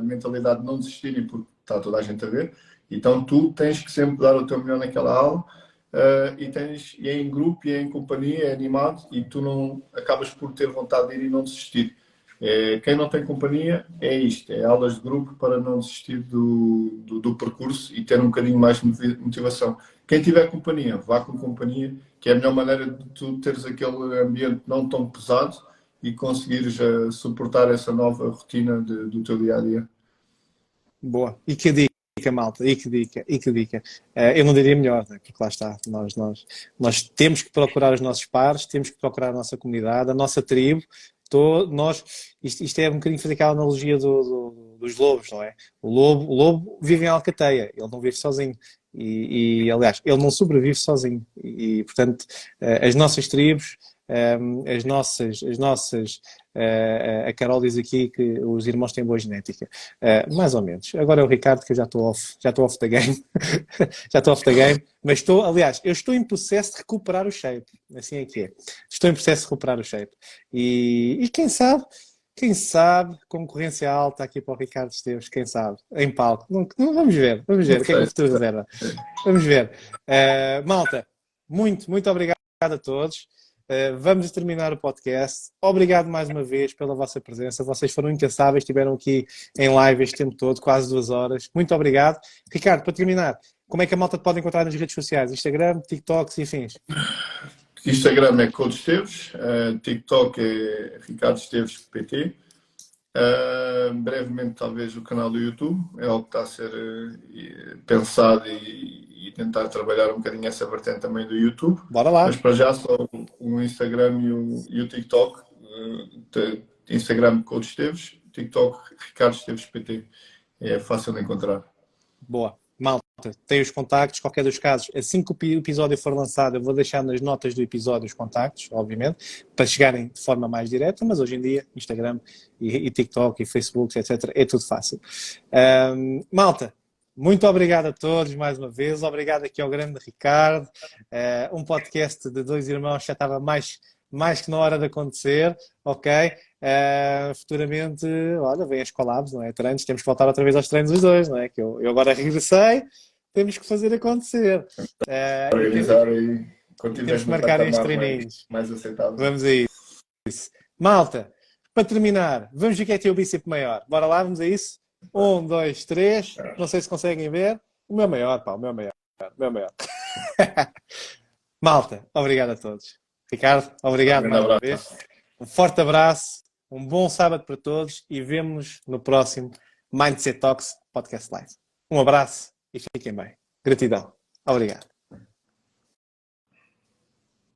mentalidade de não desistirem porque está toda a gente a ver. Então tu tens que sempre dar o teu melhor naquela aula. E é em grupo, e é em companhia, é animado e tu não acabas por ter vontade de ir e não desistir. Quem não tem companhia é isto, é aulas de grupo para não desistir do percurso e ter um bocadinho mais de motivação. Quem tiver companhia, vá com companhia, que é a melhor maneira de tu teres aquele ambiente não tão pesado e conseguires suportar essa nova rotina do teu dia-a-dia. Boa. E que dica, malta, e que dica. Eu não diria melhor, né? Porque lá está, nós temos que procurar os nossos pares, temos que procurar a nossa comunidade, a nossa tribo. Isto é um bocadinho fazer aquela analogia dos lobos, não é? O lobo vive em alcateia, ele não vive sozinho. Aliás, ele não sobrevive sozinho. Portanto, as nossas tribos, as nossas a Carol diz aqui que os irmãos têm boa genética. Mais ou menos. Agora é o Ricardo que eu já estou off the game. Já estou off the game. Mas eu estou em processo de recuperar o shape. Assim é que é. Estou em processo de recuperar o shape. E quem sabe, concorrência alta aqui para o Ricardo Esteves, quem sabe, em palco. Não, vamos ver o que é que o futuro reserva. Vamos ver. Malta, muito obrigado a todos. Vamos terminar o podcast. Obrigado mais uma vez pela vossa presença. Vocês foram incansáveis, estiveram aqui em live este tempo todo, quase 2 horas. Muito obrigado. Ricardo, para terminar, como é que a malta te pode encontrar nas redes sociais? Instagram, TikTok e afins? Instagram é Coach Esteves, TikTok é Ricardo Esteves PT. Brevemente, talvez, o canal do YouTube é algo que está a ser pensado e tentar trabalhar um bocadinho essa vertente também do YouTube. Bora lá. Mas para já só o Instagram e o TikTok. Instagram Coach Esteves, TikTok Ricardo Esteves PT. É fácil de encontrar. Boa. Malta, tem os contactos, qualquer dos casos, assim que o episódio for lançado, eu vou deixar nas notas do episódio os contactos, obviamente, para chegarem de forma mais direta, mas hoje em dia, Instagram e TikTok e Facebook, etc., é tudo fácil. Malta, muito obrigado a todos mais uma vez, obrigado aqui ao grande Ricardo, um podcast de 2 irmãos já estava mais que na hora de acontecer, ok? Futuramente, olha, vem as collabs, não é? Treinos, temos que voltar outra vez aos treinos os dois, não é? Que eu agora regressei, temos que fazer acontecer. Organizar aí, quando Temos tiveres que no marcar estes patamar treininhos. mais aceitável. Vamos a isso. Malta, para terminar, vamos ver quem é que tem o bíceps maior. Bora lá, vamos a isso? 1, 2, 3. Não sei se conseguem ver. O meu maior, pá, o meu maior. O meu maior. Malta, obrigado a todos. Ricardo, obrigado mais uma vez. Um forte abraço, um bom sábado para todos e vemo-nos no próximo Mindset Talks Podcast Live. Um abraço e fiquem bem. Gratidão. Obrigado.